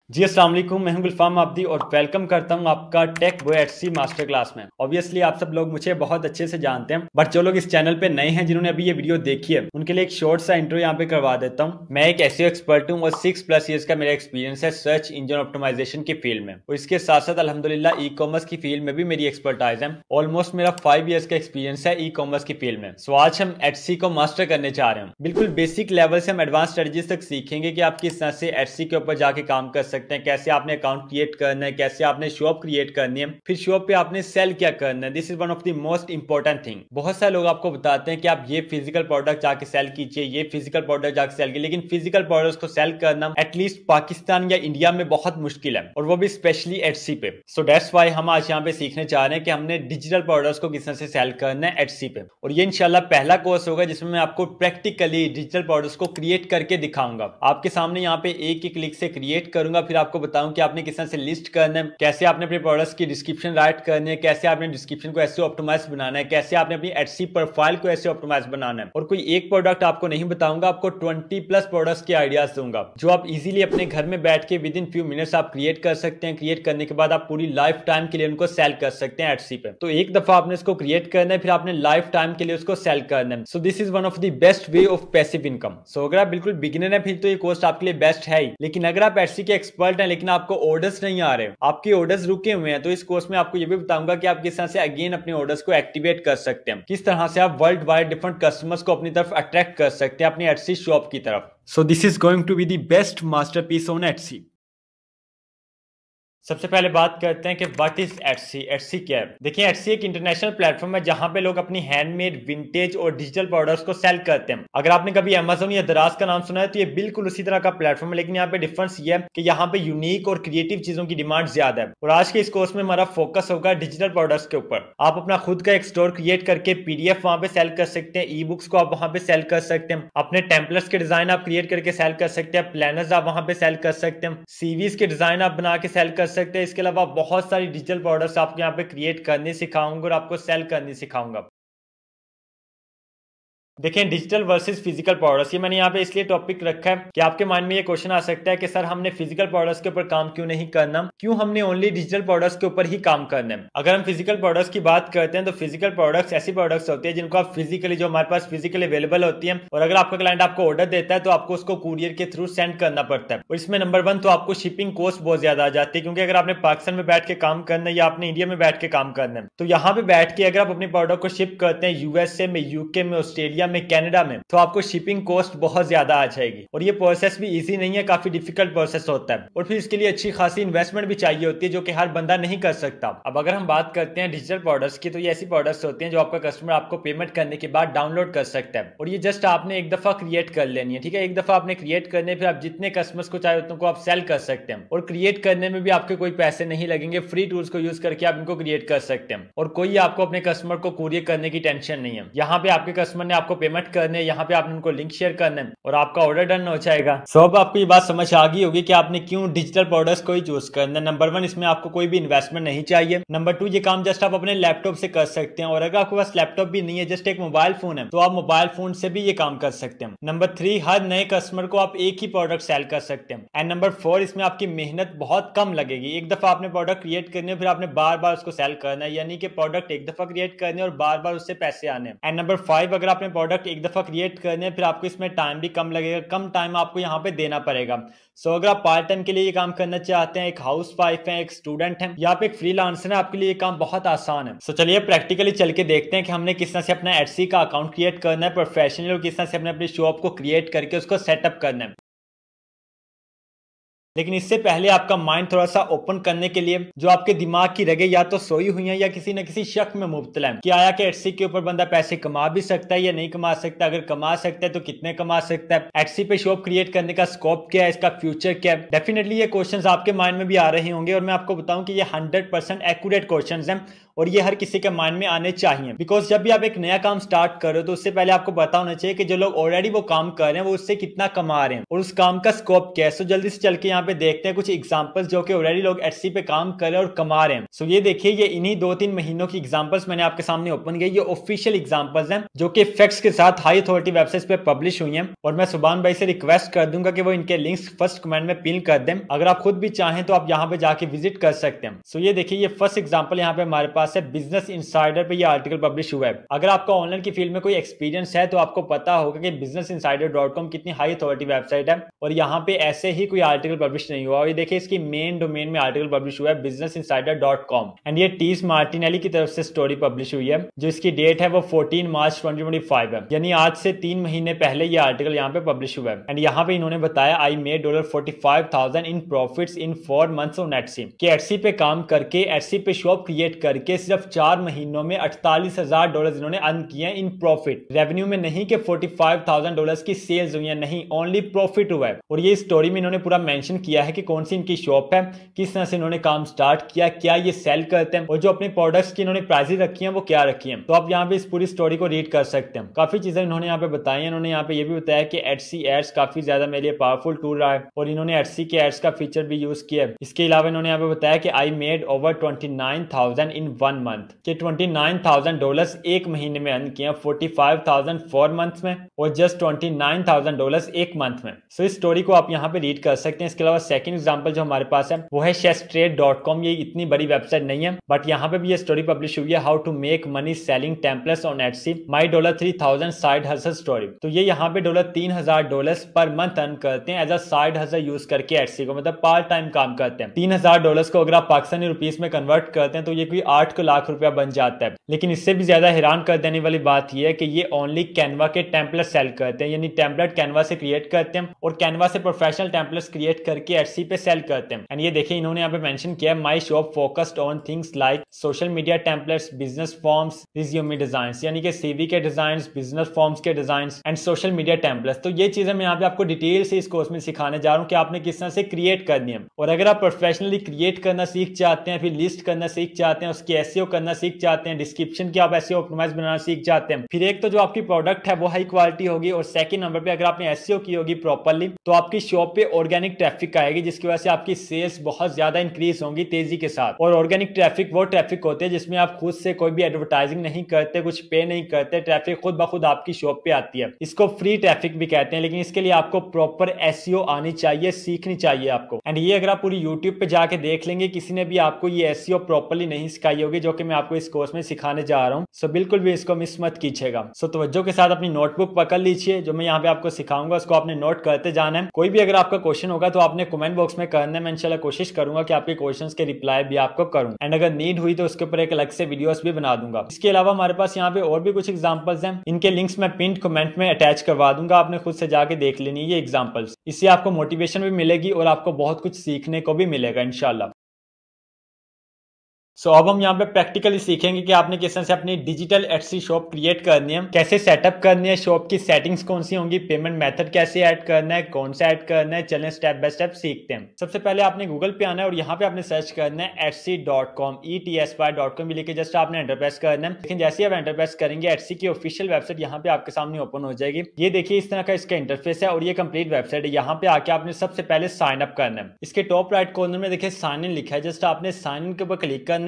जी अस्सलाम वालेकुम, मैं हूं गुलफाम आब्दी और वेलकम करता हूं आपका Tech Boy Etsy master class में। ऑब्वियसली आप सब लोग मुझे बहुत अच्छे से जानते हैं, बट जो लोग इस चैनल पे नए हैं जिन्होंने अभी ये वीडियो देखी है उनके लिए एक शॉर्ट सा इंट्रो यहाँ पे करवा देता हूँ। मैं एक एसईओ एक्सपर्ट हूँ और 6+ ईयर्स का मेरा एक्सपीरियंस है सर्च इंजन ऑप्टिमाइजेशन की फील्ड में, और इसके साथ साथ अल्हम्दुलिल्लाह ई कॉमर्स की फील्ड में भी मेरी एक्सपर्टाइज है। ऑलमोस्ट मेरा 5 ईयर्स का एक्सपीरियंस है ई कॉमर्स की फील्ड में। सो आज हम एटसी को मास्टर करने जा रहे हैं। बिल्कुल बेसिक लेवल से हम एडवांस स्ट्रेटजीज तक सीखेंगे कि आप किस तरह से एटसी के ऊपर जाके काम कर सकते हैं, कैसे आपने अकाउंट क्रिएट करना है, कैसे आपने शॉप क्रिएट करनी है, फिर शॉप पे आपने सेल क्या करना है। This is one of the most important thing. बहुत सारे लोग आपको बताते हैं कि आप ये फिजिकल प्रोडक्ट जाके सेल कीजिए, ये फिजिकल प्रोडक्ट जाके सेल कीजिए, लेकिन फिजिकल प्रोडक्ट्स को सेल करना एटलीस्ट पाकिस्तान या इंडिया में बहुत मुश्किल है, और वो भी स्पेशली एटसी पे। सो दैट्स व्हाई हम आज यहाँ पे सीखने चाह रहे हैं कि हमने डिजिटल प्रोडक्ट्स को किस तरह से सेल करना है एटसी पे। और ये इंशाल्लाह पहला कोर्स होगा जिसमें मैं आपको प्रैक्टिकली डिजिटल प्रोडक्ट्स को क्रिएट करके दिखाऊंगा। आपके सामने यहाँ पे एक ही क्लिक से क्रिएट करूंगा, फिर आपको बताऊं कि आपने किस तरह से लिस्ट करना है, कैसे आपने अपने प्रोडक्ट्स की डिस्क्रिप्शन राइट करनी है, कैसे आपने डिस्क्रिप्शन को ऐसे ऑप्टिमाइज बनाना है, कैसे आपने अपनी एटसी प्रोफाइल को ऐसे ऑप्टिमाइज बनाना है। और कोई एक प्रोडक्ट आपको नहीं बताऊंगा, आपको 20+ प्रोडक्ट्स के आइडियाज दूंगा जो आप इजीली अपने घर में बैठ के विद इन फ्यू मिनट्स आप क्रिएट कर सकते हैं। क्रिएट करने के बाद आप पूरी लाइफ टाइम के लिए उनको सेल कर सकते हैं एटसी पे। तो एक दफा आपने इसको क्रिएट करना है, फिर आपने लाइफ टाइम के लिए उसको सेल करना है। So this is one of the best way of passive income. So अगर आप बिल्कुल बिगिनर है फिर तो ये कोर्स आपके लिए बेस्ट है ही, लेकिन अगर आप एटसी के एक्सपर्ट हैं लेकिन आपको ऑर्डर्स नहीं आ रहे, आपके ऑर्डर्स रुके हुए हैं, तो इस कोर्स में आपको ये भी बताऊंगा कि आप किस तरह से अगेन अपने ऑर्डर्स को एक्टिवेट कर सकते हैं, किस तरह से आप वर्ल्ड वाइड डिफरेंट कस्टमर्स को अपनी तरफ अट्रैक्ट कर सकते हैं अपनी एटसी शॉप की तरफ। So this is going to be the best masterpiece on Etsy. सबसे पहले बात करते हैं कि व्हाट इज एटसी। एटसी क्या है? देखिए, एटसी एक इंटरनेशनल प्लेटफॉर्म है जहां पे लोग अपनी हैंडमेड, विंटेज और डिजिटल प्रोडक्ट्स को सेल करते हैं। अगर आपने कभी अमेजोन या दराज का नाम सुना है तो ये बिल्कुल उसी तरह का प्लेटफॉर्म है, लेकिन यहाँ पे डिफरेंस ये है कि यहाँ पे यूनिक और क्रिएटिव चीजों की डिमांड ज्यादा है। और आज के इस कोर्स में हमारा फोकस होगा डिजिटल प्रोडक्ट्स के ऊपर। आप अपना खुद का एक स्टोर क्रिएट करके पीडीएफ वहां पे सेल कर सकते हैं, ई बुक्स को आप वहां पे सेल कर सकते हैं, अपने टेम्पलेट्स के डिजाइन आप क्रिएट करके सेल कर सकते हैं, प्लानर्स आप वहां पे सेल कर सकते हैं, सीवीज के डिजाइन आप बना के सेल कर सकते हैं। इसके अलावा बहुत सारी डिजिटल प्रोडक्ट्स आपको यहाँ पे क्रिएट करने सिखाऊंगा और आपको सेल करने सिखाऊंगा। देखें, डिजिटल वर्सेस फिजिकल प्रोडक्ट्स, ये मैंने यहाँ पे इसलिए टॉपिक रखा है कि आपके माइंड में ये क्वेश्चन आ सकता है कि सर हमने फिजिकल प्रोडक्ट्स के ऊपर काम क्यों नहीं करना, क्यों हमने ओनली डिजिटल प्रोडक्ट्स के ऊपर ही काम करना है। अगर हम फिजिकल प्रोडक्ट्स की बात करते हैं तो फिजिकल प्रोडक्ट्स ऐसी प्रोडक्ट्स होती है जिनको आप फिजिकली, जो हमारे पास फिजिकली अवेलेबल होती है, और अगर आपका क्लाइंट आपको ऑर्डर देता है तो आपको उसको कुरियर के थ्रू सेंड करना पड़ता है। और इसमें नंबर 1 तो आपको शिपिंग कॉस्ट बहुत ज्यादा आ जाती है, क्योंकि अगर आपने पाकिस्तान में बैठ के काम करना है या आपने इंडिया में बैठ के काम करना है तो यहाँ पे बैठ के अगर आप अपने प्रोडक्ट को शिप करते हैं यूएसए में, यूके में, ऑस्ट्रेलिया में, कैनेडा में, तो आपको शिपिंग कॉस्ट बहुत ज्यादा आ जाएगी। और ये प्रोसेस भी इजी नहीं है, काफी डिफिकल्ट प्रोसेस होता है, और फिर इसके लिए अच्छी खासी इन्वेस्टमेंट भी चाहिए होती है जो कि हर बंदा नहीं कर सकता। अब अगर हम बात करते हैं डिजिटल प्रोडक्ट्स की, तो ये ऐसी प्रोडक्ट्स होती हैं जो आपका कस्टमर आपको पेमेंट करने के बाद डाउनलोड कर सकता है, और ये जस्ट आपने एक दफा क्रिएट कर लेनी है। ठीक है, एक दफा आपने क्रिएट करने, फिर आप जितने कस्टमर्स को चाहे उतने को आप सेल कर सकते हैं, और क्रिएट करने में भी आपके कोई पैसे नहीं लगेंगे। फ्री टूल्स को यूज करके आप इनको क्रिएट कर सकते हैं, और कोई आपको अपने कस्टमर को कुरियर करने की टेंशन नहीं है। यहाँ पे आपके कस्टमर ने आपको पेमेंट करने, यहाँ पे आपने उनको लिंक शेयर करना है और आपका ऑर्डर डन हो जाएगा। सो अब आपको ये बात समझ आ गई होगी कि आपने क्यों डिजिटल प्रोडक्ट्स को ही चूज करना है। नंबर 1, इसमें आपको कोई भी इन्वेस्टमेंट नहीं चाहिए। नंबर 2, ये काम जस्ट आप अपने लैपटॉप से कर सकते हैं, और अगर आपके पास लैपटॉप भी नहीं है, जस्ट एक मोबाइल फोन है, तो आप मोबाइल फोन से भी ये काम कर सकते हैं। नंबर 3, हर नए कस्टमर को आप एक ही प्रोडक्ट सेल कर सकते हैं। एंड नंबर 4, इसमें आपकी मेहनत बहुत कम लगेगी। एक दफा आपने प्रोडक्ट क्रिएट करने, फिर आपने बार बार उसको सेल करना है, यानी कि प्रोडक्ट एक दफा क्रिएट करने और बार बार उससे पैसे आने। एंड नंबर 5, अगर आपने प्रोडक्ट एक दफा क्रिएट करने, फिर आपको इसमें टाइम भी कम लगेगा, कम टाइम आपको यहाँ पे देना पड़ेगा। सो अगर आप पार्ट टाइम के लिए ये काम करना चाहते हैं, एक हाउस वाइफ है, एक स्टूडेंट है, या आप एक फ्रीलांसर है, आपके लिए ये काम बहुत आसान है। सो चलिए प्रैक्टिकली चल के देखते हैं कि हमने किस तरह से अपना एटसी का अकाउंट क्रिएट करना है प्रोफेशनली, और किस तरह से हमने अपनी शॉप को क्रिएट करके उसको सेटअप करना है। लेकिन इससे पहले आपका माइंड थोड़ा सा ओपन करने के लिए, जो आपके दिमाग की रगे या तो सोई हुई हैं या किसी न किसी शक में मुब्तला है कि आया कि एटसी के ऊपर बंदा पैसे कमा भी सकता है या नहीं कमा सकता, अगर कमा सकता है तो कितने कमा सकता है, एटसी पे शॉप क्रिएट करने का स्कोप क्या है, इसका फ्यूचर क्या है। डेफिनेटली ये क्वेश्चंस आपके माइंड में भी आ रहे होंगे, और मैं आपको बताऊं कि ये 100% एक्यूरेट क्वेश्चंस हैं, और ये हर किसी के माइंड में आने चाहिए। बिकॉज जब भी आप एक नया काम स्टार्ट कर रहे हो तो उससे पहले आपको पता होना चाहिए कि जो लोग ऑलरेडी वो काम कर रहे हैं वो उससे कितना कमा रहे हैं और उस काम का स्कोप क्या है। सो जल्दी से चल के यहाँ यहाँ पे देखते हैं कुछ एग्जांपल्स जो कि ऑलरेडी लोग एटसी पे काम कर रहे हैं और कमा रहे हैं। सो ये देखिए, ये इन्हीं 2-3 महीनों की एग्जांपल्स मैंने आपके सामने ओपन किया। ये ऑफिशियल एग्जांपल्स हैं जो कि फैक्ट्स के साथ हाई अथॉरिटी वेबसाइट्स पे पब्लिश हुई हैं, और मैं सुभान भाई से रिक्वेस्ट कर दूंगा कि वो इनके लिंक्स फर्स्ट कमेंट में पिन कर दें। अगर आप खुद भी चाहें तो आप यहाँ पे जाके विजिट कर सकते हैं। सो ये देखिए, ये फर्स्ट एग्जांपल यहाँ पे हमारे पास है, बिजनेस इनसाइडर पे ये आर्टिकल पब्लिश हुआ है। अगर आपका ऑनलाइन की फील्ड में कोई एक्सपीरियंस है तो आपको पता होगा कि businessinsider.com कितनी हाई अथॉरिटी वेबसाइट है, और यहाँ पे ऐसे ही कोई आर्टिकल पब्लिश नहीं हुआ। और ये देखिए, इसकी मेन डोमेन में आर्टिकल पब्लिश हुआ है businessinsider.com, एंड ये टीस मार्टिनेली की तरफ से स्टोरी पब्लिश हुई है, जो इसकी डेट है वो 14 मार्च 2025 है, यानी आज से 3 महीने पहले ये आर्टिकल यहाँ पे पब्लिश हुआ है। एंड यहाँ पे इन्होंने बताया, I made $45,000 in profits in 4 months on Etsy, कि एटसी पे काम करके, एटसी पे शॉप क्रिएट करके सिर्फ 4 महीनों में $48,000 इन्होंने अर्न किए इन प्रॉफिट। रेवेन्यू में नहीं कि $45,000 की सेल्स हुई है, नहीं, ओनली प्रॉफिट हुआ है। और ये स्टोरी में इन्होंने पूरा मेंशन किया है कि कौन सी इनकी शॉप है, किस तरह से इन्होंने काम स्टार्ट किया, क्या ये सेल करते हैं, और जो अपने प्रोडक्ट्स की इन्होंने प्राइसेस रखी हैं वो क्या रखी हैं। तो आप यहाँ पे इस पूरी स्टोरी को रीड कर सकते हैं। काफी चीजें इन्होंने यहाँ पे बताई हैं। इन्होंने यहाँ पे ये भी बताया कि एटसी एड्स काफी ज्यादा मेरे लिए पावरफुल टूल रहा है, और इन्होंने एटसी के एड्स का फीचर भी यूज किया है। इसके अलावा इन्होंने यहाँ पे बताया कि I made over 29,000 in 1 month, कि $29,000 एक महीने में अर्न किया, 45,000 4 months में, और जस्ट $29,000 एक मंथ में। सो इस स्टोरी को आप यहाँ पे रीड कर सकते हैं। इसके अलावा सेकंड एग्जांपल जो हमारे पास है वो है chesstrade.com। ये इतनी बड़ी वेबसाइट नहीं है, बट यहाँ पे भी ये स्टोरी पब्लिश हुई है, how to make money selling templates on Etsy, my $3,000 side hustle story. तो ये यहाँ पे $3,000 पर मंथ अर्न करते हैं as a side hustle use करके एटसी को, मतलब पार्ट टाइम काम करते हैं। $3,000 को अगर आप पाकिस्तानी रुपीस में कन्वर्ट करते हैं तो ये कोई 8 लाख रुपया बन जाता है। लेकिन इससे भी ज्यादा हैरान कर देने वाली बात यह है कि ये ओनली कैनवा के टेम्पलेट सेल करते हैं, यानी टेम्पलेट कैनवा से क्रिएट करते हैं और कैनवा से प्रोफेशनल टेम्पलेट्स क्रिएट करके एटसी पे सेल करते हैं। एंड ये देखिए, इन्होंने यहाँ पे मेंशन किया है, my shop focused on things like social media templates, business forms, resume designs, यानी कि सीवी के डिजाइन, बिजनेस फॉर्म्स के design and social media templates. तो ये चीजें मैं यहाँ पे आपको डिटेल से इस कोर्स में सिखाने जा रहा हूँ कि आपने किस तरह से क्रिएट करनी है। और अगर आप प्रोफेशनली क्रिएट करना सीख चाहते हैं, फिर लिस्ट करना सीख चाहते हैं, उसकी एसईओ करना सीख चाहते हैं, डिस्क्रिप्शन की आप एसईओ ऑप्टिमाइज बनाना सीख जाते हैं, फिर एक तो जो आपकी प्रोडक्ट है वो हाई क्वालिटी होगी, और सेकंड नंबर पे अगर आपने एसईओ की होगी प्रॉपर्ली तो आपकी शॉप पे ऑर्गेनिक ट्रैफिक आएगी, जिसकी वजह से आपकी सेल्स बहुत ज्यादा इंक्रीज होंगी तेजी के साथ। और ऑर्गेनिक ट्रैफिक वो ट्रैफिक होते हैं जिसमें आप खुद से कोई भी एडवर्टाइजिंग नहीं करते, कुछ पे नहीं करते, ट्रैफिक खुद ब खुद आपकी शॉप पे आती है। इसको फ्री ट्रैफिक भी कहते हैं, लेकिन इसके लिए आपको प्रॉपर एसईओ आनी चाहिए, सीखनी चाहिए आपको। एंड ये अगर आप पूरी यूट्यूब पे जाके देख लेंगे, किसी ने भी आपको ये एसईओ प्रॉपर्ली नहीं सिखाई होगी, जो कि मैं आपको इस कोर्स में सिखाने जा रहा हूँ। सो बिल्कुल भी इसको मिस मत कीजिएगा। सो तवज्जो के साथ अपनी नोटबुक पकड़ लीजिए, जो मैं यहाँ पे आपको सिखाऊंगा उसको आपने नोट करते जाना है। कोई भी अगर आपका क्वेश्चन होगा तो आपने कमेंट बॉक्स में करना है, मैं इंशाल्लाह कोशिश करूंगा कि आपके क्वेश्चंस के रिप्लाई भी आपको करूं। एंड अगर नीड हुई तो उसके ऊपर एक अलग से वीडियोस भी बना दूंगा। इसके अलावा हमारे पास यहाँ पे और भी कुछ एग्जांपल्स हैं, इनके लिंक्स मैं पिन कमेंट में अटैच करवा दूंगा, आपने खुद से जाके देख लेनी है ये एग्जांपल्स। इससे आपको मोटिवेशन भी मिलेगी और आपको बहुत कुछ सीखने को भी मिलेगा इंशाल्लाह। सो अब हम यहाँ पे प्रैक्टिकली सीखेंगे कि आपने किस तरह से अपनी डिजिटल एटसी शॉप क्रिएट करनी है, कैसे सेटअप करनी है, शॉप की सेटिंग्स कौन सी होंगी, पेमेंट मेथड कैसे ऐड करना है, कौन सा ऐड करना है, चलें स्टेप बाय स्टेप सीखते हैं। सबसे पहले आपने गूगल पे आना है और यहाँ पे आपने सर्च करना है etsy.com, etsy.com भी लिखे जस्ट आपने एंटर प्रेस करना है। लेकिन जैसे आप एंटर प्रेस करेंगे एटसी की ऑफिशियल वेबसाइट यहाँ पे आपके सामने ओपन हो जाएगी। ये देखिए इस तरह का इसका इंटरफेस है और ये कंप्लीट वेबसाइट है। यहाँ पे आके आपने सबसे पहले साइन अप करना है। इसके टॉप राइट कॉर्नर में देखिए साइन इन लिखा है, जस्ट आपने साइन इन के ऊपर क्लिक करना है।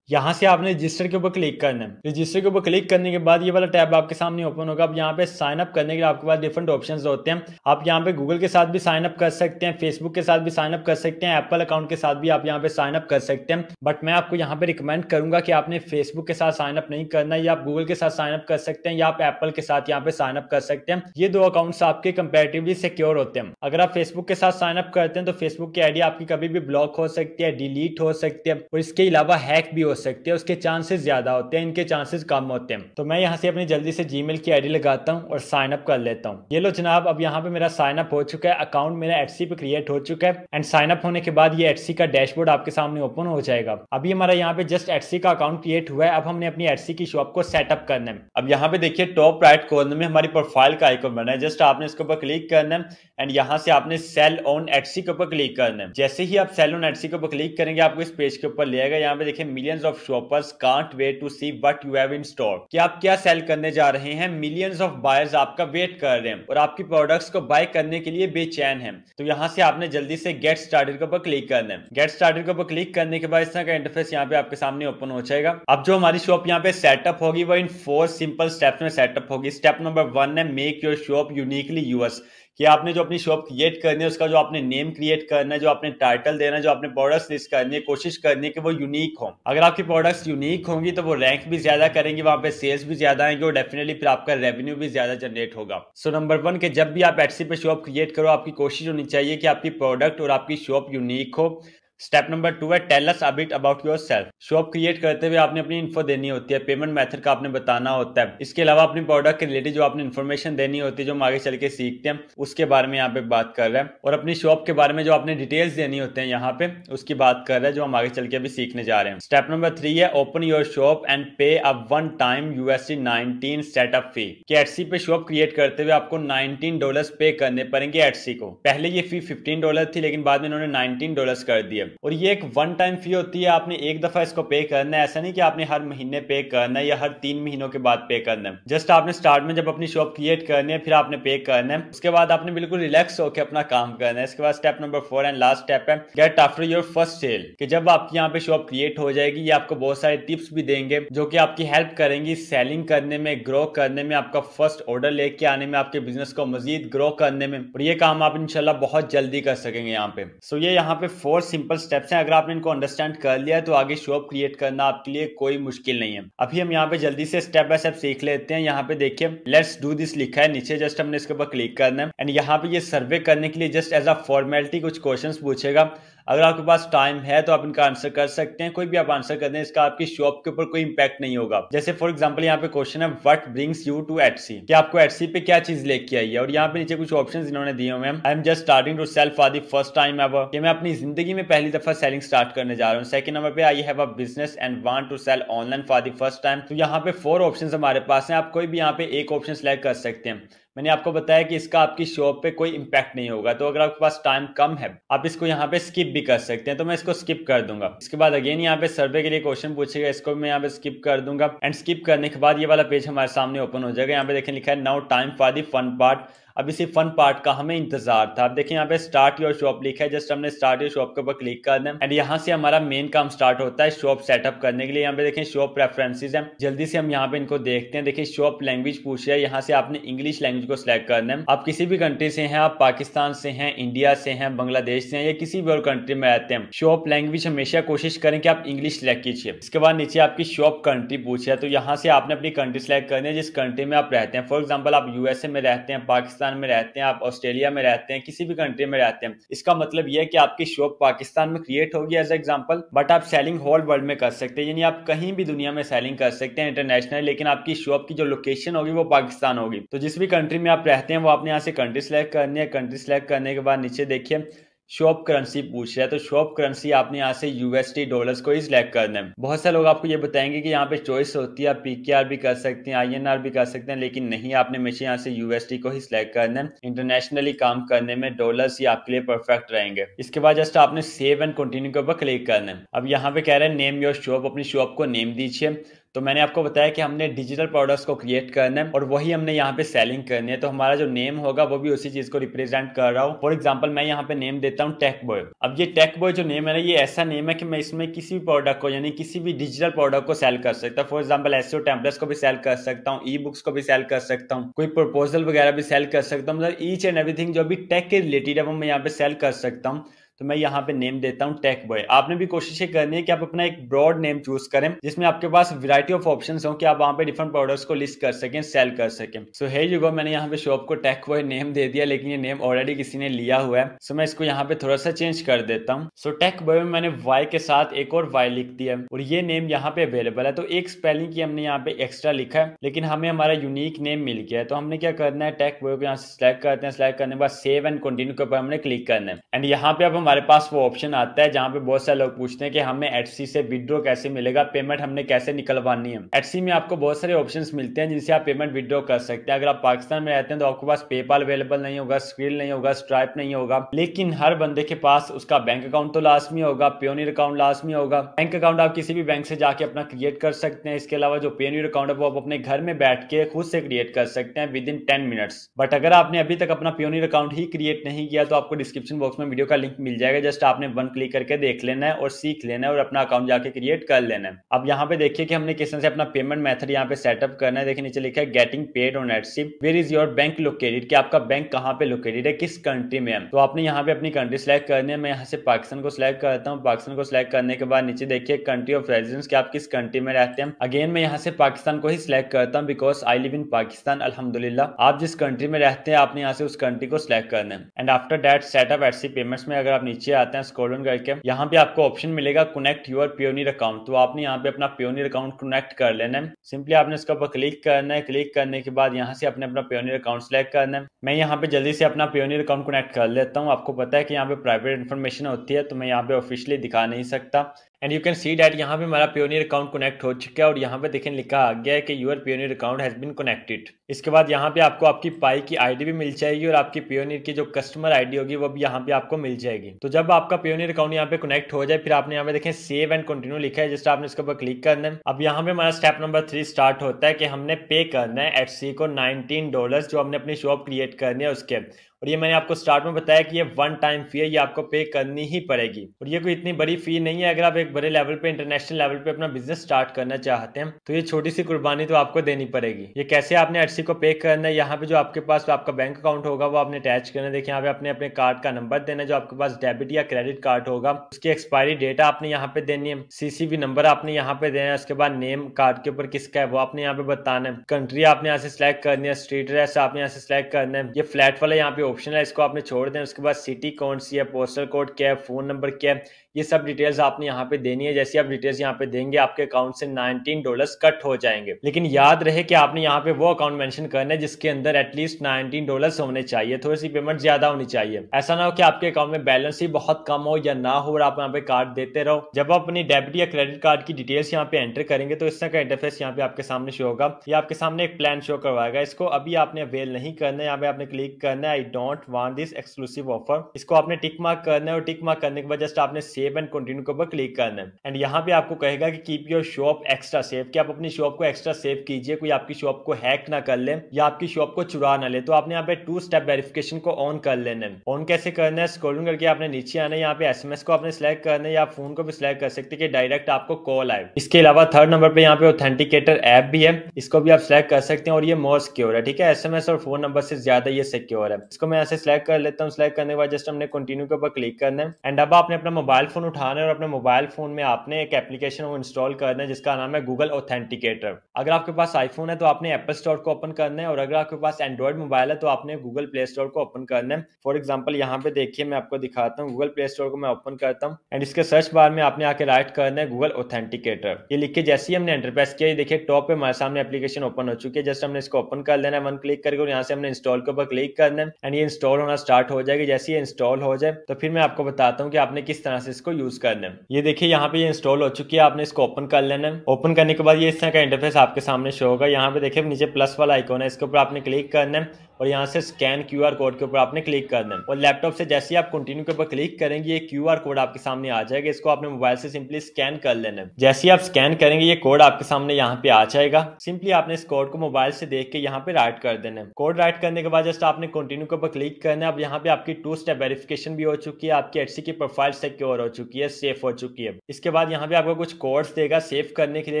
यहाँ से आपने रजिस्टर के ऊपर क्लिक करना है। रजिस्टर के ऊपर क्लिक करने के बाद ये वाला टैब आपके सामने ओपन होगा। अब यहाँ पे साइन अप करने के लिए आपके पास डिफरेंट ऑप्शंस होते हैं। आप यहाँ पे गूगल के साथ भी साइन अप कर सकते हैं, फेसबुक के साथ भी साइन अप कर सकते हैं, एप्पल अकाउंट के साथ भी आप यहाँ पे साइन अप कर सकते हैं। बट मैं आपको यहाँ पे रिकमेंड करूंगा कि आपने फेसबुक के साथ साइन अप नहीं करना, या आप गूगल के साथ साइन अप कर सकते हैं, या आप एप्पल के साथ यहाँ पे साइन अप कर सकते हैं। ये दो अकाउंट्स आपके कंपेरेटिवली सिक्योर होते हैं। अगर आप फेसबुक के साथ साइन अप करते हैं तो फेसबुक की आईडी आपकी कभी भी ब्लॉक हो सकती है, डिलीट हो सकती है, और इसके अलावा हैक भी हो सकती है। उसके चांसेस ज्यादा होते हैं, इनके चांसेस कम होते हैं। तो मैं यहाँ से अपनी जल्दी से जीमेल की आईडी लगाता हूँ और साइन अप कर लेता हूँ। ये लो जनाब, अब यहाँ पे मेरा साइन अप हो चुका है, अकाउंट मेरा एटसी पे क्रिएट हो चुका है। एंड साइन अप होने के बाद ये एटसी का डैशबोर्ड आपके सामने ओपन हो जाएगा। अभी हमारा यहाँ पे जस्ट एटसी का अकाउंट क्रिएट हुआ है। अब हमने अपनी एटसी की शॉप को सेटअप करना है। अब यहाँ पे देखिए टॉप राइट कॉर्नर में हमारी प्रोफाइल का आइकन बना है, जस्ट आपने इसके ऊपर क्लिक करना है एंड यहाँ से आपने सेल ऑन एटसी के ऊपर क्लिक करना है। जैसे ही आप सेल ऑन एटसी के ऊपर क्लिक करेंगे आपको इस पेज के ऊपर ले आएगा। यहाँ पे देखिए millions of shoppers can't wait to see what you have in store, कि आप क्या सेल करने जा रहे हैं। मिलियंस ऑफ बायर्स आपका वेट कर रहे हैं और आपकी प्रोडक्ट्स को बाय करने के लिए बेचैन हैं। तो यहाँ से आपने जल्दी से गेट स्टार्टेड के ऊपर क्लिक करना है। गेट स्टार्टेड के ऊपर क्लिक करने के बाद इस तरह का इंटरफेस यहाँ पे आपके सामने ओपन हो जाएगा। अब जो हमारी शॉप यहाँ पे सेटअप होगी वो इन 4 सिंपल स्टेप्स में सेटअप होगी। स्टेप नंबर 1 है make your shop uniquely yours, कि आपने जो अपनी शॉप क्रिएट करनी है उसका जो आपने नेम क्रिएट करना है, जो आपने टाइटल देना है, जो आपने प्रोडक्ट्स लिस्ट करनी है, कोशिश करनी है कि वो यूनिक हो। अगर आपकी प्रोडक्ट्स यूनिक होंगी तो वो रैंक भी ज्यादा करेंगी, वहां पे सेल्स भी ज्यादा आएंगे और डेफिनेटली फिर आपका रेवेन्यू भी ज्यादा जनरेट होगा। सो नंबर 1 के जब भी आप एटसी पे शॉप क्रिएट करो आपकी कोशिश होनी चाहिए कि आपकी प्रोडक्ट और आपकी शॉप यूनिक हो। स्टेप नंबर 2 है tell us a bit about yourself. Shop create करते हुए आपने अपनी इन्फो देनी होती है, पेमेंट मेथड का आपने बताना होता है। इसके अलावा अपनी प्रोडक्ट के रिलेटेड जो आपने इन्फॉर्मेशन देनी होती है जो हम आगे चल के सीखते हैं उसके बारे में यहाँ पे बात कर रहे हैं, और अपनी शॉप के बारे में जो आपने डिटेल्स देनी होते हैं यहाँ पे उसकी बात कर रहे हैं जो हम आगे चल के अभी सीखने जा रहे हैं। स्टेप नंबर 3 है ओपन योर शॉप एंड पे अ वन टाइम $19 सेटअप फी, कि एटसी पे शॉप क्रिएट करते हुए आपको $19 पे करने पड़ेंगे एटसी को। पहले ये फी $15 थी लेकिन बाद में इन्होंने $19 कर दिया, और ये एक वन टाइम फी होती है। आपने एक दफा इसको पे करना है, ऐसा नहीं कि आपने हर महीने पे करना है या हर 3 महीनों के बाद पे करना है। जस्ट आपने स्टार्ट में जब अपनी शॉप क्रिएट करनी है फिर आपने पे करना है, उसके बाद आपने बिल्कुल रिलैक्स होकर अपना काम करना है। इसके बाद step number 4 and last step है get after your first sale, कि जब आपकी यहाँ पे शॉप क्रिएट हो जाएगी ये आपको बहुत सारे टिप्स भी देंगे जो कि आपकी हेल्प करेंगी सेलिंग करने में, ग्रो करने में, आपका फर्स्ट ऑर्डर लेके आने में, आपके बिजनेस को मजीद ग्रो करने में, और ये काम आप इंशाल्लाह बहुत जल्दी कर सकेंगे यहाँ पे। सो ये यहाँ पे 4 सिंपल स्टेप्स हैं। अगर आपने इनको अंडरस्टैंड कर लिया तो आगे शॉप क्रिएट करना आपके लिए कोई मुश्किल नहीं है। अभी हम यहाँ पे जल्दी से स्टेप बाय स्टेप सीख लेते हैं। यहाँ पे देखिए लेट्स डू दिस लिखा है नीचे, जस्ट हमने इसके ऊपर क्लिक करना है एंड यहाँ पे ये सर्वे करने के लिए जस्ट एज अ फॉर्मेलिटी कुछ क्वेश्चंस पूछेगा। अगर आपके पास टाइम है तो आप इनका आंसर कर सकते हैं, कोई भी आप आंसर कर दें, इसका आपकी शॉप के ऊपर कोई इंपैक्ट नहीं होगा। जैसे फॉर एग्जांपल यहाँ पे क्वेश्चन है what brings you to Etsy, कि आपको एटसी पे क्या चीज लेके आई है, और यहाँ पे नीचे कुछ ऑप्शंस इन्होंने दिए हुए हैं। I am just starting to sell for the first time ever, कि मैं अपनी जिंदगी में पहली दफा सेलिंग स्टार्ट करने जा रहा हूँ। सेकंड नंबर पे I have a business and want to sell online for the first time. तो यहाँ पे 4 ऑप्शंस हमारे पास हैं, आप कोई भी यहाँ पे एक ऑप्शन सिलेक्ट कर सकते हैं। मैंने आपको बताया कि इसका आपकी शॉप पे कोई इंपैक्ट नहीं होगा, तो अगर आपके पास टाइम कम है आप इसको यहाँ पे स्किप भी कर सकते हैं, तो मैं इसको स्किप कर दूंगा। इसके बाद अगेन यहाँ पे सर्वे के लिए क्वेश्चन पूछेगा, इसको मैं यहाँ पे स्किप कर दूंगा एंड स्किप करने के बाद ये वाला पेज हमारे सामने ओपन हो जाएगा। यहाँ पे देखें लिखा है now time for the fun part. अब इसी फन पार्ट का हमें इंतजार था। अब देखिए यहाँ पे स्टार्ट योर शॉप लिखा है, जस्ट हमने स्टार्ट योर शॉप के ऊपर क्लिक करना है एंड यहाँ से हमारा मेन काम स्टार्ट होता है शॉप सेटअप करने के लिए। यहाँ पे देखें शॉप प्रेफरेंसेस हैं, जल्दी से हम यहाँ पे इनको देखते हैं। देखिए शॉप लैंग्वेज पूछ रहा है, यहाँ से आपने इंग्लिश लैंग्वेज को सिलेक्ट करना है। आप किसी भी कंट्री से हैं, आप पाकिस्तान से हैं, इंडिया से हैं, बांग्लादेश से हैं या किसी भी और कंट्री में रहते हैं, शॉप लैंग्वेज हमेशा कोशिश करें कि आप इंग्लिश सिलेक्ट कीजिए। इसके बाद नीचे आपकी शॉप कंट्री पूछ रहा है, तो यहाँ से आपने अपनी कंट्री सिलेक्ट करनी है जिस कंट्री में आप रहते हैं। फॉर एग्जाम्पल आप यूएसए में रहते हैं, पाकिस्तान में रहते हैं, आप ऑस्ट्रेलिया में रहते हैं, किसी भी कंट्री में रहते हैं। इसका मतलब यह है कि आपकी शॉप पाकिस्तान में क्रिएट होगी एज एग्जांपल, बट आप सेलिंग होल वर्ल्ड में कर सकते हैं, यानी आप कहीं भी दुनिया में सेलिंग कर सकते हैं इंटरनेशनल, लेकिन आपकी शॉप की जो लोकेशन होगी वो पाकिस्तान होगी। तो जिस भी कंट्री में आप रहते हैं वो आपने यहाँ से कंट्री सेलेक्ट करनी है। कंट्री सेलेक्ट करने के बाद नीचे देखिए शॉप करेंसी पूछ रहा है, तो शॉप करेंसी आपने यहाँ से यूएसडी डॉलर्स को ही सिलेक्ट करना है। बहुत सारे लोग आपको ये बताएंगे कि यहाँ पे चॉइस होती है, आप पीकेआर भी कर सकते हैं, आईएनआर भी कर सकते हैं, लेकिन नहीं, आपने हमेशा यहाँ से यूएसडी को ही सिलेक्ट करना है। इंटरनेशनली काम करने में डॉलर्स ही आपके लिए परफेक्ट रहेंगे। इसके बाद जस्ट आपने सेव एंड कंटिन्यू के ऊपर क्लिक करना है। अब यहाँ पे कह रहे हैं नेम योर शॉप, अपनी शॉप को नेम दीजिए। तो मैंने आपको बताया कि हमने डिजिटल प्रोडक्ट्स को क्रिएट करना है और वही हमने यहाँ पे सेलिंग करनी है, तो हमारा जो नेम होगा वो भी उसी चीज को रिप्रेजेंट कर रहा हूँ। फॉर एग्जांपल मैं यहाँ पे नेम देता हूँ टेक बॉय। अब ये टेक बॉय जो नेम है ना, ये ऐसा नेम है कि मैं इसमें किसी भी प्रोडक्ट को यानी किसी भी डिजिटल प्रोडक्ट को सेल कर सकता हूँ। फॉर एग्जाम्पल एसईओ टेम्पलेट्स को भी सेल कर सकता हूँ, ई बुक्स को भी सेल कर सकता हूँ, कोई प्रपोजल वगैरह भी सेल कर सकता हूँ, मतलब ईच एंड एवरीथिंग जो भी टेक के रिलेटेड है वो मैं यहाँ पे सेल कर सकता हूँ। तो मैं यहाँ पे नेम देता हूँ टेक बॉय। आपने भी कोशिश करनी है कि आप अपना एक ब्रॉड नेम चूज करें जिसमें आपके पास वैरायटी ऑफ ऑप्शंस हो कि आप वहाँ पे डिफरेंट प्रोडक्ट्स को लिस्ट कर सकें, सेल कर सकें। सो हे यू गो, मैंने यहाँ पे शॉप को टेक बॉय नेम दे दिया, लेकिन ये नेम ऑलरेडी किसी ने लिया हुआ है। सो मैं इसको यहाँ पे थोड़ा सा चेंज कर देता हूँ। सो टेक बॉय में मैंने वाई के साथ एक और वाई लिख दिया और ये नेम यहाँ पे अवेलेबल है। तो एक स्पेलिंग की हमने यहाँ पे एक्स्ट्रा लिखा है, लेकिन हमें हमारा यूनिक नेम मिल गया है। तो हमने क्या करना है, टेक बॉय को यहाँ से सिलेक्ट करते हैं, सिलेक्ट करने के बाद सेव एंड कंटिन्यू के ऊपर हमने क्लिक करना है एंड यहाँ पे अब हमारे पास वो ऑप्शन आता है जहाँ पे बहुत सारे लोग पूछते हैं कि हमें एटसी से विड्रॉ कैसे मिलेगा, पेमेंट हमने कैसे निकलवानी है। एटसी में आपको बहुत सारे ऑप्शंस मिलते हैं जिनसे आप पेमेंट विड्रॉ कर सकते हैं। अगर आप पाकिस्तान में रहते हैं तो आपके पास पेपाल अवेलेबल नहीं होगा, स्क्रीन नहीं होगा, स्ट्राइप नहीं होगा, लेकिन हर बंदे के पास उसका बैंक अकाउंट तो लाजमी होगा, पेयोनियर अकाउंट लाजमी होगा। बैंक अकाउंट आप किसी भी बैंक से जाके अपना क्रिएट कर सकते हैं। इसके अलावा जो पेयोनियर अकाउंट है वो आप अपने घर में बैठ के खुद से क्रिएट कर सकते हैं विद इन 10 मिनट्स। बट अगर आपने अभी तक अपना पेयोनियर अकाउंट ही क्रिएट नहीं किया तो आपको डिस्क्रिप्शन बॉक्स में वीडियो का लिंक मिल जाएगा, जस्ट आपने वन क्लिक करके देख लेना है और सीख लेना है और अपना अकाउंट जाके क्रिएट कर लेना है। अब यहाँ पे देखिए कि हमने किस तरह से अपना पेमेंट मेथड यहाँ पे सेटअप करना है। देखिए नीचे लिखा है getting paid on Etsy, where is your bank located, कि आपका बैंक कहाँ पे लोकेटेड है, किस कंट्री में है। तो आपने यहाँ पे अपनी कंट्री सेलेक्ट करनी है। मैं यहाँ से पाकिस्तान को सिलेक्ट करता हूँ। पाकिस्तान को सिलेक्ट करने के बाद नीचे देखिए कंट्री ऑफ रेजिडेंस, कि आप किस कंट्री में रहते हैं। अगेन मैं यहाँ से पाकिस्तान को ही सिलेक्ट करता हूँ because I live in Pakistan अल्हम्दुलिल्लाह। आप जिस कंट्री में रहते हैं आपने यहाँ से उस कंट्री को सिलेक्ट करना है। And after that setup Etsy payments में अगर आप नीचे आते हैं स्क्रॉल डाउन करके, यहाँ पे आपको ऑप्शन मिलेगा कनेक्ट योर पेयोनियर अकाउंट। तो आपने यहाँ पे अपना पेयोनियर अकाउंट कनेक्ट कर लेना है। सिंपली आपने इसके ऊपर क्लिक करना है। क्लिक करने के बाद यहाँ से अपने अपना पेयोनियर अकाउंट सेलेक्ट करना है। मैं यहाँ पे जल्दी से अपना पेयोनियर अकाउंट कनेक्ट कर लेता हूँ। आपको पता है कि यहाँ पे प्राइवेट इन्फॉर्मेशन होती है तो मैं यहाँ पे ऑफिशियली दिखा नहीं सकता। And you can see that यहाँ पे हमारा पेयोनियर अकाउंट कनेक्ट हो चुका है और यहाँ पे देखें लिखा आ गया है कि your Payoneer account has been connected. इसके बाद यहाँ पे आपको आपकी पाई की आईडी भी मिल जाएगी और आपकी पेयोनियर की जो कस्टमर आईडी होगी वो भी यहाँ पे आपको मिल जाएगी। तो जब आपका पेयोनियर अकाउंट यहाँ पे कनेक्ट हो जाए फिर आपने यहाँ पे देखें सेव एंड कंटिन्यू लिखा है, जस्ट आपने इसके ऊपर क्लिक करना है। अब यहाँ पे हमारा स्टेप नंबर 3 स्टार्ट होता है कि हमने पे करना है एटसी को $19 जो हमने अपनी शॉप क्रिएट करनी है उसके। और ये मैंने आपको स्टार्ट में बताया कि ये वन टाइम फी है, ये आपको पे करनी ही पड़ेगी और ये कोई इतनी बड़ी फी नहीं है। अगर आप एक बड़े लेवल पे इंटरनेशनल लेवल पे अपना बिजनेस स्टार्ट करना चाहते हैं तो ये छोटी सी कुर्बानी तो आपको देनी पड़ेगी। ये कैसे आपने एटसी को पे करना है, यहाँ पे जो आपके पास आपका बैंक अकाउंट होगा वो आपने अटैच करना है। देखिए यहाँ पे अपने अपने कार्ड का नंबर देना है, जो आपके पास डेबिट या क्रेडिट कार्ड होगा उसकी एक्सपायरी डेट आपने यहाँ पे देनी है, सीसीवी नंबर आपने यहाँ पे देना है, उसके बाद नेम कार्ड के ऊपर किसका है वो आपने यहाँ पे बताना है, कंट्री आपने यहाँ से सिलेक्ट करनी है, स्ट्रीट एड्रेस आपने यहाँ से सिलेक्ट करना है। ये फ्लैट वाला यहाँ पे ऑप्शन है, इसको आपने छोड़ दें। उसके बाद सिटी कौन सी है, पोस्टल कोड क्या है, फोन नंबर क्या है, ये सब डिटेल्स आपने यहाँ पे देनी है। जैसे आप डिटेल्स यहाँ पे देंगे आपके अकाउंट से $19 कट हो जाएंगे। लेकिन याद रहे कि आपने यहाँ पे वो अकाउंट मेंशन करना है जिसके अंदर एटलीस्ट $19 होने चाहिए, थोड़ी सी पेमेंट ज्यादा होनी चाहिए। ऐसा ना हो कि आपके अकाउंट में बैलेंस ही बहुत कम हो या ना हो और आप यहाँ पे कार्ड देते रहो। जब आप अपनी डेबिट या क्रेडिट कार्ड की डिटेल्स यहाँ पे एंटर करेंगे तो इस तरह का इंटरफेस यहाँ पे आपके सामने शो होगा। ये आपके सामने एक प्लान शो करवाएगा, इसको अभी आपने अवेल नहीं करना है। यहाँ पे आपने क्लिक करना है I don't want this exclusive offer, इसको आपने टिक मार्क करना है और टिक मार्क करने के बाद जस्ट आपने सेव एंड कंटिन्यू के ऊपर क्लिक करना है। एंड यहाँ पे आपको कहेगा कि keep your shop extra safe, कि आप अपनी शॉप को एक्स्ट्रा सेफ कीजिए, कोई आपकी शॉप को हैक ना कर ले या आपकी शॉप को चुरा ना ले। तो आपने यहाँ पे 2 स्टेप वेरिफिकेशन को ऑन कर लेना है। ऑन कैसे करना है, स्क्रॉल करके आपने नीचे आना है, यहाँ पे एसएमएस को आपने सिलेक्ट करना है या फोन को भी सिलेक्ट कर सकते हैं कि डायरेक्ट आपको कॉल आए। इसके अलावा थर्ड नंबर पे यहाँ पे ऑथेंटिकेटर ऐप भी है, इसको भी आप सिलेक्ट कर सकते हैं और ये मोर सिक्योर है, ठीक है, एसएमएस और फोन नंबर से ज्यादा ये सिक्योर है। इसको मैं ऐसे सिलेक्ट कर लेता हूँ। सिलेक्ट करने के बाद जस्ट हमने कंटिन्यू के ऊपर क्लिक करना है। एंड अब आपने अपना मोबाइल फोन उठाना है और अपने मोबाइल फोन में आपने एक एप्लीकेशन को इंस्टॉल करना है जिसका नाम है गूगल ऑथेंटिकेटर। अगर आपके पास आईफोन है तो आपने एप्पल स्टोर को ओपन करना है और अगर आपके पास एंड्रॉइड मोबाइल है तो आपने गूगल प्ले स्टोर को ओपन करना है। फॉर एग्जांपल यहाँ पे देखिए मैं आपको दिखाता हूँ, गूगल प्ले स्टोर को मैं ओपन करता हूँ एंड इसके सर्च बार में आपने आके राइट करना है गूगल ऑथेंटिकेटर। ये लिख के जैसे ही हमने एंटर प्रेस किया, देखिए टॉप पे हमारे सामने एप्लीकेशन ओपन हो चुकी है। जस्ट हमने इसको ओपन कर लेना है वन क्लिक करके और यहाँ से हमने इंस्टॉल के ऊपर क्लिक करना है एंड ये इंस्टॉल होना स्टार्ट हो जाएगी। जैसे ये इंस्टॉल हो जाए तो फिर मैं आपको बताता हूँ कि आपने किस तरह से इसको यूज करना है। ये देखिए यहाँ पे ये इंस्टॉल हो चुकी है, आपने इसको ओपन कर लेना है। ओपन करने के बाद ये इस तरह का इंटरफेस आपके सामने शो होगा। यहाँ पे देखिए नीचे प्लस वाला आइकॉन है, इसके ऊपर आपने क्लिक करना है और यहाँ से स्कैन क्यूआर कोड के ऊपर आपने क्लिक करना है और लैपटॉप से जैसे ही आप कंटिन्यू के ऊपर क्लिक करेंगे ये क्यूआर कोड आपके सामने आ जाएगा। इसको आपने मोबाइल से सिंपली स्कैन कर लेना है। जैसे ही आप स्कैन करेंगे ये कोड आपके सामने यहाँ पे आ जाएगा। सिंपली आपने इस कोड को मोबाइल से देख के यहाँ पे राइट कर देना है। कोड राइट करने के बाद जस्ट आपने कंटिन्यू के ऊपर क्लिक करना है। अब यहाँ पे आपकी 2 स्टेप वेरिफिकेशन भी हो चुकी है, आपकी एटसी की प्रोफाइल सिक्योर हो चुकी है, सेफ हो चुकी है। इसके बाद यहाँ पे आपको कुछ कोड्स देगा सेव करने के लिए,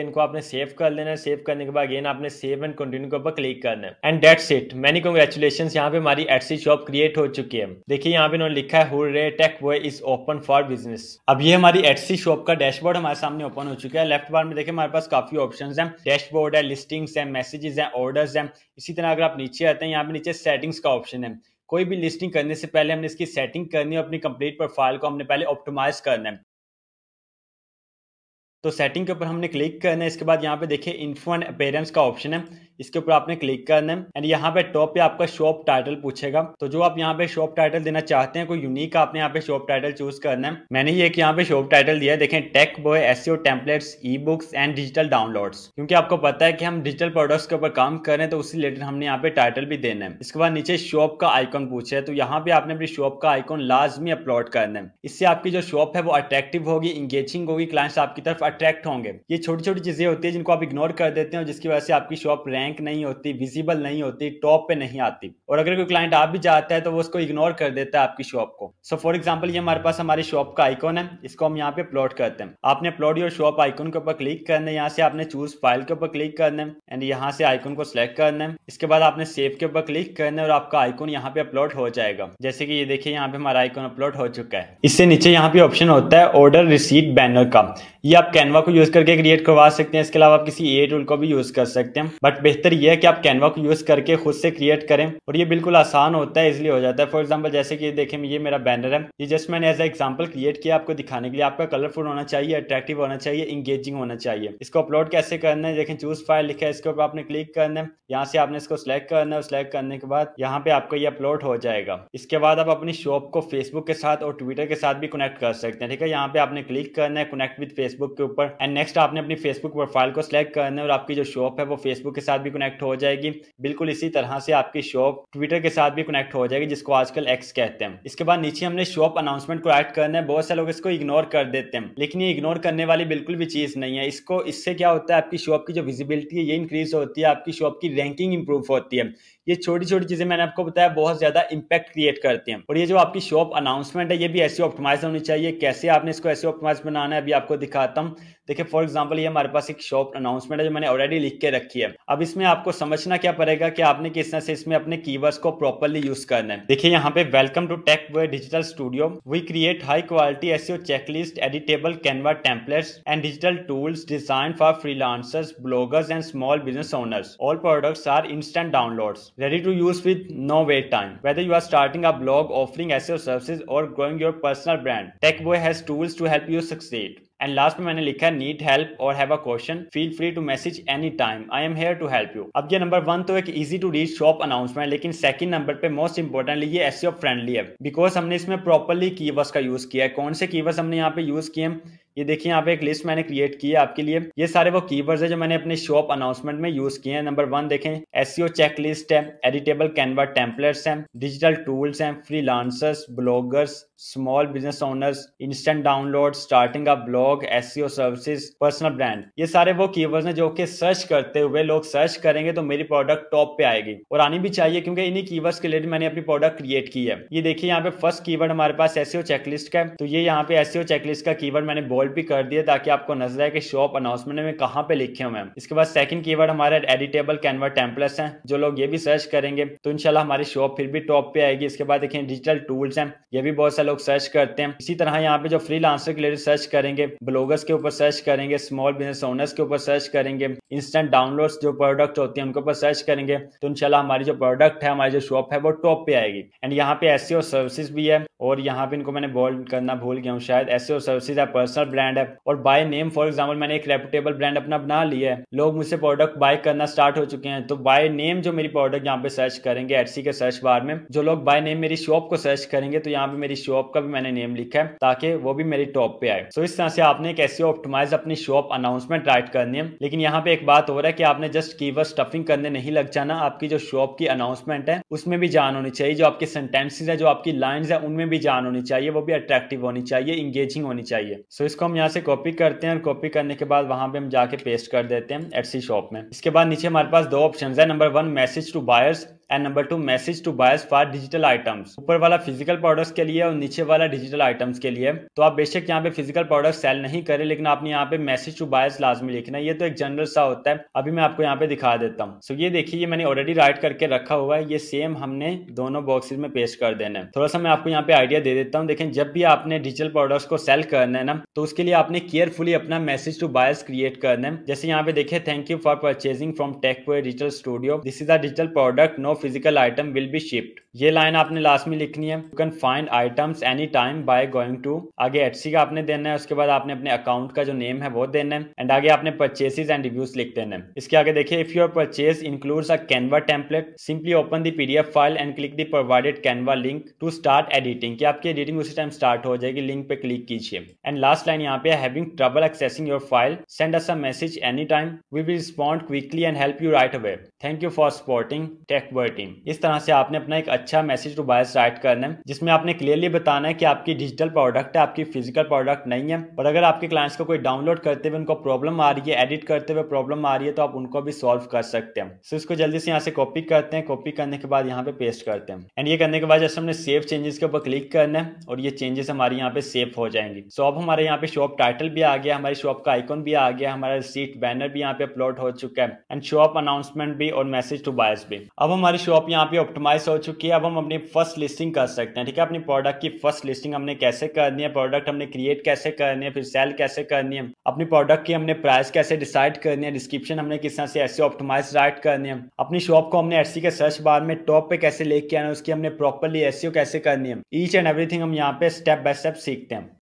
इनको आपने सेव कर लेना है। सेव करने के बाद अगेन आपने सेव एंड कंटिन्यू के ऊपर क्लिक करना है and that's it. Many congratulations, यहाँ पे हमारी एटसी शॉप क्रिएट हो चुकी है। देखिए यहाँ पे इन्होंने लिखा है hurray Tech Boy is open for business. अब ये हमारी एटसी शॉप का डैशबोर्ड हमारे सामने ओपन हो चुका है। लेफ्ट बार में देखिए हमारे पास काफी ऑप्शंस हैं, डैशबोर्ड है, लिस्टिंग्स है, मैसेजेस है, ऑर्डर्स है। इसी तरह अगर आप नीचे आते हैं यहाँ पे नीचे सेटिंग्स का ऑप्शन है। कोई भी लिस्टिंग करने से पहले हमने इसकी सेटिंग करनी है, अपनी कंप्लीट प्रोफाइल को हमने पहले ऑप्टिमाइज करना है। तो सेटिंग के ऊपर हमने क्लिक करना है। इसके बाद यहाँ पे देखिए इन्फो एंड अपीयरेंस का ऑप्शन है, इसके ऊपर आपने क्लिक करना है एंड यहाँ पे टॉप पे आपका शॉप टाइटल पूछेगा। तो जो आप यहाँ पे शॉप टाइटल देना चाहते हैं कोई यूनिक आपने यहाँ पे शॉप टाइटल चूज करना है। मैंने ये यहाँ पे शॉप टाइटल दिया है, देखें Tech boy SEO templates e books and digital downloads, क्योंकि आपको पता है कि हम डिजिटल प्रोडक्ट्स के ऊपर काम कर रहे हैं तो उससे रिलेटेड हमने यहाँ पे टाइटल भी देना है। इसके बाद नीचे शॉप का आइकॉन पूछे, तो यहाँ पे आपने अपनी शॉप का आइकॉन लाजमी अपलोड करना है। इससे आपकी जो शॉप है वो अट्रैक्टिव होगी, इंगेजिंग होगी, क्लाइंट्स आपकी तरफ अट्रैक्ट होंगे। ये छोटी छोटी चीजें होती है जिनको आप इग्नोर कर देते हैं और जिसकी वजह से आपकी शॉप रैंक नहीं होती, विजिबल नहीं होती, टॉप पे नहीं आती। और अगर कोई क्लाइंट आप भी चाहता है तो वो उसको इग्नोर कर देता है आपकी शॉप को। सो फॉर एग्जाम्पल ये हमारे पास हमारी शॉप का आइकॉन है, इसको हम यहाँ पे अपलोड करते हैं। आपने अपलोड योर शॉप आइकॉन के ऊपर क्लिक करना है, यहाँ से आपने चूज फाइल के ऊपर क्लिक करना है एंड यहाँ से आइकॉन को सिलेक्ट करना है। इसके बाद आपने सेव के ऊपर क्लिक करना है और आपका आइकॉन यहाँ पे अपलोड हो जाएगा। जैसे कि ये देखिए यहाँ पे हमारा आइकॉन अपलोड हो चुका है। इससे नीचे यहाँ पे ऑप्शन होता है ऑर्डर रिसीट बैनर का, ये आप कैनवा को यूज करके क्रिएट करवा सकते हैं। इसके अलावा आप किसी ए टूल को भी यूज कर सकते हैं, बट बेहतर यह है कि आप कैनवा को यूज करके खुद से क्रिएट करें और ये बिल्कुल आसान होता है, इजिली हो जाता है। फॉर एग्जांपल जैसे कि देखें ये मेरा बैनर है, ये जस्ट मैंने एज एग्जांपल क्रिएट किया आपको दिखाने के लिए। आपका कलरफुल होना चाहिए, अट्रैक्टिव होना चाहिए, इंगेजिंग होना चाहिए। इसको अपलोड कैसे करना है, देखें चूज फाइल लिखा है, इसके ऊपर आपने क्लिक करना है, यहाँ से आपने इसको सिलेक्ट करना है। सिलेक्ट करने के बाद यहाँ पे आपको ये अपलोड हो जाएगा। इसके बाद आप अपनी शॉप को फेसबुक के साथ और ट्विटर के साथ भी कनेक्ट कर सकते हैं। ठीक है, यहाँ पे आपने क्लिक करना है कनेक्ट विद फेसबुक के ऊपर एंड नेक्स्ट आपने अपनी फेसबुक प्रोफाइल को सिलेक्ट करना है और आपकी जो शॉप है वो फेसबुक के साथ भी कनेक्ट हो जाएगी। बिल्कुल इसी तरह से आपकी शॉप ट्विटर के साथ भी कनेक्ट हो जाएगी, जिसको आजकल एक्स कहते हैं। इसके बाद नीचे हमने शॉप अनाउंसमेंट को ऐड करना है। बहुत से लोग इसको इग्नोर कर देते हैं, लेकिन ये इग्नोर करने वाली बिल्कुल भी चीज नहीं है। इससे क्या होता है, आपकी शॉप की जो विजिबिलिटी है ये इंक्रीज होती है, आपकी शॉप की रैंकिंग इंप्रूव होती है। ये छोटी छोटी चीजें मैंने आपको बताया बहुत ज्यादा इंपैक्ट क्रिएट करती हैं। और ये जो आपकी शॉप अनाउंसमेंट है ये भी एसईओ ऑप्टिमाइज होनी चाहिए। कैसे आपने इसको एसईओ ऑप्टिमाइज बनाना है अभी आपको दिखाता हूँ। देखिए फॉर एग्जांपल ये हमारे पास एक शॉप अनाउंसमेंट है जो मैंने ऑलरेडी लिख के रखी है। अब इसमें आपको समझना क्या पड़ेगा कि आपने किस तरह से इसमें अपने कीवर्ड्स को प्रॉपर्ली यूज करना है। देखिए यहाँ पे welcome to Tech boy digital studio, we create high quality SEO checklist, editable Canva templates and digital tools design for freelancers, bloggers and small business owners. All products are instant downloads, ready to use with no wait time. Whether you are starting a blog, offering SEO services or growing your personal brand, TechBoy has tools to help you succeed. And last में मैंने लिखा है need help और have a question, feel free to message any time, I am here to help you. अब ये number 1 तो एक easy to read shop announcement, लेकिन सेकंड नंबर पे मोस्ट इंपोर्टेंटली ये एसईओ फ्रेंडली है, बिकॉज हमने इसमें प्रॉपर्ली कीवर्ड्स का यूज किया है। कौन से कीवर्ड्स हमने यहाँ पे यूज किए हैं, ये देखिए यहाँ पे एक लिस्ट मैंने क्रिएट की है आपके लिए। ये सारे वो कीवर्ड्स है जो मैंने अपने शॉप अनाउंसमेंट में यूज किए हैं। नंबर 1 देखें एसईओ चेकलिस्ट है, एडिटेबल कैनवा टेम्पलेट्स हैं, डिजिटल टूल्स हैं, freelancers, bloggers, small business owners, instant download, starting a blog, SEO services, personal brand. ये सारे वो कीवर्ड्स हैं जो कि सर्च करते हुए लोग सर्च करेंगे तो मेरी प्रोडक्ट टॉप पे आएगी, और आनी भी चाहिए क्योंकि इन्हीं कीवर्ड्स के रिलेटेड मैंने अपनी प्रोडक्ट क्रिएट की है। ये देखिए यहाँ पे फर्स्ट कीवर्ड हमारे पास एसईओ चेकलिस्ट का है, तो ये यहाँ पे एसईओ चेकलिस्ट का कीवर्ड मैंने बोल्ड भी कर दिया ताकि आपको नजर आए कि शॉप अनाउंसमेंट में कहाँ पे लिखे हुए हैं। इसके बाद सेकंड कीवर्ड हमारे एडिटेबल कैनवा टेम्पलेट्स हैं, जो लोग ये भी सर्च करेंगे तो इंशाल्लाह हमारी शॉप फिर भी टॉप पे आएगी। इसके बाद देखें डिजिटल टूल्स हैं, ये भी बहुत सारे लोग सर्च करते हैं। इसी तरह यहाँ पे जो फ्रीलांसर के रिलेटेड सर्च करेंगे, ब्लॉगर्स के ऊपर सर्च करेंगे, स्मॉल बिजनेस ओनर्स के ऊपर सर्च करेंगे, इंस्टेंट डाउनलोड्स जो प्रोडक्ट होती है उनके ऊपर सर्च करेंगे, तो इंशाल्लाह हमारी जो प्रोडक्ट है, हमारी जो शॉप है वो टॉप पे आएगी। एंड यहाँ पे एसईओ सर्विसेज भी है, और यहाँ पे इनको मैंने बोल्ड करना भूल गया हूँ शायद। एसईओ सर्विसेज है, पर्सनल ब्रांड है, और बाय नेम फॉर एग्जांपल मैंने एक रेपुटेबल ब्रांड अपना बना लिया है, लोग मुझसे प्रोडक्ट बाय करना स्टार्ट हो चुके हैं, तो बाय नेम जो मेरी प्रोडक्ट यहाँ पे सर्च करेंगे एडसी के सर्च बार में, जो लोग बाय नेम मेरी शॉप को सर्च करेंगे तो यहाँ पे मेरी शॉप का भी मैंने नेम लिखा है ताकि वो भी मेरी टॉप पे आए। सो इस तरह से आपने एक एसईओ ऑप्टिमाइज अपनी शॉप अनाउंसमेंट राइट करनी है। लेकिन यहाँ पे एक बात हो रहा है कि आपने जस्ट कीवर्ड स्टफिंग करने नहीं लग जाना, आपकी जो शॉप की अनाउंसमेंट है उसमें भी जान होनी चाहिए, जो आपके सेंटेंसेस है, जो आपकी लाइंस है उनमें भी जान होनी चाहिए, वो भी अट्रैक्टिव होनी चाहिए, इंगेजिंग होनी चाहिए। सो इसको हम यहाँ से कॉपी करते हैं, और कॉपी करने के बाद वहां पे हम जाके पेस्ट कर देते हैं एडसी शॉप में। इसके बाद नीचे हमारे पास 2 ऑप्शन है, number 1 message to buyers and number 2 message to buyers for digital items. ऊपर वाला फिजिकल प्रोडक्ट्स के लिए और नीचे वाला डिजिटल आइटम्स के लिए। तो आप बेशक यहाँ पे फिजिकल प्रोडक्ट सेल नहीं करें, लेकिन आपने यहाँ पे मैसेज टू बायर्स लाजमी लिखना है। ये तो एक जनरल सा होता है, अभी मैं आपको यहाँ पे दिखा देता हूँ। सो ये देखिए, ये मैंने ऑलरेडी राइट करके रखा हुआ है, ये सेम हमने दोनों बॉक्सेस में पेस्ट कर देना है। थोड़ा सा मैं आपको यहाँ पे आइडिया दे देता हूँ। देखें, जब भी आपने डिजिटल प्रोडक्ट्स को सेल करना है ना, तो उसके लिए आपने केयरफुली अपना मैसेज टू बायर्स क्रिएट करना है। जैसे यहाँ पे देखिए, thank you for purchasing from Techboy digital studio, this is a digital product, no physical item will be shipped. ये लाइन आपने लास्ट में लिखनी है। You can find items any time by going to, आगे एटसी का आपने देना है, उसके बाद आपने अपने अकाउंट का जो नेम है वो देना है, एंड आगे आपने परचेसेस एंड रिव्यूज लिख देना है। इसके आगे देखिए, if your purchase includes a Canva template simply open the PDF file and click the provided Canva link to start editing, कि आपकी एडिटिंग उसी टाइम स्टार्ट हो जाएगी, लिंक पे क्लिक कीजिए। एंड लास्ट लाइन यहाँ पे, having trouble accessing your file send us a message any time, we will respond quickly and help you right away, thank you for supporting Techbird team. इस तरह से आपने अपना एक अच्छा मैसेज टू बायर्स राइट करना है, जिसमें आपने क्लियरली बताना है कि आपकी डिजिटल प्रोडक्ट है, आपकी फिजिकल प्रोडक्ट नहीं है। और अगर आपके क्लाइंट्स को कोई डाउनलोड करते हुए उनको प्रॉब्लम आ रही है, एडिट करते हुए प्रॉब्लम आ रही है, तो आप उनको भी सॉल्व कर सकते हैं। सो इसको जल्दी से यहाँ से कॉपी करते हैं, कॉपी करने के बाद यहाँ पे पेस्ट करते हैं, एंड ये करने के बाद जैसे हमने सेव चेंजेस के ऊपर क्लिक करना है और ये चेंजेस हमारी यहाँ पे सेव हो जाएंगी। सो अब हमारे यहाँ पे शॉप टाइटल भी आ गया, हमारी शॉप का आइकॉन भी आ गया, हमारा रिसीट बैनर भी यहाँ पे अपलोड हो चुका है, एंड शॉप अनाउंसमेंट भी और मैसेज टू बायर्स भी। अब हमारी शॉप यहाँ पे ऑप्टिमाइज हो चुकी है। अब हम अपनी फर्स्ट लिस्टिंग कर सकते हैं, ठीक है। अपनी प्रोडक्ट की फर्स्ट लिस्टिंग हमने कैसे करनी है, प्रोडक्ट हमने क्रिएट कैसे करनी है, फिर सेल कैसे करनी है, अपनी प्रोडक्ट की हमने प्राइस कैसे डिसाइड करनी है, डिस्क्रिप्शन हमने किस तरह से ऐसे ऑप्टिमाइज राइट करनी है, अपनी शॉप को हमने एटसी के सर्च बार में टॉप पे कैसे लेके आना है, उसकी हमने प्रॉपर्ली एसईओ कैसे करनी है, ईच एंड एवरीथिंग हम यहाँ पे स्टेप बाय स्टेप सीखते हैं।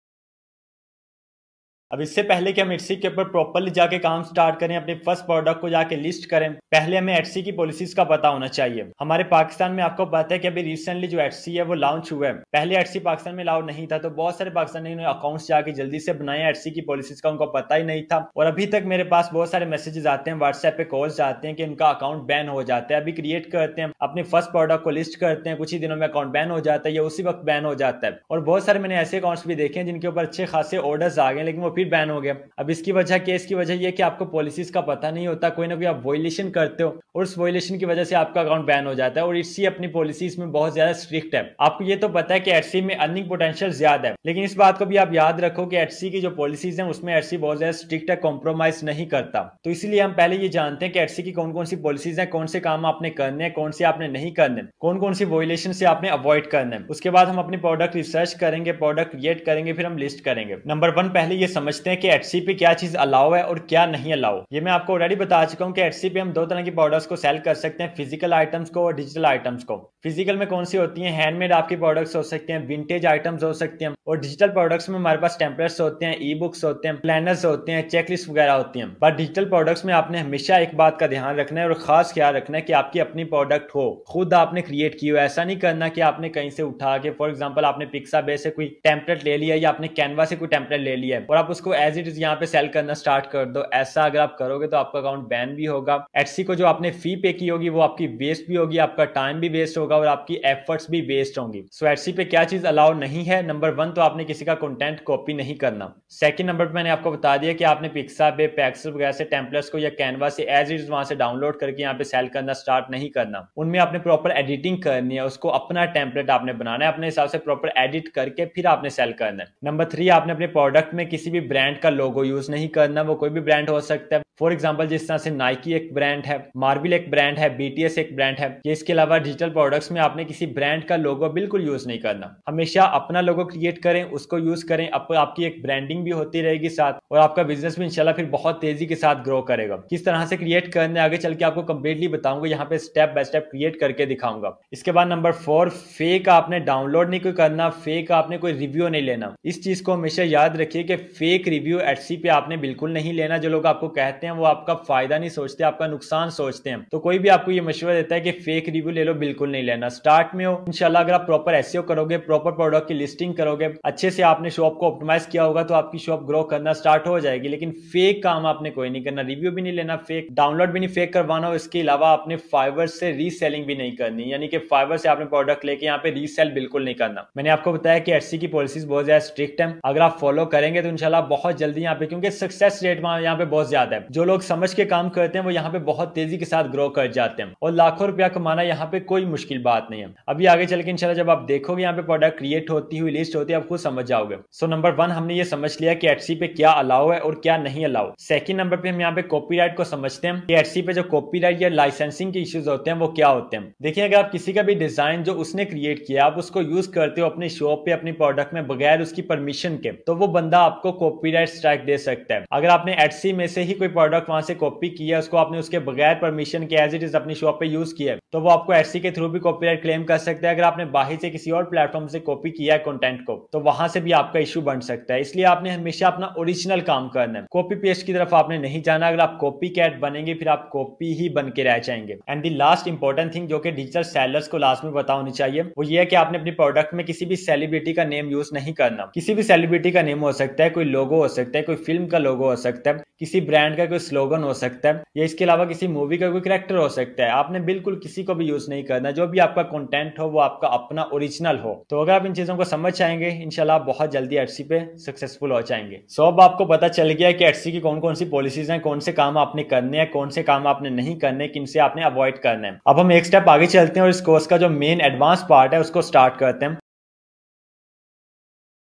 अब इससे पहले कि हम एटसी के ऊपर प्रॉपर्ली जाके काम स्टार्ट करें, अपने फर्स्ट प्रोडक्ट को जाके लिस्ट करें, पहले हमें एटसी की पॉलिसीज का पता होना चाहिए। हमारे पाकिस्तान में आपको पता है कि अभी रिसेंटली जो एटसी है वो लॉन्च हुआ है। पहले एटसी पाकिस्तान में अलाउड नहीं था, तो बहुत सारे पाकिस्तानी ने अकाउंट्स जाके जल्दी से बनाए एटसी की पॉलिसीज का, उनको पता ही नहीं था। और अभी तक मेरे पास बहुत सारे मैसेजेस आते हैं, व्हाट्सएप पे कॉल्स आते हैं कि उनका अकाउंट बैन हो जाता है। अभी क्रिएट करते हैं, अपने फर्स्ट प्रोडक्ट को लिस्ट करते हैं, कुछ ही दिनों में अकाउंट बैन हो जाता है या उसी वक्त बैन हो जाता है। और बहुत सारे मैंने ऐसे अकाउंट्स भी देखे हैं जिनके ऊपर अच्छे खासे ऑर्डर्स आ गए, लेकिन वो फिर बैन हो गया। अब इसकी वजह क्या है? इसकी वजह यह कि आपको पॉलिसीज का पता नहीं होता, कोई ना कोई आप वॉयलेशन करते हो और उस वॉयलेशन की वजह से आपका अकाउंट बैन हो जाता है। और एटसी अपनी पॉलिसीज में बहुत ज्यादा स्ट्रिक्ट है। आपको ये तो पता है कि एटसी में अर्निंग पोटेंशियल ज्यादा है, लेकिन इस बात को भी आप याद रखो कि एटसी की जो पॉलिसीज है उसमें एटसी बहुत ज्यादा स्ट्रिक्ट है, कॉम्प्रोमाइज नहीं करता। तो इसलिए हम पहले ये जानते हैं कि एटसी की कौन कौन सी पॉलिसीज है, कौन से काम आपने करने हैं, कौन से आपने नहीं करने, कौन कौन सी वॉयलेशन से आपने अवॉइड करना है। उसके बाद हम अपनी प्रोडक्ट रिसर्च करेंगे, प्रोडक्ट क्रिएट करेंगे, फिर हम लिस्ट करेंगे। नंबर 1 पहले ये समझते हैं कि एटसी पे क्या चीज अलाउ है और क्या नहीं अलाउ। ये मैं आपको ऑलरेडी बता चुका हूँ कि एटसी पे हम दो तरह की प्रोडक्ट्स को सेल कर सकते हैं, फिजिकल आइटम्स को और डिजिटल आइटम्स को। फिजिकल में कौन सी होती हैं? हैंडमेड आपकी प्रोडक्ट्स हो सकते हैं, विंटेज आइटम्स हो सकते हैं। और डिजिटल प्रोडक्ट्स में हमारे पास टेम्पलेट्स होते हैं, ई बुक्स होते हैं, प्लानर्स होते हैं, चेकलिस्ट वगैरह होती हैं। पर डिजिटल प्रोडक्ट्स में आपने हमेशा एक बात का ध्यान रखना है और खास ख्याल रखना है कि आपकी अपनी प्रोडक्ट हो, खुद आपने क्रिएट की हो। ऐसा नहीं करना कि आपने कहीं से उठा के, फॉर एग्जाम्पल आपने पिक्साबे से कोई टेम्पलेट ले लिया या आपने कैनवा से कोई टेम्पलेट ले लिया है और आप उसको एज इट इज यहाँ पे सेल करना स्टार्ट कर दो। ऐसा अगर आप करोगे तो आपका अकाउंट बैन भी होगा। एटसी को जो आपने फी पे की होगी वो आपकी वेस्ट भी होगी, आपका टाइम भी वेस्ट होगा और आपकी एफर्ट्स भी वेस्ट होंगी। सो एटसी पे क्या चीज अलाउ नहीं है? नंबर 1 तो आपने किसी का कंटेंट कॉपी नहीं करना। सेकंड नंबर पे मैंने आपको बता दिया कि आपने पिक्साबे, पैक्सल वगैरह से टेम्पलेट्स को या कैनवा से एज इट इज वहां से डाउनलोड करके यहाँ पे सेल करना स्टार्ट नहीं करना। उनमें आपने प्रॉपर एडिटिंग करनी है, उसको अपना टेम्पलेट आपने बनाना है, अपने हिसाब से प्रॉपर एडिट करके फिर आपने सेल करना है। नंबर 3 आपने अपने प्रोडक्ट में किसी भी ब्रांड का लोगो यूज नहीं करना, वो कोई भी ब्रांड हो सकता है। फॉर एग्जाम्पल जिस तरह से नाइकी एक ब्रांड है, मार्बल एक ब्रांड है, बीटीएस एक ब्रांड है। ये इसके अलावा डिजिटल प्रोडक्ट्स में आपने किसी ब्रांड का लोगो बिल्कुल यूज नहीं करना। हमेशा अपना लोगो क्रिएट करें, उसको यूज करें। आपकी एक ब्रांडिंग भी होती रहेगी साथ, और आपका बिजनेस भी इंशाल्लाह फिर बहुत तेजी के साथ ग्रो करेगा। किस तरह से क्रिएट करने आगे चल के आपको कंप्लीटली बताऊंगा, यहाँ पे स्टेप बाय स्टेप क्रिएट करके दिखाऊंगा। इसके बाद नंबर 4, फेक आपने डाउनलोड नहीं कोई करना, फेक आपने कोई रिव्यू नहीं लेना। इस चीज को हमेशा याद रखिए कि फेक रिव्यू एटसी पे आपने बिल्कुल नहीं लेना। जो लोग आपको कहते हैं वो आपका फायदा नहीं सोचते, आपका नुकसान सोचते हैं। तो कोई भी आपको ये मशवरा देता है कि फेक रिव्यू ले लो, बिल्कुल नहीं लेना। स्टार्ट में हो, इंशाल्लाह अगर आप प्रॉपर एसईओ करोगे, प्रॉपर प्रोडक्ट की लिस्टिंग करोगे, अच्छे से आपने शॉप को ऑप्टिमाइज किया होगा, तो आपकी शॉप ग्रो करना स्टार्ट हो जाएगी। लेकिन फेक काम आपने कोई नहीं करना, रिव्यू भी नहीं लेना, फेक डाउनलोड भी नहीं फेक करवाना। इसके अलावा आपने फाइवर से रीसेलिंग भी नहीं करनी, यानी कि फाइवर से आपने प्रोडक्ट लेके यहाँ पे रीसेल बिल्कुल नहीं करना। मैंने आपको बताया कि एटसी की पॉलिसीज बहुत ज्यादा स्ट्रिक्ट है, अगर आप फॉलो करेंगे तो इंशाल्लाह बहुत जल्दी यहाँ पे, क्योंकि सक्सेस रेट यहाँ पे बहुत ज्यादा है, जो लोग समझ के काम करते हैं वो यहाँ पे बहुत तेजी के साथ ग्रो कर जाते हैं, और लाखों रुपया कमाना यहाँ पे कोई मुश्किल बात नहीं है। अभी आगे चल के इंशाल्लाह जब आप देखोगे यहाँ पे प्रोडक्ट क्रिएट होती हुई, लिस्ट होती है, आप खुद समझ जाओगे। सो नंबर 1 हमने ये समझ लिया कि एटसी पे क्या अलाउ है और क्या नहीं अलाउ। सेकंड नंबर पे हम यहाँ पे कॉपीराइट को समझते हैं कि एटसी पे जो कॉपीराइट या लाइसेंसिंग के इश्यूज होते हैं वो क्या होते हैं। देखिए, अगर आप किसी का भी डिजाइन जो उसने क्रिएट किया आप उसको यूज करते हो अपनी शॉप पे, अपनी प्रोडक्ट में, बगैर उसकी परमिशन के, तो वो बंदा आपको कॉपीराइट स्ट्राइक दे सकता है। अगर आपने एटसी में से ही कोई प्रोडक्ट वहां से कॉपी किया, उसको आपने उसके बगैर परमिशन के एज इट इज अपनी शॉप पे यूज किया, तो वो आपको एटसी के थ्रू भी कॉपीराइट क्लेम कर सकता है। अगर आपने बाहर से किसी और प्लेटफॉर्म से कॉपी किया है कंटेंट को, तो वहां से भी आपका इशू बन सकता है। इसलिए आपने हमेशा अपना ओरिजिनल काम करना है, कॉपी पेस्ट की तरफ आपने नहीं जाना। अगर आप कॉपी कैट बनेंगे फिर आप कॉपी ही बन के रह जाएंगे। And the last important thing जो कि डिजिटल सेलर्स को लास्ट में पता होनी चाहिए, वो ये है कि आपने अपने प्रोडक्ट में किसी भी सेलिब्रिटी का नेम यूज नहीं करना। किसी भी सेलिब्रिटी का नेम हो सकता है, कोई लोगो हो सकता है, कोई फिल्म का लोगो हो सकता है, किसी ब्रांड का कोई स्लोगन हो सकता है, या इसके अलावा किसी मूवी का कोई कैरेक्टर हो सकता है। आपने बिल्कुल किसी को भी यूज नहीं करना। जो भी आपका कंटेंट हो वो आपका अपना ओरिजिनल हो। तो अगर आप इन चीजों को समझ जाएंगे, इंशाल्लाह आप बहुत जल्दी एटसी पे सक्सेसफुल हो जाएंगे। सो अब आपको पता चल गया कि एटसी की कौन कौन सी पॉलिसीज हैं, कौन से काम आपने करने हैं, कौन से काम आपने नहीं करने, किन से आपने अवॉइड करना है। अब हम एक स्टेप आगे चलते हैं और इस कोर्स का जो मेन एडवांस पार्ट है उसको स्टार्ट करते हैं।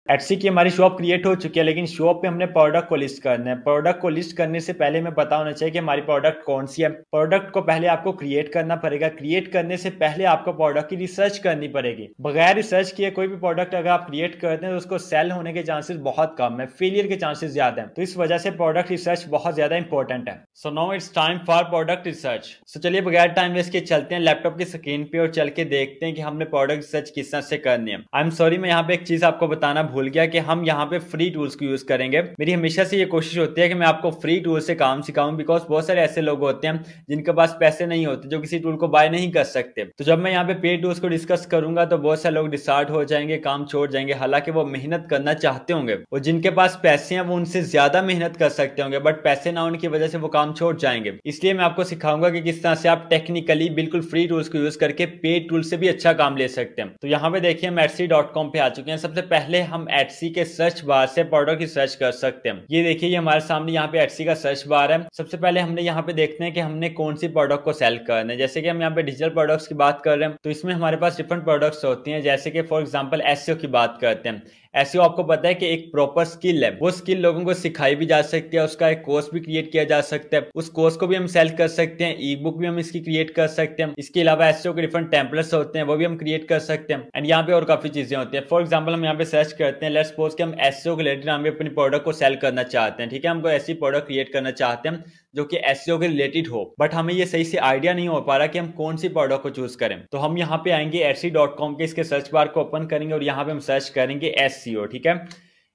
एटसी की हमारी शॉप क्रिएट हो चुकी है, लेकिन शॉप पे हमने प्रोडक्ट को लिस्ट करना है। प्रोडक्ट को लिस्ट करने से पहले हमें पता होना चाहिए कि हमारी प्रोडक्ट कौन सी है। प्रोडक्ट को पहले आपको क्रिएट करना पड़ेगा। क्रिएट करने से पहले आपको प्रोडक्ट की रिसर्च करनी पड़ेगी। बगैर रिसर्च किए कोई भी प्रोडक्ट अगर आप क्रिएट करते हैं तो उसको सेल होने के चांसेस बहुत कम है, फेलियर के चांसेस ज्यादा है। तो इस वजह से प्रोडक्ट रिसर्च बहुत ज्यादा इंपॉर्टेंट है। So now it's time for product research. So चलिए बगैर टाइम वेस्ट के चलते हैं लैपटॉप की स्क्रीन पे और चल के देखते हैं कि हमने प्रोडक्ट रिसर्च किस तरह से करनी है। आई एम सॉरी, मैं यहाँ पे एक चीज आपको बताना भूल गया कि हम यहाँ पे फ्री टूल्स को यूज करेंगे। मेरी हमेशा से ये कोशिश होती है कि मैं आपको फ्री टूल से काम सिखाऊं, बिकॉज बहुत सारे ऐसे लोग होते हैं जिनके पास पैसे नहीं होते, जो किसी टूल को बाय नहीं कर सकते। तो जब मैं यहाँ पे पेड टूल्स को डिस्कस करूंगा तो बहुत सारे लोग डिसहार्ट हो जाएंगे, काम छोड़ जाएंगे, हालांकि वो मेहनत करना चाहते होंगे। और जिनके पास पैसे हैं वो उनसे ज्यादा मेहनत कर सकते होंगे, बट पैसे ना होने की वजह से वो काम छोड़ जाएंगे। इसलिए मैं आपको सिखाऊंगा कि किस तरह से आप टेक्निकली बिल्कुल फ्री टूल्स को यूज करके पेड टूल से भी अच्छा काम ले सकते हैं। तो यहाँ पे देखिए हम etsy.com पे आ चुके हैं। सबसे पहले हम एटसी के सर्च बार से प्रोडक्ट की सर्च कर सकते हैं। ये देखिए ये हमारे सामने यहाँ पे एटसी का सर्च बार है। सबसे पहले हमने यहाँ पे देखते हैं कि हमने कौन सी प्रोडक्ट को सेल करना है। जैसे कि हम यहाँ पे डिजिटल प्रोडक्ट्स की बात कर रहे हैं तो इसमें हमारे पास डिफरेंट प्रोडक्ट्स होती हैं। जैसे कि फॉर एग्जांपल एसईओ की बात करते हैं। एसईओ आपको पता है कि एक प्रॉपर स्किल है, वो स्किल लोगों को सिखाई भी जा सकती है, उसका एक कोर्स भी क्रिएट किया जा सकता है, उस कोर्स को भी हम सेल कर सकते हैं, ई बुक भी हम इसकी क्रिएट कर सकते हैं। इसके अलावा एसईओ के डिफरेंट टेम्पलेट्स होते हैं, वो भी हम क्रिएट कर सकते हैं। एंड यहाँ पे और काफी चीजें होती है। फॉर एग्जाम्पल हम यहाँ पे सर्च करते हैं, लेट्स सपोज कि हम एसईओ के रिलेटेड हम अपनी प्रोडक्ट को सेल करना चाहते हैं। ठीक है, हमको ऐसी प्रोडक्ट क्रिएट करना चाहते हैं जो कि एसईओ के रिलेटेड हो, बट हमें ये सही से आइडिया नहीं हो पा रहा कि हम कौन सी प्रोडक्ट को चूज करें। तो हम यहाँ पे आएंगे etsy.com के इसके सर्च बार को ओपन करेंगे और यहाँ पे हम सर्च करेंगे एसईओ। ठीक है,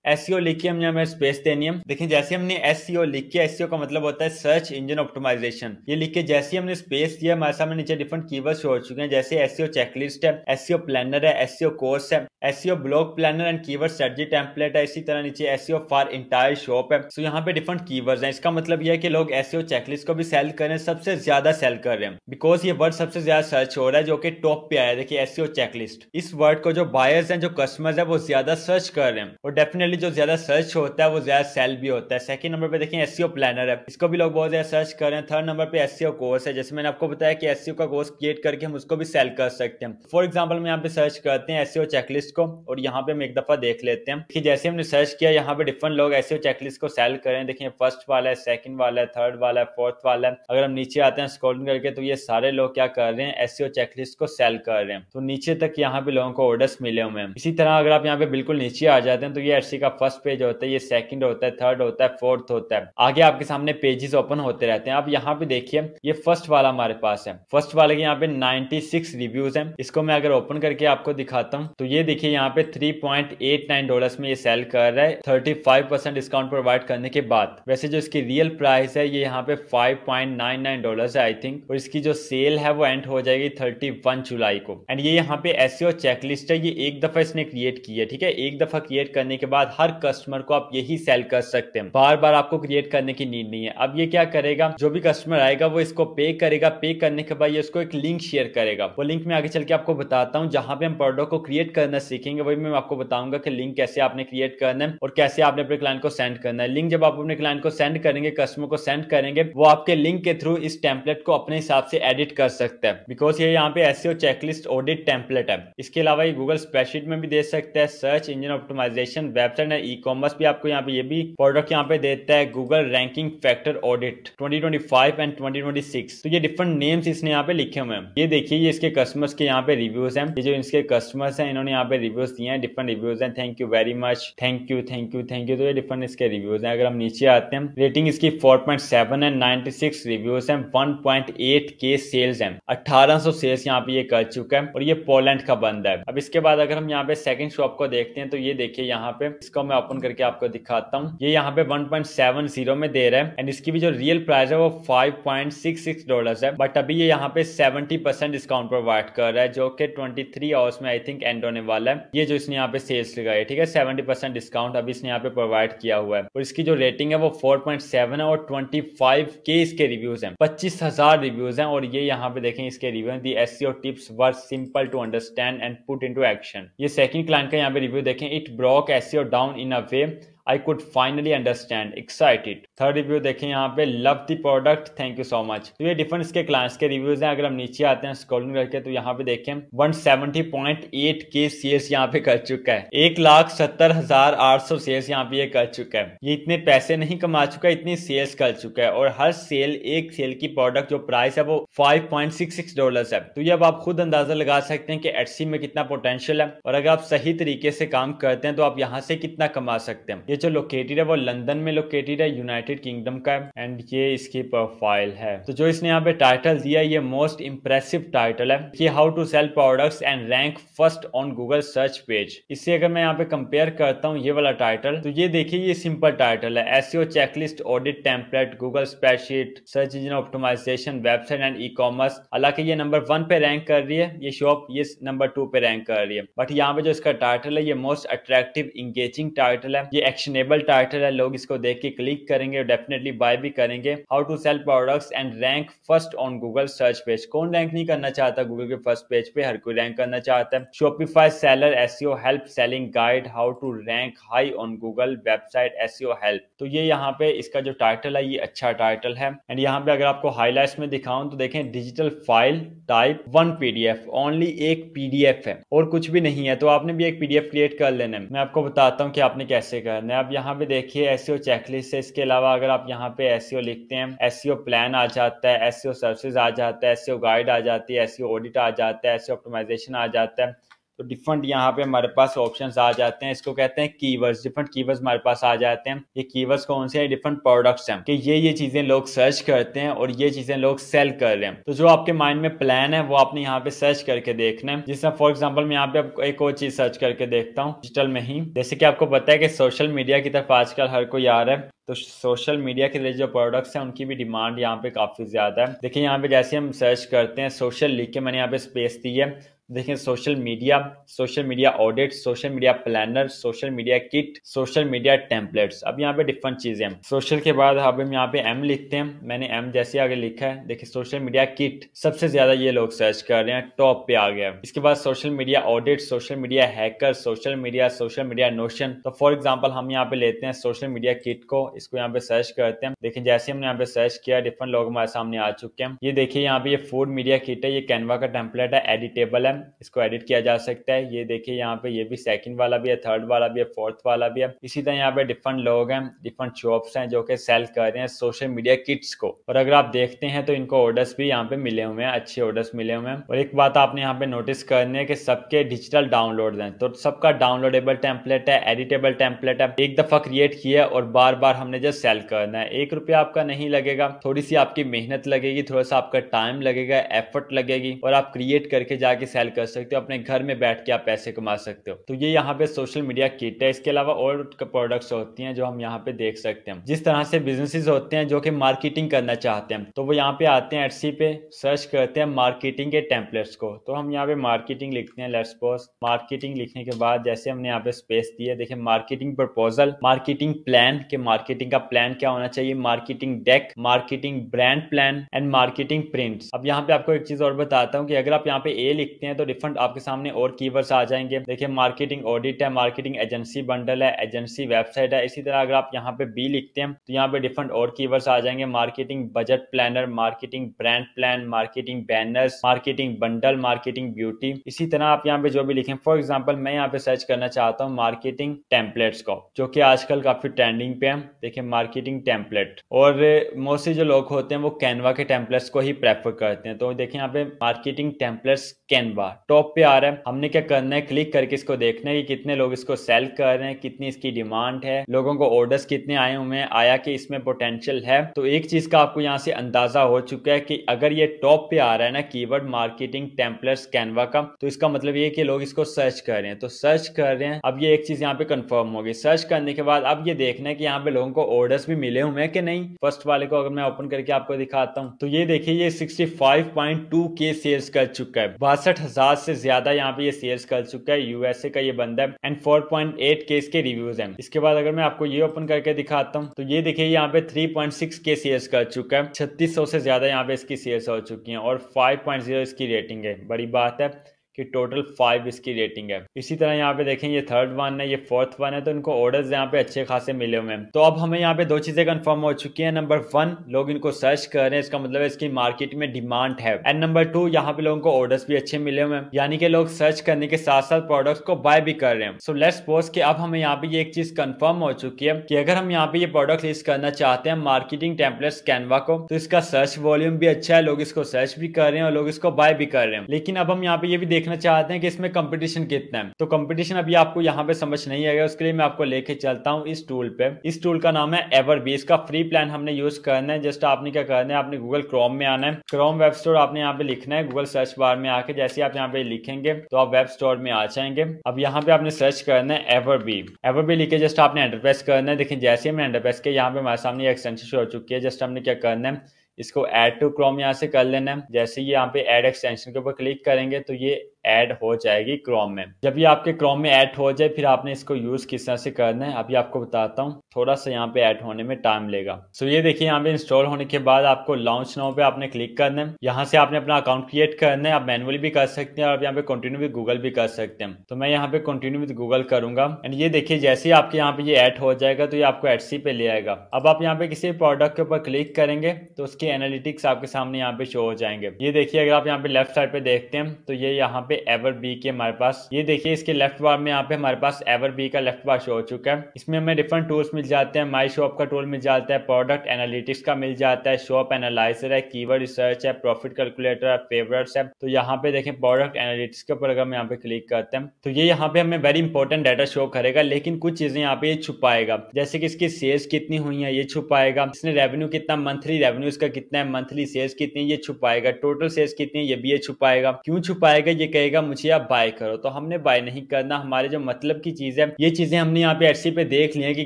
एसईओ लिख के हमने हमें स्पेस देनी है। देखिए जैसे हमने एसईओ लिख के, एसईओ का मतलब होता है सर्च इंजन ऑप्टिमाइजेशन, ये लिख के जैसे हमने स्पेस दिया हमारे सामने नीचे डिफरेंट कीवर्ड्स शो हो चुके हैं। जैसे एसईओ चेकलिस्ट है, एसईओ प्लानर है, एसईओ कोर्स है, SEO blog planner and keyword strategy template है। इसी तरह नीचे एसईओ फॉर एंटायर शॉप है। सो यहाँ पे डिफरेंट कीवर्ड्स हैं। इसका मतलब यह है कि लोग एसईओ चेकलिस्ट को भी सेल कर रहे हैं, सबसे ज्यादा सेल कर रहे हैं, बिकॉज ये वर्ड सबसे ज्यादा सर्च हो रहा है, जो कि टॉप पे आया है। देखिए एसईओ चेकलिस्ट, इस वर्ड को जो बायर्स हैं, जो कस्टमर्स है, वो ज्यादा सर्च कर रहे हैं। और डेफिनेटली जो ज्यादा सर्च होता है वो ज्यादा सेल भी होता है। सेकंड नंबर पे देखिए एसईओ प्लानर है, इसको भी लोग बहुत ज्यादा सर्च कर रहे हैं। थर्ड नंबर पे एसईओ कोर्स है, जैसे मैंने आपको बताया कि एसईओ का कोर्स क्रिएट करके हम उसको भी सेल कर सकते हैं। फॉर एग्जांपल हम यहाँ पे सर्च करते हैं एसईओ चेकलिस्ट को और यहाँ पे हम एक दफा देख लेते हैं कि जैसे हमने सर्च किया यहाँ पे डिफरेंट लोग एसईओ चेकलिस्ट को सेल कर रहे हैं। देखिए फर्स्ट वाला है, सेकंड वाला है, थर्ड वाला है, फोर्थ वाला है। अगर हम नीचे आते हैं स्क्रॉलिंग करके तो ये सारे लोग क्या कर रहे हैं, एसईओ चेकलिस्ट को सेल कर रहे हैं। तो नीचे तक यहाँ पे लोगों को ऑर्डर्स मिले हुए हैं। इसी तरह अगर आप यहाँ पे बिल्कुल नीचे आ जाते हैं तो ये एटसी का फर्स्ट पेज होता है, ये सेकंड होता है, थर्ड होता है, फोर्थ होता है। आगे आपके सामने पेजेस ओपन होते रहते हैं। अब यहाँ पे देखिए ये फर्स्ट वाला हमारे पास है। फर्स्ट वाले के यहाँ पे 96 रिव्यूज हैं। इसको मैं अगर ओपन करके आपको दिखाता हूँ तो ये देखिए यहाँ पे $3.89 में ये सेल कर रहा है 35% डिस्काउंट प्रोवाइड करने के बाद। वैसे जो इसकी रियल प्राइस है ये यहाँ पे $5.99 है आई थिंक, और इसकी जो सेल है वो एंड हो जाएगी 31 जुलाई को। एंड ये यहाँ पे एसईओ चेकलिस्ट है, ये एक दफा इसने क्रिएट की है। ठीक है, एक दफा क्रिएट करने के बाद हर कस्टमर को आप यही सेल कर सकते हैं, बार बार आपको क्रिएट करने की नीड नहीं है। अब ये क्या करेगा, जो भी कस्टमर आएगा वो इसको पे करेगा, पे करने के बाद ये उसको एक लिंक शेयर करेगा। वो लिंक में आगे चल के आपको बताता हूँ, जहां पे हम प्रोडक्ट को क्रिएट करना सीखेंगे वही मैं आपको बताऊंगा कि लिंक कैसे आपने क्रिएट करना है और कैसे आपने अपने क्लाइंट को सेंड करना है। लिंक जब आप अपने क्लाइंट को सेंड करेंगे, कस्टमर को सेंड करेंगे, वो आपके लिंक के थ्रू इस टेम्पलेट को अपने हिसाब से एडिट कर सकता है, बिकॉज ये यहाँ पे एसईओ चेकलिस्ट ऑडिट टेम्पलेट है। इसके अलावा ये गूगल स्प्रेडशीट में भी दे सकता है, search engine optimization, web website and e commerce भी आपको यहाँ पे ये भी प्रोडक्ट यहाँ पे देता है, Google ranking factor audit 2025 and 2026। तो ये डिफरेंट नेम्स इसने यहाँ पे लिखे हुए हैं। ये देखिए ये इसके कस्टमर्स के यहाँ पे रिव्यूज हैं, ये जो इसके कस्टमर्स हैं इन्होंने यहाँ पे रिव्यूज दिए हैं, डिफरेंट रिव्यूज हैं। Thank you very much, thank you thank you thank you. तो ये डिफरेंट इसके रिव्यूज हैं। अगर हम नीचे आते हैं, रेटिंग इसकी 4.7 है, 96 रिव्यूज हैं, 1.8K सेल्स हैं, 1800 सेल्स यहाँ पे ये कर चुका है और ये पोलैंड का बंदा है। अब इसके बाद अगर हम यहाँ पे सेकंड शॉप को देखते हैं तो ये देखिए यहाँ पे इसको मैं ओपन करके आपको दिखाता हूँ। ये यहाँ पे 1.70 में दे रहा है एंड इसकी भी जो रियल प्राइस है वो $5.66 है, बट अभी ये यहाँ पे 70% डिस्काउंट प्रोवाइड कर रहा है जो कि 23 आवर्स में आई थिंक एंड होने वाला है। ये जो इसने यहाँ पे सेल्स लगाई है, ठीक है, 70% डिस्काउंट अभी इसने यहाँ पे प्रोवाइड किया हुआ है और इसकी जो रेटिंग है वो 4.7 है और 25K इसके रिव्यूज हैं, 25,000 रिव्यूज हैं। और ये यहाँ पे देखें इसके रिव्यू हैं, the SEO tips were simple to understand and put into action. ये सेकंड क्लाइंट का यहाँ पे रिव्यू देखें, it broke SEO down in a way I could finally understand, excited। Third review देखें यहाँ पे, love the product, thank you so much. तो ये डिफरेंट इसके क्लाइंट्स के रिव्यूज हैं। अगर हम नीचे आते हैं स्क्रॉलिंग करके तो यहाँ पे देखें 170.8K सेल्स यहाँ पे कर चुका है, 1,70,800 सेल्स यहाँ पे ये कर चुका है। ये इतने पैसे नहीं कमा चुका है, इतनी सेल्स कर चुका है और हर सेल, एक सेल की प्रोडक्ट जो प्राइस है वो $5.66 है। तो ये अब आप खुद अंदाजा लगा सकते हैं कि एटसी में कितना पोटेंशियल है और अगर आप सही तरीके से काम करते हैं तो आप यहाँ से कितना कमा सकते हैं। ये जो लोकेटेड है वो लंदन में लोकेटेड है, यूनाइटेड किंगडम का है एंड ये इसकी प्रोफाइल है। तो जो इसने यहाँ पे टाइटल दिया है ये मोस्ट इंप्रेसिव टाइटल है कि how to sell products and rank first on Google search page. इससे अगर मैं यहाँ पे कंपेयर करता हूँ ये वाला टाइटल, तो ये देखिए ये सिंपल टाइटल है, SEO checklist, audit template, Google spreadsheet, search engine optimization, website and e commerce. हालांकि ये नंबर 1 पे रैंक कर रही है ये शॉप, ये नंबर 2 पे रैंक कर रही है, बट यहाँ पे जो इसका टाइटल है ये मोस्ट अट्रैक्टिव इंगेजिंग टाइटल है, ये एक्शनेबल टाइटल है, लोग इसको देख के क्लिक करेंगे और डेफिनेटली बाय भी करेंगे। How to sell products and rank first on Google search page. कौन रैंक नहीं करना चाहता गूगल के फर्स्ट पेज पे, हर कोई रैंक करना चाहता है। Shopify seller SEO help selling guide, how to rank high on Google website SEO help. तो ये यहाँ पे इसका जो टाइटल है ये अच्छा टाइटल है एंड यहाँ पे अगर आपको हाईलाइट्स में दिखाऊं तो देखें, digital file type 1 PDF, only एक PDF है और कुछ भी नहीं है। तो आपने भी एक PDF क्रिएट कर लेना है। मैं आपको बताता हूँ कि आपने कैसे करना है। अब यहाँ पे देखिए एसईओ चेकलिस्ट है, इसके अलावा अगर आप यहाँ पे एसईओ लिखते हैं, एसईओ प्लान आ जाता है, एसईओ सर्विसेज आ जाता है, एसईओ गाइड आ जाती है, एसईओ ऑडिट आ जाता है, एसईओ ऑप्टिमाइजेशन आ जाता है। तो डिफरेंट यहाँ पे हमारे पास ऑप्शंस आ जाते हैं, इसको कहते हैं कीवर्ड्स। डिफरेंट कीवर्ड्स हमारे पास आ जाते हैं। ये कीवर्ड्स कौन से हैं? डिफरेंट प्रोडक्ट्स हैं कि ये चीजें लोग सर्च करते हैं और ये चीजें लोग सेल कर रहे हैं। तो जो आपके माइंड में प्लान है वो आपने यहाँ पे सर्च करके देखना है। जिसमें फॉर एग्जाम्पल मैं यहाँ पे एक और चीज सर्च करके देखता हूँ डिजिटल में ही। जैसे कि आपको पता है कि सोशल मीडिया की तरफ आजकल हर कोई आ रहा है, तो सोशल मीडिया के लिए जो प्रोडक्ट्स हैं उनकी भी डिमांड यहाँ पे काफी ज्यादा है। देखिए यहाँ पे जैसे हम सर्च करते हैं, सोशल लिख के मैंने यहाँ पे स्पेस दी है, देखिए social media audit, social media planner, social media kit, social media templates. अब यहाँ पे डिफरेंट चीजें हैं। सोशल के बाद अब हम यहाँ पे एम लिखते हैं, मैंने एम जैसे आगे लिखा है। देखिए सोशल मीडिया किट सबसे ज्यादा ये लोग सर्च कर रहे हैं, टॉप पे आ गया। इसके बाद social media audit, social media hacker, social media notion. तो फॉर एग्जाम्पल हम यहाँ पे लेते हैं सोशल मीडिया किट को, इसको यहाँ पे सर्च करते हैं। देखिए जैसे हमने यहाँ पे सर्च किया डिफरेंट लोग हमारे सामने आ चुके हैं। ये देखिए यहाँ पे ये फूड मीडिया किट है, ये कैनवा का टेम्पलेट है, एडिटेबल है, इसको एडिट किया जा सकता है। ये देखिए यहाँ पे ये भी सेकंड वाला भी है, थर्ड वाला भी है, फोर्थ वाला भी है। इसी तरह यहाँ पे डिफरेंट लोग हैं, डिफरेंट शॉप्स हैं जो कि सेल कर रहे हैं सोशल मीडिया किट्स को। और अगर आप देखते हैं तो इनको ऑर्डर्स भी यहाँ पे मिले हुए हैं, अच्छे ऑर्डर्स मिले हुए हैं। और एक बात आपने यहाँ पे नोटिस करनी है कि सबके डिजिटल डाउनलोड हैं, तो सबका डाउनलोडेबल टेम्पलेट है, एडिटेबल टेम्पलेट है, एक दफा क्रिएट किया और बार बार हमने जस्ट सेल करना है। 1 रुपया आपका नहीं लगेगा, थोड़ी सी आपकी मेहनत लगेगी, थोड़ा सा आपका टाइम लगेगा, एफर्ट लगेगी और आप क्रिएट करके जाके सेल कर सकते हो, अपने घर में बैठ के आप पैसे कमा सकते हो। तो ये यहाँ पे सोशल मीडिया किट है। इसके अलावा और प्रोडक्ट्स होती हैं जो हम यहाँ पे देख सकते हैं। जिस तरह से बिजनेसेस होते हैं जो कि मार्केटिंग करना चाहते हैं तो वो यहाँ पे आते हैं, एटसी पे सर्च करते हैं मार्केटिंग के टेम्पलेट्स को। तो हम यहाँ पे मार्केटिंग लिखते हैं, लेट्स सपोज मार्केटिंग लिखने के बाद जैसे हमने यहाँ पे स्पेस दी है, देखिए मार्केटिंग प्रपोजल, मार्केटिंग प्लान के मार्केटिंग का प्लान क्या होना चाहिए, marketing deck, marketing brand plan and marketing prints. अब यहाँ पे आपको एक चीज और बताता हूँ कि अगर आप यहाँ पे ए लिखते हैं हैं तो डिफरेंट आपके सामने और कीवर्ड्स आ जाएंगे। देखिए मार्केटिंग ऑडिट है, मार्केटिंग एजेंसी बंडल है, एजेंसी वेबसाइट है। इसी तरह अगर आप यहाँ पे बी लिखते हैं तो यहाँ पे डिफरेंट और कीवर्ड्स आ जाएंगे, marketing budget planner, marketing brand plan, marketing banners, marketing bundle, marketing beauty. इसी तरह आप यहाँ पे जो भी लिखें, फॉर एग्जाम्पल मैं यहाँ पे सर्च करना चाहता हूँ मार्केटिंग टेम्पलेट्स को, जो कि आजकल काफी ट्रेंडिंग पे है। देखिए मार्केटिंग टेम्पलेट, और मोस्टली जो लोग होते हैं वो कैनवा के टेम्पलेट्स को ही प्रेफर करते हैं। तो देखिए यहाँ पे मार्केटिंग टेम्पलेट्स कैनवा टॉप पे आ रहा है। हमने क्या करना है, क्लिक करके इसको देखना है कि कितने लोग इसको सेल कर रहे हैं, कितनी इसकी डिमांड है, लोगों को ऑर्डर्स कितने आए हुए हैं, आया कि इसमें पोटेंशियल है। तो एक चीज का आपको यहाँ से अंदाजा हो चुका है कि अगर ये टॉप पे आ रहा है ना कीवर्ड मार्केटिंग टेम्पलेट्स कैनवा का, तो इसका मतलब ये कि लोग इसको सर्च कर रहे हैं। तो सर्च कर रहे हैं, अब ये एक चीज यहाँ पे कंफर्म होगी। सर्च करने के बाद अब ये देखना है कि यहाँ पे लोगों को ऑर्डर्स भी मिले हुए हैं कि नहीं। फर्स्ट वाले को अगर मैं ओपन करके आपको दिखाता हूँ तो ये देखिए ये 65.2 के सेल्स कर चुका है, 62,000 से ज्यादा यहाँ पे ये सेल्स कर चुका है। यूएसए का ये बंदा है एंड 4.8 के इसके रिव्यूज हैं। इसके बाद अगर मैं आपको ये ओपन करके दिखाता हूँ तो ये देखिए यहाँ पे 3.6 के सेल्स कर चुका है, 3600 से ज्यादा यहाँ पे इसकी सेल्स हो चुकी हैं और 5.0 इसकी रेटिंग है। बड़ी बात है कि टोटल 5 इसकी रेटिंग है। इसी तरह यहाँ पे देखें ये थर्ड वन है, ये फोर्थ वन है, तो इनको ऑर्डर्स यहाँ पे अच्छे खासे मिले हुए हैं। तो अब हमें यहाँ पे दो चीजें कंफर्म हो चुकी हैं। नंबर 1, लोग इनको सर्च कर रहे हैं, इसका मतलब है इसकी मार्केट में डिमांड है। एंड नंबर 2, यहाँ पे लोगों को ऑर्डर्स भी अच्छे मिले हुए हैं, यानी कि लोग सर्च करने के साथ साथ प्रोडक्ट्स को बाय भी कर रहे हैं। सो लेट्स सपोज कि अब हमें यहाँ पे ये एक चीज कंफर्म हो चुकी है कि अगर हम यहाँ पे ये प्रोडक्ट लिस्ट करना चाहते हैं मार्केटिंग टेम्पलेट्स कैनवा को, तो इसका सर्च वॉल्यूम भी अच्छा है, लोग इसको सर्च भी कर रहे हैं और लोग इसको बाय भी कर रहे हैं। लेकिन अब हम यहाँ पे ये भी देखना चाहते हैं कि इसमें कंपटीशन कितना है। तो कंपटीशन अभी आपको यहाँ पे समझ नहीं आएगा, उसके लिए मैं आपको लेके चलता हूँ इस टूल पे। इस टूल का नाम है एवरबी। इसका फ्री प्लान हमने यूज करना है। जस्ट आपने क्या करना है, आपने गूगल क्रोम में आना है, क्रोम वेब स्टोर आपने यहाँ पे लिखना है, गूगल सर्च बार में आके जैसे आप यहाँ पे लिखेंगे तो आप वेब स्टोर में आ जाएंगे। अब यहाँ पे आपने सर्च करना है एवरबी। एवरबी लिखे जस्ट आपने एंटर प्रेस करना है। देखिए जैसे हमने एंटर प्रेस किया यहाँ पे हमारे सामने एक्सटेंशन शो हो चुकी है। जस्ट हमने क्या करना है, इसको ऐड टू क्रोम यहाँ से कर लेना है। जैसे ही यहाँ पे ऐड एक्सटेंशन के ऊपर क्लिक करेंगे तो ये ऐड हो जाएगी क्रोम में। जब ये आपके क्रोम में ऐड हो जाए फिर आपने इसको यूज किस तरह से करना है अभी आपको बताता हूँ। थोड़ा सा यहाँ पे ऐड होने में टाइम लेगा। सो ये देखिए यहाँ पे इंस्टॉल होने के बाद आपको लॉन्च नाउ पे आपने क्लिक करना है। यहाँ से आपने अपना अकाउंट क्रिएट करना है। आप मैनुअली भी कर सकते हैं और यहाँ पे कंटिन्यू विद गूगल भी कर सकते हैं। तो मैं यहाँ पे कंटिन्यू विद गूगल करूंगा एंड ये देखिए जैसे ही आपके यहाँ पे ये ऐड हो जाएगा तो ये आपको एडसी पे ले आएगा। अब आप यहाँ पे किसी प्रोडक्ट के ऊपर क्लिक करेंगे तो उसके एनालिटिक्स आपके सामने यहाँ पे शो हो जाएंगे। ये देखिए अगर आप यहाँ पे लेफ्ट साइड पे देखते हैं तो ये यहाँ पे एवरबी के हमारे पास, ये देखिए इसके लेफ्ट बार में यहाँ पे हमारे पास एवरबी का लेफ्ट बार शो हो चुका है। इसमें हमें डिफरेंट टूल्स मिल जाते हैं, माई शॉप का टूल मिल जाता है, प्रोडक्ट एनालिटिक्स का मिल जाता है, शॉप एनालाइजर है, कीवर्ड रिसर्च है, प्रॉफिट कैलकुलेटर है, फेवरेट्स है। तो यहाँ पे देखें प्रोडक्ट एनालिटिक्स के ऊपर अगर हम यहाँ पे क्लिक करते हैं तो ये यहाँ पे हमें वेरी इंपॉर्टेंट डाटा शो करेगा, लेकिन कुछ चीजें यहाँ पे ये छुपाएगा, जैसे कि इसकी सेल्स कितनी हुई है ये छुपाएगा, इसने रेवेन्यू कितना, मंथली रेवेन्यू इसका कितना है, मंथली सेल्स कितनी ये छुपाएगा, टोटल सेल्स कितनी है ये भी ये छुपाएगा। क्यों छुपाएगा, ये कहेगा मुझे आप बाय करो, तो हमने बाय नहीं करना। हमारे जो मतलब की चीज है ये चीजें हमने यहाँ पे एडसी पे देख ली है कि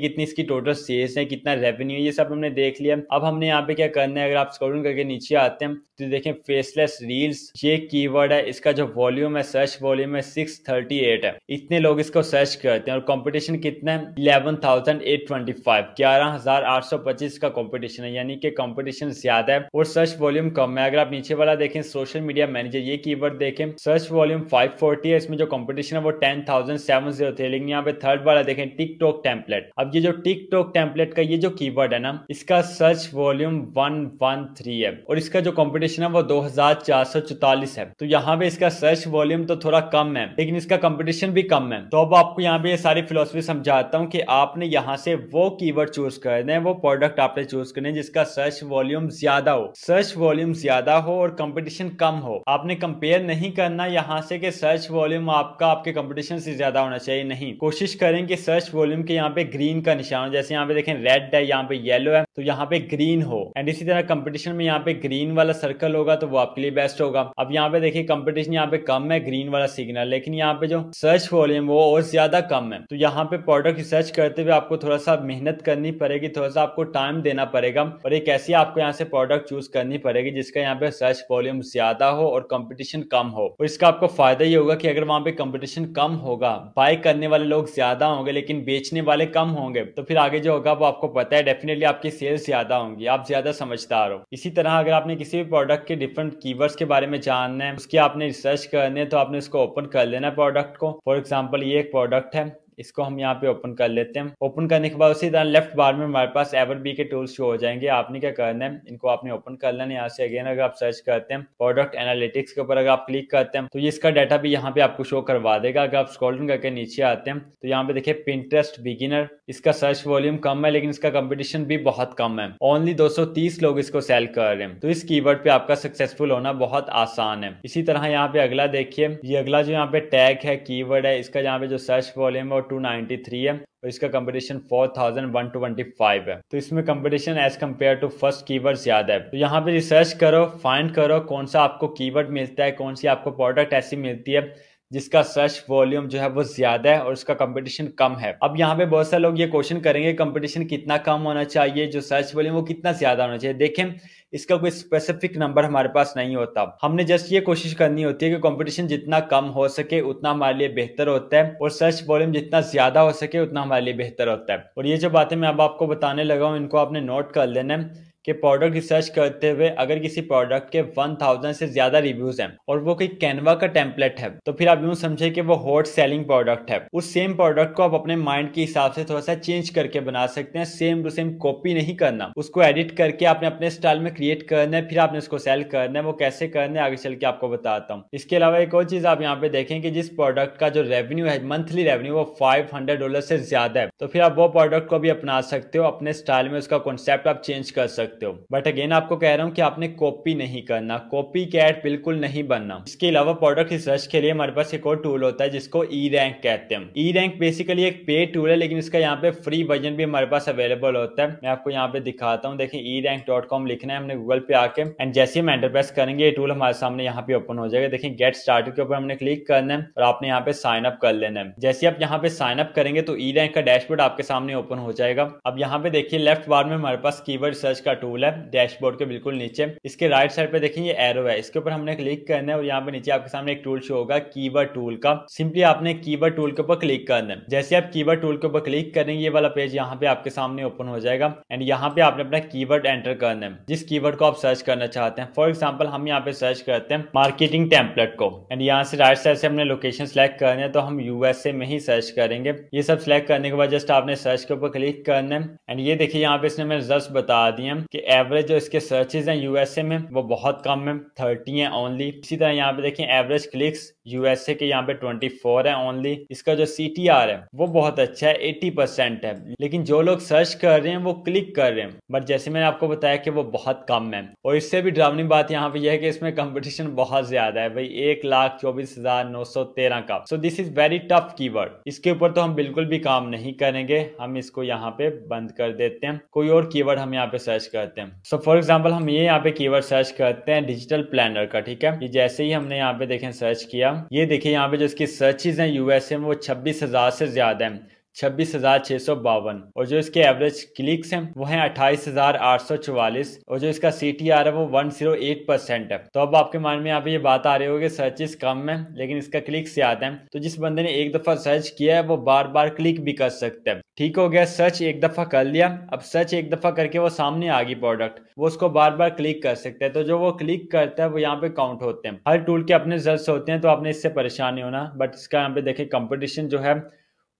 कितनी इसकी टोटल सेल्स है, कितना रेवेन्यू है, ये सब हमने देख लिया। अब हमने यहाँ पे क्या करना है, अगर आप स्क्रॉल करके नीचे आते हैं तो देखें फेसलेस रील्स ये कीवर्ड है, इसका जो वॉल्यूम है सर्च वॉल्यूम है 638 है, इतने लोग इसको सर्च करते हैं और कंपटीशन कितना है 11,825, 11,825 का कंपटीशन है, यानी कि कंपटीशन ज्यादा है और सर्च वॉल्यूम कम है। अगर आप नीचे वाला देखें सोशल मीडिया मैनेजर ये कीवर्ड देखें, सर्च वॉल्यूम 540 है, इसमें जो कंपटीशन है वो 10,703 है। लेकिन यहाँ पे थर्ड वाला देखें टिकटॉक टेम्पलेट, अब ये जो टिकटॉक टेम्पलेट का ये जो कीवर्ड है ना इसका सर्च वॉल्यूम 113 है और इसका जो कंपटीशन है वो 2,444 है। तो यहाँ पे इसका सर्च वॉल्यूम तो थोड़ा कम है लेकिन इसका कंपटीशन भी कम है। तो अब आपको यहाँ पे ये सारी फिलोसफी समझाता हूँ कि आपने यहाँ से वो कीवर्ड चूज करना है, वो प्रोडक्ट आपने चूज करना है जिसका सर्च वॉल्यूम ज्यादा हो, सर्च वॉल्यूम ज्यादा हो और कंपटीशन कम हो। आपने कंपेयर नहीं करना यहाँ से कि सर्च वॉल्यूम आपका आपके कंपटीशन से ज्यादा होना चाहिए, नहीं, कोशिश करें कि सर्च वॉल्यूम के यहाँ पे ग्रीन का निशान हो, जैसे यहाँ पे देखें रेड है, यहाँ पे येलो है, तो यहाँ पे ग्रीन हो। एंड इसी तरह कंपटीशन में यहाँ पे ग्रीन वाला सर्कल होगा तो वो आपके लिए बेस्ट होगा। अब यहाँ पे देखिए कंपटीशन यहाँ पे कम है, ग्रीन वाला सिग्नल, लेकिन यहाँ पे जो सर्च वॉल्यूम वो और ज्यादा कम है। तो यहाँ पे प्रोडक्ट रिसर्च करते हुए आपको थोड़ा सा मेहनत करनी पड़ेगी, थोड़ा सा आपको टाइम देना पड़ेगा और एक ऐसी आपको यहाँ से प्रोडक्ट चूज करनी पड़ेगी जिसका यहाँ पे सर्च वॉल्यूम ज्यादा हो और कंपटीशन कम हो और इसका आपको फायदा ये होगा कि अगर वहां पे कंपटीशन कम होगा, बाय करने वाले लोग ज्यादा होंगे लेकिन बेचने वाले कम होंगे, तो फिर आगे जो होगा वो आपको पता है डेफिनेटली आपकी सेल्स ज्यादा होंगी, आप ज्यादा समझदार हो। इसी तरह अगर आपने किसी भी प्रोडक्ट के डिफरेंट कीवर्ड्स के बारे में जानना है, उसकी आपने रिसर्च करनी है, तो आपने उसको ओपन कर लेना है प्रोडक्ट को। फॉर एग्जाम्पल ये एक प्रोडक्ट है, इसको हम यहाँ पे ओपन कर लेते हैं। ओपन करने के बाद उसी तरह लेफ्ट बार में हमारे पास एवरबी के टूल्स शो हो जाएंगे। आपने क्या करना है, इनको आपने ओपन कर लेना है। यहाँ से अगेन अगर आप सर्च करते हैं प्रोडक्ट एनालिटिक्स के ऊपर अगर आप क्लिक करते हैं तो ये इसका डाटा भी यहाँ पे आपको शो करवा देगा। अगर आप स्क्रॉल डाउन करके नीचे आते हैं तो यहाँ पे देखिए पिंटरेस्ट बिगिनर, इसका सर्च वॉल्यूम कम है लेकिन इसका कंपटीशन भी बहुत कम है, ओनली 230 लोग इसको सेल कर रहे हैं। तो इस कीवर्ड पे आपका सक्सेसफुल होना बहुत आसान है। इसी तरह यहाँ पे अगला देखिए, ये अगला जो यहाँ पे टैग है, कीवर्ड है, इसका यहाँ पे जो सर्च वॉल्यूम है वो 293 है और इसका कंपटीशन 4125 है। तो इसमें competition as compared to first keyword ज्यादा है। तो यहाँ पे रिसर्च करो, फाइंड करो कौन सा आपको कीवर्ड मिलता है, कौन सी आपको प्रोडक्ट ऐसी मिलती है जिसका सर्च वॉल्यूम जो है वो ज्यादा है और उसका कंपटीशन कम है। अब यहाँ पे बहुत सारे लोग ये क्वेश्चन करेंगे कंपटीशन कितना कम होना चाहिए, जो सर्च वॉल्यूम वो कितना ज्यादा होना चाहिए। देखें, इसका कोई स्पेसिफिक नंबर हमारे पास नहीं होता, हमने जस्ट ये कोशिश करनी होती है कि कंपटीशन जितना कम हो सके उतना हमारे लिए बेहतर होता है और सर्च वॉल्यूम जितना ज्यादा हो सके उतना हमारे लिए बेहतर होता है। और ये जो बातें मैं अब आपको बताने लगा हूँ इनको आपने नोट कर लेना है कि प्रोडक्ट रिसर्च करते हुए अगर किसी प्रोडक्ट के 1000 से ज्यादा रिव्यूज हैं और वो कोई कैनवा का टेम्पलेट है तो फिर आप यूं समझे कि वो हॉट सेलिंग प्रोडक्ट है। उस सेम प्रोडक्ट को आप अपने माइंड के हिसाब से थोड़ा सा चेंज करके बना सकते हैं, सेम टू सेम कॉपी नहीं करना, उसको एडिट करके आपने अपने स्टाइल में क्रिएट करना है, फिर आपने उसको सेल करना है। वो कैसे करना है आगे चल के आपको बताता हूँ। इसके अलावा एक और चीज आप यहाँ पे देखें कि जिस प्रोडक्ट का जो रेवेन्यू है, मंथली रेवेन्यू, वो $500 से ज्यादा है, तो फिर आप वो प्रोडक्ट को भी अपना सकते हो, अपने स्टाइल में उसका कॉन्सेप्ट आप चेंज कर सकते हो। बट अगेन आपको कह रहा हूँ कि आपने कॉपी नहीं करना, कॉपी कैट बिल्कुल नहीं बनना। इसके अलावा प्रोडक्ट रिसर्च के लिए हमारे पास एक और टूल होता है जिसको ई रैंक कहते हैं। ई रैंक बेसिकली एक पेड टूल है लेकिन इसका यहाँ पे फ्री वर्जन भी हमारे पास अवेलेबल होता है। मैं आपको यहाँ पे दिखाता हूँ, देखिए erank.com लिखना है हमने गूगल पे आके, एंड जैसे हम एंटर प्रेस करेंगे ये टूल हमारे सामने यहाँ पे ओपन हो जाएगा। देखिए गेट स्टार्टेड के ऊपर हमने क्लिक करना है और आपने यहाँ पे साइन अप कर लेना है। जैसे आप यहाँ पे साइन अप करेंगे तो ई रैंक का डैशबोर्ड आपके सामने ओपन हो जाएगा। अब यहाँ पे देखिए लेफ्ट बार में हमारे पास कीवर्ड सर्च का टूल है, डैशबोर्ड के बिल्कुल नीचे इसके राइट साइड पे देखिए ये एरो है, इसके ऊपर हमने क्लिक करना है और यहाँ पे नीचे आपके सामने एक टूल शो होगा कीवर्ड टूल का। सिंपली आपने कीवर्ड टूल के ऊपर क्लिक करना है। जैसे आप कीवर्ड टूल के ऊपर क्लिक करेंगे ये वाला पेज यहाँ पे आपके सामने ओपन हो जाएगा एंड यहाँ पे आपने अपना कीवर्ड एंटर करना है, जिस कीवर्ड को आप सर्च करना चाहते हैं। फॉर एग्जाम्पल हम यहाँ पे सर्च करते हैं मार्केटिंग टेम्पलेट को एंड यहाँ से राइट साइड से हमने लोकेशन सिलेक्ट करना है तो हम यूएसए में ही सर्च करेंगे। ये सब सिलेक्ट करने के बाद जस्ट आपने सर्च के ऊपर क्लिक करना है एंड ये देखिए यहाँ पे इसने मेरे रिजल्ट बता दिए कि एवरेज जो इसके सर्चेज हैं यूएसए में वो बहुत कम है, 30 है ओनली। इसी तरह यहाँ पे देखिए एवरेज क्लिक्स यूएसए के यहाँ पे 24 है ओनली। इसका जो सीटीआर है वो बहुत अच्छा है, 80% है, लेकिन जो लोग सर्च कर रहे हैं वो क्लिक कर रहे हैं, बट जैसे मैंने आपको बताया कि वो बहुत कम है। और इससे भी डरावनी बात यहाँ पे यह है कि इसमें कंपटीशन बहुत ज्यादा है भाई, 1,24,913 का। सो this is very tough keyword. इसके ऊपर तो हम बिल्कुल भी काम नहीं करेंगे, हम इसको यहाँ पे बंद कर देते हैं, कोई और कीवर्ड हम यहाँ पे सर्च करते हैं। सो फॉर एग्जाम्पल हम ये यहाँ पे कीवर्ड सर्च करते हैं डिजिटल प्लानर का, ठीक है। ये जैसे ही हमने यहाँ पे देखें सर्च किया, ये देखिए यहाँ पे जो इसकी सर्चेज हैं यूएसए में वो 26,000 से ज्यादा है, 26,652, और जो इसके एवरेज क्लिक्स हैं वो हैं 28,844 और जो इसका सीटीआर है वो 108% है। तो अब आपके माइंड में यहाँ पे ये बात आ रही होगी सर्चेस कम है लेकिन इसका क्लिक्स ज्यादा है, तो जिस बंदे ने एक दफा सर्च किया है वो बार बार क्लिक भी कर सकता है। ठीक हो गया, सर्च एक दफा कर लिया, अब सर्च एक दफा करके वो सामने आ गई प्रोडक्ट, वो उसको बार बार क्लिक कर सकता है, तो जो वो क्लिक करता है वो यहाँ पे काउंट होते हैं। हर टूल के अपने रिजल्ट होते हैं तो आपने इससे परेशान नहीं होना। बट इसका यहाँ पे देखिए कंपटीशन जो है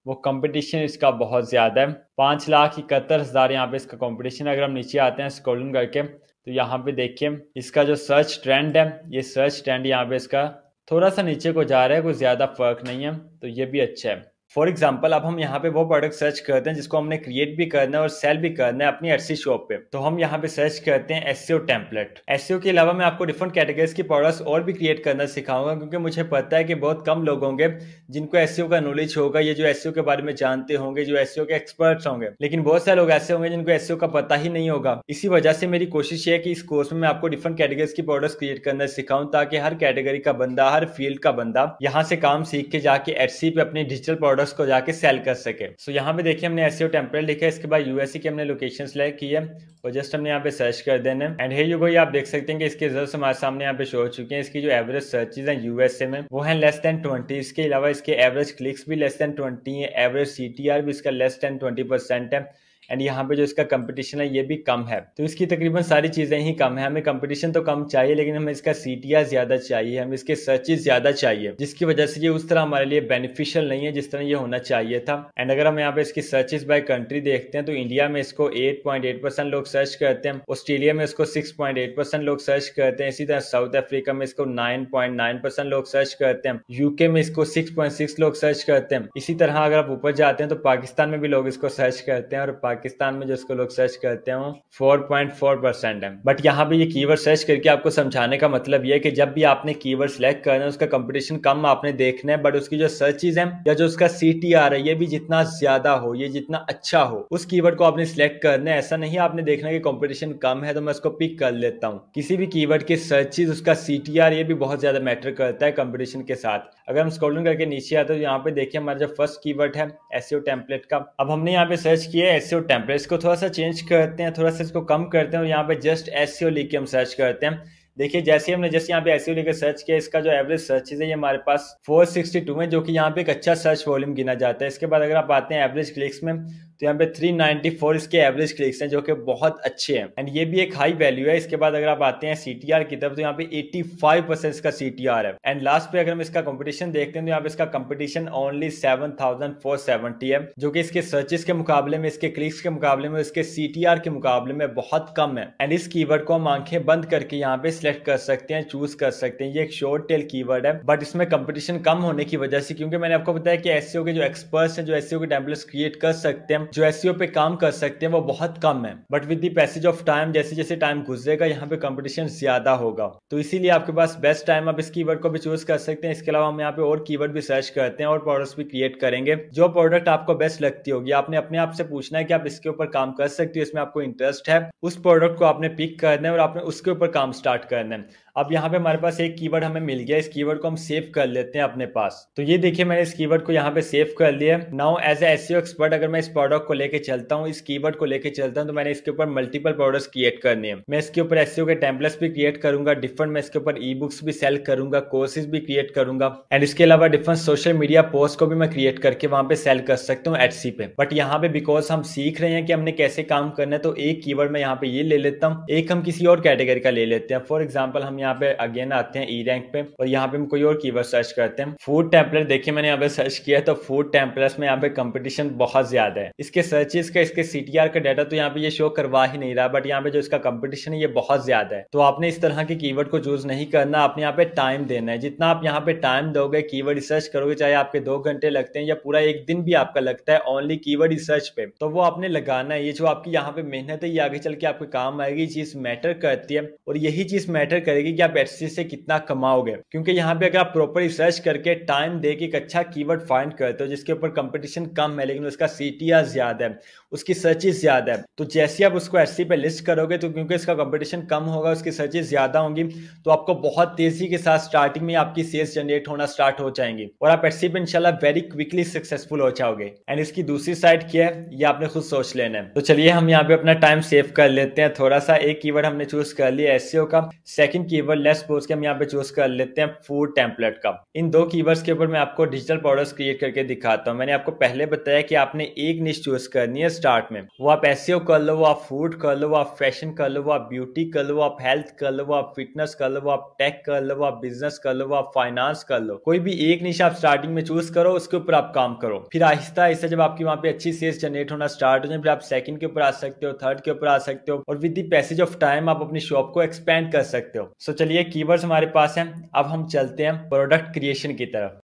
वो कंपटीशन इसका बहुत ज्यादा है, 5,71,000 यहाँ पे इसका कंपटीशन। अगर हम नीचे आते हैं स्क्रॉलिंग करके तो यहाँ पे देखिए इसका जो सर्च ट्रेंड है, ये सर्च ट्रेंड यहाँ पे इसका थोड़ा सा नीचे को जा रहा है, कोई ज्यादा फर्क नहीं है, तो ये भी अच्छा है। फॉर एग्जाम्पल अब हम यहाँ पे वो प्रोडक्ट सर्च करते हैं जिसको हमने क्रिएट भी करना है और सेल भी करना है अपनी एटसी शॉप पे, तो हम यहाँ पे सर्च करते हैं एसईओ टेम्पलेट। एसईओ के अलावा मैं आपको डिफरेंट कैटेगरीज की प्रोडक्ट्स और भी क्रिएट करना सिखाऊंगा, क्योंकि मुझे पता है कि बहुत कम लोग होंगे जिनको एसईओ का नॉलेज होगा, ये जो एसईओ के बारे में जानते होंगे, जो एसईओ के एक्सपर्ट्स होंगे, लेकिन बहुत सारे लोग ऐसे होंगे जिनको एसईओ का पता ही नहीं होगा। इसी वजह से मेरी कोशिश है कि इस कोर्स में मैं आपको डिफरेंट कैटेगरीज की प्रोडक्ट्स क्रिएट करना सिखाऊं, ताकि हर कैटेगरी का बंदा, हर फील्ड का बंदा यहाँ से काम सीख के जाके एटसी पे अपनी डिजिटल प्रोडक्ट प्रोडक्ट्स को जाके सेल कर सके। सो यहाँ पे देखिए हमने एसईओ टेम्पलेट लिखा है, इसके बाद यूएसए की हमने लोकेशन सेलेक्ट की है और जस्ट हमने यहाँ पे सर्च कर देना है। एंड हियर यू गो, आप देख सकते हैं कि इसके रिजल्ट्स हमारे सामने यहाँ पे शो हो चुके हैं। इसकी जो एवरेज सर्चेज हैं यूएसए में वो है लेस देन 20। इसके अलावा इसके एवरेज क्लिक्स भी लेस देन 20 है, एवरेज सीटीआर भी इसका लेस देन 20% है। एंड यहाँ पे जो इसका कंपटीशन है ये भी कम है। तो इसकी तकरीबन सारी चीजें ही कम है। हमें कंपटीशन तो कम चाहिए लेकिन हमें इसका सीटीआर ज्यादा चाहिए, हमें इसके सर्चेस ज्यादा चाहिए, जिसकी वजह से ये उस तरह हमारे लिए बेनिफिशियल नहीं है जिस तरह ये होना चाहिए था। एंड अगर हम यहाँ पे इसकी सर्चेस बाय कंट्री देखते हैं तो इंडिया में इसको 8.8% लोग सर्च करते हैं, ऑस्ट्रेलिया में इसको 6.8% लोग सर्च करते हैं, इसी तरह साउथ अफ्रीका में इसको 9.9% लोग सर्च करते हैं, यूके में इसको 6.6 लोग सर्च करते हैं। इसी तरह अगर आप ऊपर जाते हैं तो पाकिस्तान में भी लोग इसको सर्च करते हैं और पाकिस्तान में जो इसको लोग सर्च करते हैं 4.4% है। बट यहाँ पे ये कीवर्ड सर्च करके आपको समझाने का मतलब ये है कि जब भी आपने कीवर्ड सिलेक्ट करना है उसका कंपटीशन कम आपने देखना है, बट उसकी जो सर्चेज है या जो उसका सीटीआर है ये भी जितना ज्यादा हो, ये जितना अच्छा हो, उस कीवर्ड को आपने सिलेक्ट करना है। ऐसा नहीं आपने देखना है कि कंपटीशन कम है तो मैं उसको पिक कर लेता हूँ। किसी भी कीवर्ड के सर्चेज, उसका सीटीआर ये भी बहुत ज्यादा मैटर करता है कंपटीशन के साथ। अगर हम स्क्रॉल डाउन करके नीचे आते हैं तो यहाँ पे देखिए हमारा जो फर्स्ट कीवर्ड है एसईओ टेम्पलेट का। अब हमने यहाँ पे सर्च किया है एसईओ टेम्पलेट, इसको थोड़ा सा चेंज करते हैं, थोड़ा सा इसको कम करते हैं और यहाँ पे जस्ट एसईओ लिख के हम सर्च करते हैं। देखिए जैसे हमने जस्ट यहाँ पे एसईओ लेकर सर्च किया, इसका जो एवरेज सर्चेज है ये हमारे पास 462 है, जो कि यहाँ पे एक अच्छा सर्च वॉल्यूम गिना जाता है। इसके बाद अगर आप आते हैं एवरेज क्लिक्स में तो यहाँ पे 394 इसके एवरेज क्लिक्स हैं जो कि बहुत अच्छे हैं एंड ये भी एक हाई वैल्यू है। इसके बाद अगर आप आते हैं सीटीआर की तरफ तो यहाँ पे 85% इसका सीटीआर है। एंड लास्ट पे अगर हम इसका कंपटीशन देखते हैं तो यहाँ पे इसका कंपटीशन ओनली 7470 है, जो कि इसके सर्चेस के मुकाबले में, इसके क्लिक्स के मुकाबले में, इसके सीटीआर के मुकाबले में बहुत कम है। एंड इस कीवर्ड को हम आंखें बंद करके यहाँ पे सिलेक्ट कर सकते हैं, चूज कर सकते हैं। ये एक शॉर्ट टेल कीवर्ड है बट इसमें कंपटीशन कम होने की वजह से, क्योंकि मैंने आपको बताया कि एसईओ के जो एक्सपर्ट्स हैं, जो एसईओ के टेम्पलेट्स क्रिएट कर सकते हैं, जो एसईओ पे काम कर सकते हैं, वो बहुत कम है। But with the passage of time, जैसे जैसे टाइम गुजरेगा यहाँ पे कंपटीशन ज्यादा होगा, तो इसीलिए आपके पास बेस्ट टाइम आप इस कीवर्ड को भी चूज कर सकते हैं। इसके अलावा हम यहाँ पे और कीवर्ड भी सर्च करते हैं और प्रोडक्ट्स भी क्रिएट करेंगे। जो प्रोडक्ट आपको बेस्ट लगती होगी आपने अपने आप से पूछना है कि आप इसके ऊपर काम कर सकते हो, इसमें आपको इंटरेस्ट है, उस प्रोडक्ट को आपने पिक करना है और आपने उसके ऊपर काम स्टार्ट करना है। अब यहाँ पे हमारे पास एक कीवर्ड हमें मिल गया, इस कीवर्ड को हम सेव कर लेते हैं अपने पास। तो ये देखिए मैंने इस कीवर्ड को यहाँ पे सेव कर लिया। Now as a SEO expert अगर मैं इस प्रोडक्ट को लेके चलता हूँ, इस कीवर्ड को लेके चलता हूँ, तो मैंने इसके ऊपर मल्टीपल प्रोडक्ट्स क्रिएट करने हैं। मैं इसके ऊपर एसईओ के टेम्पलेट्स भी क्रिएट करूंगा, डिफरेंट मैं इसके ऊपर ई बुक्स भी सेल करूंगा, कोर्सेज भी क्रिएट करूंगा एंड इसके अलावा डिफरेंट सोशल मीडिया पोस्ट को भी मैं क्रिएट करके वहां पे सेल कर सकता हूँ एटसी पे। बट यहाँ पे बिकॉज हम सीख रहे हैं कि हमने कैसे काम करना है, तो एक कीवर्ड मैं यहाँ पे ये ले लेता हूँ, एक हम किसी और कैटेगरी का ले लेते हैं। फॉर एग्जाम्पल हम यहाँ पे अगेन आते हैं ई रैंक पे और यहाँ पे हम कोई और कीवर्ड सर्च करते हैं। फूड टेम्पलेट देखिए मैंने यहाँ पे सर्च किया तो फूड टेम्पलेट्स में यहाँ पे कंपटीशन बहुत ज्यादा है। इसके सर्चेस का, इसके सीटीआर का डाटा तो यहाँ पे ये शो करवा ही नहीं रहा, बट यहाँ पे जो इसका कंपटीशन है ये बहुत ज्यादा है। तो आपने इस तरह के कीवर्ड को चूज नहीं करना, आपने यहाँ पे टाइम देना है। जितना आप यहाँ पे टाइम दोगे, कीवर्ड रिसर्च करोगे, चाहे आपके 2 घंटे लगते हैं या पूरा एक दिन भी आपका लगता है ओनली कीवर्ड रिसर्च पे, तो वो आपने लगाना है। ये जो आपकी यहाँ पे मेहनत है ये आगे चल के आपके काम आएगी, चीज मैटर करती है और यही चीज मैटर करेगी कि आप एटसी से कितना कमाओगे। क्योंकि यहाँ पे अगर आप प्रॉपर रिसर्च करके टाइम दे के एक अच्छा कीवर्ड फाइंड करते हो जिसके ऊपर कंपटीशन कम है लेकिन उसका सीटीआर ज्यादा है, उसकी सर्चेस ज्यादा है, तो जैसे आप उसको एटसी पे लिस्ट करोगे तो क्योंकि इसका कंपटीशन कम होगा, उसकी सर्चेस ज्यादा होंगी, तो आपको बहुत तेजी के साथ स्टार्टिंग में आपकी सेल्स जनरेट होना स्टार्ट हो जाएंगी और आप एटसी पे इंशाल्लाह वेरी क्विकली सक्सेसफुल हो जाओगे। एंड इसकी दूसरी साइड क्या है ये आपने खुद सोच लेना है। तो चलिए हम यहाँ पे अपना टाइम सेव कर लेते हैं थोड़ा सा। एक कीवर्ड हमने चूज कर लिया एसईओ का, सेकंड कीवर्ड लेट्स सपोज के हम यहाँ पे चूज कर लेते हैं फूड टेम्पलेट का। इन 2 कीवर्ड्स के ऊपर मैं आपको डिजिटल प्रोडक्ट्स क्रिएट करके दिखाता हूँ। मैंने आपको पहले बताया कि आपने एक निश चूज करनी है स्टार्ट में, वो आप एसईओ कर लो, वो आप फूड कर लो, वो आप फैशन कर लो, वो आप ब्यूटी कर लो, वो आप हेल्थ कर लो, वो आप फिटनेस कर लो, वो आप टेक कर लो, वो आप बिजनेस कर लो, वो आप फाइनेंस कर लो। कोई भी एक निश आप स्टार्टिंग में चूज करो, उसके ऊपर आप काम करो। फिर आहिस्ता आहिस्ता जब आपकी वहां पे अच्छी सेल्स जनरेट होना स्टार्ट हो जाए, फिर आप सेकंड के ऊपर आ सकते हो, थर्ड के ऊपर आ सकते हो और with the passage of time आप अपनी शॉप को एक्सपेंड कर सकते हो। सो चलिए कीवर्ड्स हमारे पास हैं, अब हम चलते हैं प्रोडक्ट क्रिएशन की तरफ।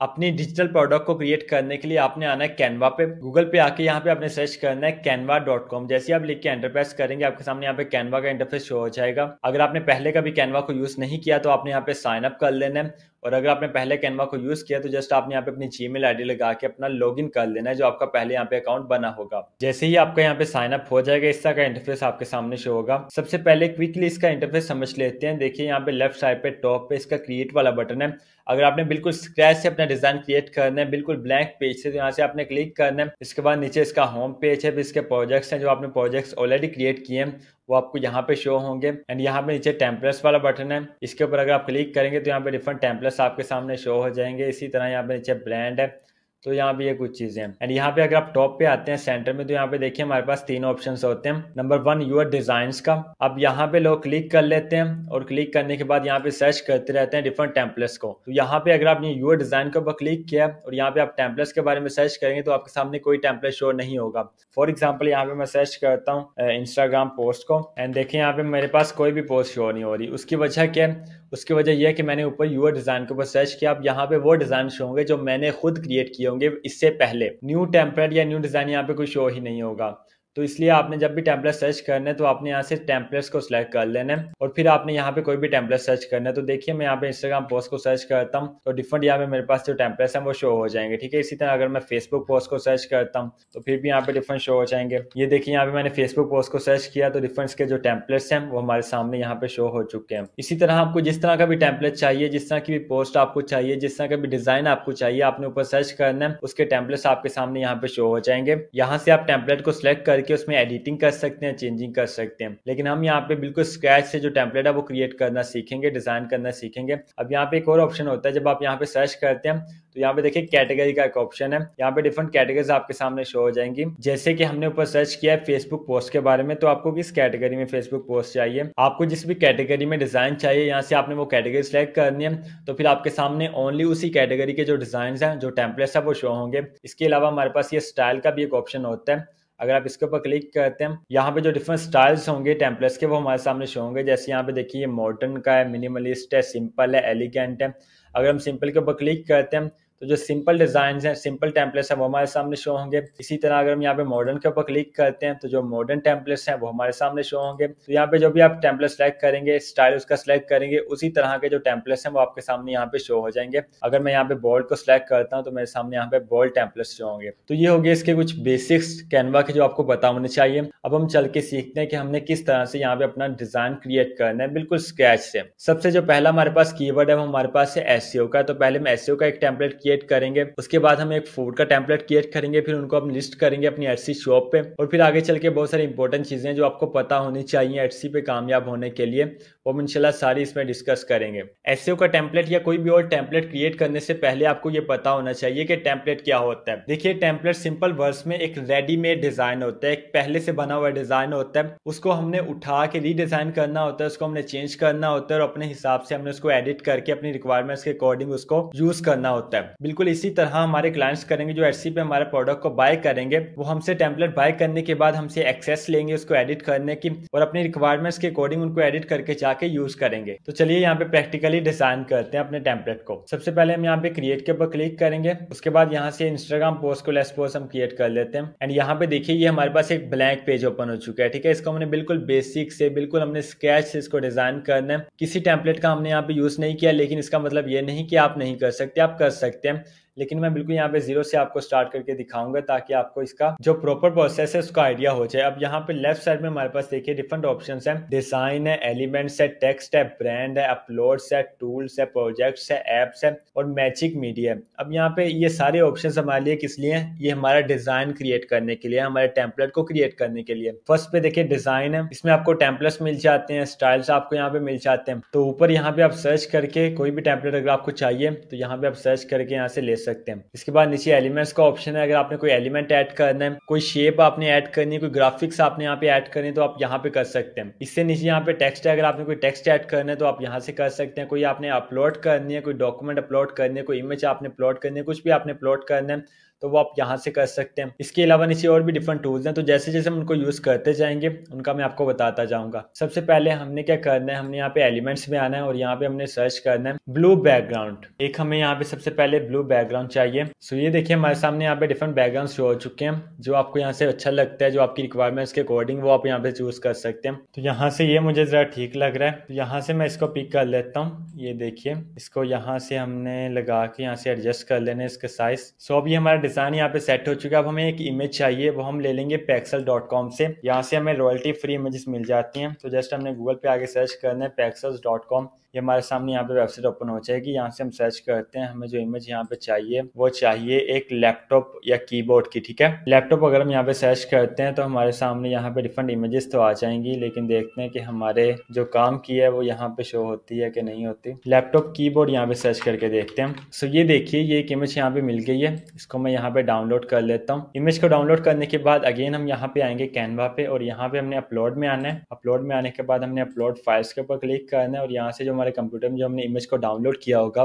अपनी डिजिटल प्रोडक्ट को क्रिएट करने के लिए आपने आना है कैनवा पे। गूगल पे आके यहाँ पे आपने सर्च करना है canva.com। जैसे आप लिख के एंटर प्रेस करेंगे आपके सामने यहाँ पे कैनवा का इंटरफेस शो हो जाएगा। अगर आपने पहले कभी कैनवा को यूज नहीं किया तो आपने यहाँ पे साइन अप कर लेना है और अगर आपने पहले कैनवा को यूज किया तो जस्ट आपने यहाँ पे अपनी जीमेल आईडी लगा के अपना लॉगिन कर लेना है, जो आपका पहले यहाँ पे अकाउंट बना होगा। जैसे ही आपका यहाँ पे साइन अप हो जाएगा, इस तरह का इंटरफेस आपके सामने शो होगा। सबसे पहले क्विकली इसका इंटरफेस समझ लेते हैं। देखिए यहाँ पे लेफ्ट साइड पे टॉप पे इसका क्रिएट वाला बटन है। अगर आपने बिल्कुल स्क्रैच से अपना डिजाइन क्रिएट करना है, बिल्कुल ब्लैंक पेज से, तो यहाँ से आपने क्लिक करना है। इसके बाद नीचे इसका होम पेज है, फिर इसके प्रोजेक्ट्स हैं, जो आपने प्रोजेक्ट्स ऑलरेडी क्रिएट किए हैं वो आपको यहाँ पे शो होंगे। एंड यहाँ पे नीचे टेम्पलेट्स वाला बटन है, इसके ऊपर अगर आप क्लिक करेंगे तो यहाँ पे डिफरेंट टेम्पलेट्स आपके सामने शो हो जाएंगे। इसी तरह यहाँ पे नीचे ब्रांड है, तो यहाँ पे ये कुछ चीजें हैं। एंड यहाँ पे अगर आप टॉप पे आते हैं सेंटर में, तो यहाँ पे देखिए हमारे पास तीन ऑप्शंस होते हैं। नंबर 1 यूर डिजाइन्स का। अब यहाँ पे लोग क्लिक कर लेते हैं और क्लिक करने के बाद यहाँ पे सर्च करते रहते हैं डिफरेंट टेम्पलेट्स को। तो यहाँ पे अगर आपने यूर डिजाइन के ऊपर क्लिक किया और यहाँ पे आप टेम्पलेट्स के बारे में सर्च करेंगे तो आपके सामने कोई टेम्पलेट शो नहीं होगा। फॉर एग्जाम्पल यहाँ पे मैं सर्च करता हूँ इंस्टाग्राम पोस्ट को, एंड देखिए यहाँ पे मेरे पास कोई भी पोस्ट शो नहीं हो रही। उसकी वजह क्या है? उसकी वजह यह है कि मैंने ऊपर यूर डिजाइन के ऊपर सर्च किया। अब यहाँ पे वो डिजाइन शो होंगे जो मैंने खुद क्रिएट किए होंगे इससे पहले। न्यू टेम्पलेट या न्यू डिजाइन यहाँ पे कोई शो ही नहीं होगा। तो इसलिए आपने जब भी टेम्पलेट सर्च करना है तो आपने यहाँ से टेम्पलेट्स को सिलेक्ट कर लेना है और फिर आपने यहाँ पे कोई भी टेम्पलेट सर्च करना है। तो देखिए मैं यहाँ पे इंस्टाग्राम पोस्ट को सर्च करता हूँ तो डिफरेंट यहाँ पे मेरे पास जो टेम्पलेट्स हैं वो शो हो जाएंगे, ठीक है। इसी तरह अगर मैं फेसबुक पोस्ट को सर्च करता हूँ तो फिर भी यहाँ पे डिफरेंट शो हो जाएंगे। ये देखिए यहाँ पे मैंने फेसबुक पोस्ट को सर्च किया तो डिफरेंट के जो टेम्पलेट्स हैं वो हमारे सामने यहाँ पे शो हो चुके हैं। इसी तरह आपको जिस तरह का भी टेम्पलेट चाहिए, जिस तरह की भी पोस्ट आपको चाहिए, जिस तरह का भी डिजाइन आपको चाहिए, आपने ऊपर सर्च करना है, उसके टेम्पलेट्स आपके सामने यहाँ पे शो हो जाएंगे। यहाँ से आप टेम्पलेट को सिलेक्ट करके उसमें एडिटिंग कर सकते हैं, चेंजिंग कर सकते हैं। लेकिन हम यहाँ पे बिल्कुल स्क्रैच से जो टेम्पलेट है वो क्रिएट करना सीखेंगे, डिजाइन करना सीखेंगे। अब यहाँ पे एक और ऑप्शन होता है, जब आप यहाँ पे सर्च करते हैं तो यहाँ पे देखिए कैटेगरी का एक ऑप्शन है। यहाँ पे डिफरेंट कैटेगरीज आपके सामने शो हो जाएंगी। जैसे कि हमने ऊपर सर्च किया है फेसबुक पोस्ट के बारे में, तो आपको किस कैटेगरी में फेसबुक पोस्ट चाहिए, आपको जिस भी कैटेगरी में डिजाइन चाहिए, यहाँ से आपने वो कैटेगरी सिलेक्ट करनी है। तो फिर आपके सामने ओनली उसी कैटेगरी के जो डिजाइन है, जो टेम्पलेट्स है वो शो होंगे। इसके अलावा हमारे पास ये स्टाइल का भी एक ऑप्शन होता है। अगर आप इसके ऊपर क्लिक करते हैं, यहाँ पे जो डिफरेंट स्टाइल्स होंगे टेम्पलेट्स के वो हमारे सामने शो होंगे। जैसे यहाँ पे देखिए मॉडर्न का है, मिनिमलिस्ट है, सिंपल है, एलिगेंट है। अगर हम सिंपल के ऊपर क्लिक करते हैं तो जो सिंपल डिजाइन है, सिंपल टेम्पलेट्स है वो हमारे सामने शो होंगे। इसी तरह अगर हम यहाँ पे मॉडर्न के ऊपर क्लिक करते हैं तो जो मॉडर्न टेम्पलेट्स हैं वो हमारे सामने शो होंगे। तो यहाँ पे जो भी आप टेम्पलेट सेलेक्ट करेंगे, स्टाइल उसका सिलेक्ट करेंगे, उसी तरह के जो टेम्पलेट्स हैं वो आपके सामने यहाँ पे शो हो जाएंगे। अगर मैं यहाँ पे बोल्ड को सिलेक्ट करता हूँ तो मेरे सामने यहाँ पे बोल्ड टेम्पलेट्स शो होंगे। तो ये हो गए इसके कुछ बेसिक्स कैनवा के जो आपको पता होने चाहिए। अब हम चल के सीखते हैं कि हमने किस तरह से यहाँ पे अपना डिजाइन क्रिएट करना है बिल्कुल स्क्रैच से। सबसे जो पहला हमारे पास कीवर्ड है वो हमारे पास है एसईओ का। तो पहले हम एसईओ का एक टेम्पलेट क्रिएट करेंगे, उसके बाद हम एक फूड का टेम्पलेट क्रिएट करेंगे, फिर उनको हम लिस्ट करेंगे अपनी एटसी शॉप पे, और फिर आगे चल के बहुत सारी इंपॉर्टेंट चीजें जो आपको पता होनी चाहिए एटसी पे कामयाब होने के लिए, वो हम इंशाल्लाह सारी इसमें डिस्कस करेंगे। एसईओ का टेम्पलेट या कोई भी और टेम्पलेट क्रिएट करने से पहले आपको ये पता होना चाहिए कि टेम्पलेट क्या होता है। देखिए टेम्पलेट सिंपल वर्ड्स में एक रेडीमेड डिजाइन होता है, एक पहले से बना हुआ डिजाइन होता है। उसको हमने उठा के रीडिजाइन करना होता है, उसको हमने चेंज करना होता है और अपने हिसाब से हमने उसको एडिट करके अपनी रिक्वायरमेंट्स के अकॉर्डिंग उसको यूज करना होता है। बिल्कुल इसी तरह हमारे क्लाइंट्स करेंगे जो एटसी पे हमारे प्रोडक्ट को बाय करेंगे, वो हमसे टेम्पलेट बाय करने के बाद हमसे एक्सेस लेंगे उसको एडिट करने की, और अपनी रिक्वायरमेंट्स के अकॉर्डिंग उनको एडिट करके जाके यूज करेंगे। तो चलिए यहाँ पे प्रैक्टिकली डिजाइन करते हैं अपने टेम्पलेट को। सबसे पहले हम यहाँ पे क्रिएट के ऊपर क्लिक करेंगे, उसके बाद यहाँ से इंस्टाग्राम पोस्ट को लेट्स सपोज हम क्रिएट कर लेते हैं। एंड यहाँ पे देखिए ये हमारे पास एक ब्लैंक पेज ओपन हो चुका है, ठीक है। इसको हमने बिल्कुल बेसिक से, बिल्कुल हमने स्केच से इसको डिजाइन करना है। किसी टेम्पलेट का हमने यहाँ पे यूज नहीं किया, लेकिन इसका मतलब ये नहीं कि आप नहीं कर सकते, आप कर सकते हैं। लेकिन मैं बिल्कुल यहाँ पे जीरो से आपको स्टार्ट करके दिखाऊंगा ताकि आपको इसका जो प्रॉपर प्रोसेस है उसका आइडिया हो जाए। अब यहाँ पे लेफ्ट साइड में हमारे पास देखिए डिफरेंट ऑप्शंस हैं। डिजाइन है, एलिमेंट्स है, टेक्स्ट है, ब्रांड है, अपलोड्स है, टूल्स है, प्रोजेक्ट्स है, एप्स है और मैजिक मीडिया है। अब यहाँ पे ये सारे ऑप्शंस हमारे लिए किस लिए हैं? ये हमारा डिजाइन क्रिएट करने के लिए, हमारे टेम्पलेट को क्रिएट करने के लिए। फर्स्ट पे देखिए डिजाइन है, इसमें आपको टेम्पलेट्स मिल जाते हैं, स्टाइल्स आपको यहाँ पे मिल जाते हैं। तो ऊपर यहाँ पे आप सर्च करके कोई भी टेम्पलेट अगर आपको चाहिए तो यहाँ पे आप सर्च करके यहाँ से ले सकते हैं। इसके बाद नीचे एलिमेंट्स का ऑप्शन है, अगर आपने कोई एलिमेंट ऐड करना है, कोई शेप आपने ऐड करनी है, कोई ग्राफिक्स आपने यहाँ पे ऐड करनी है तो आप यहाँ पे कर सकते हैं। इससे नीचे यहाँ पे टेक्स्ट है, अगर आपने कोई टेक्स्ट ऐड करना है तो आप यहाँ से कर सकते हैं। कोई आपने अपलोड करनी है, कोई डॉक्यूमेंट अपलोड करनी है, कोई इमेज आपने अपलोड करनी है, कुछ भी आपने अपलोड करना है तो वो आप यहाँ से कर सकते हैं। इसके अलावा नीचे और भी डिफरेंट टूल्स हैं, तो जैसे जैसे हम उनको यूज करते जाएंगे उनका मैं आपको बताता जाऊंगा। सबसे पहले हमने क्या करना है, हमने यहाँ पे एलिमेंट्स में आना है और यहाँ पे हमने सर्च करना है ब्लू बैकग्राउंड। एक हमें यहाँ पे सबसे पहले ब्लू बैकग्राउंड चाहिए। सो ये देखिए हमारे सामने यहाँ पे डिफरेंट बैकग्राउंड शो हो चुके हैं। जो आपको यहाँ से अच्छा लगता है, जो आपकी रिक्वायरमेंट्स के अकॉर्डिंग, वो आप यहाँ पे चूज कर सकते हैं। तो यहाँ से ये मुझे जरा ठीक लग रहा है, तो यहाँ से मैं इसको पिक कर लेता हूँ। ये देखिए इसको यहाँ से हमने लगा के यहाँ से एडजस्ट कर लेने इसके साइज। सो अब ये हमारा डिजाइन यहाँ पे सेट हो चुका है। अब हमें एक इमेज चाहिए, वो हम ले लेंगे pexels.com से। यहाँ से हमें रॉयल्टी फ्री इमेजेस मिल जाती हैं। तो जस्ट हमने गूगल पे आगे सर्च करना है pexels.com। ये हमारे सामने यहाँ पे वेबसाइट ओपन हो जाएगी। यहाँ से हम सर्च करते हैं, हमें जो इमेज यहाँ पे चाहिए वो चाहिए एक लैपटॉप या कीबोर्ड की, ठीक है। लैपटॉप अगर हम यहाँ पे सर्च करते हैं तो हमारे सामने यहाँ पे डिफरेंट इमेजेस तो आ जाएंगी, लेकिन देखते हैं कि हमारे जो काम की है वो यहाँ पे शो होती है कि नहीं होती। लैपटॉप कीबोर्ड यहाँ पे सर्च करके देखते हैं। सो ये देखिए ये एक इमेज यहाँ पे मिल गई है, इसको मैं यहाँ पे डाउनलोड कर लेता हूँ। इमेज को डाउनलोड करने के बाद अगेन हम यहाँ पे आएंगे कैनवा पे और यहाँ पे हमने अपलोड में आना है। अपलोड में आने के बाद हमने अपलोड फाइल्स के ऊपर क्लिक करना है और यहाँ से जो हमारे कंप्यूटर में जो हमने इमेज को डाउनलोड किया होगा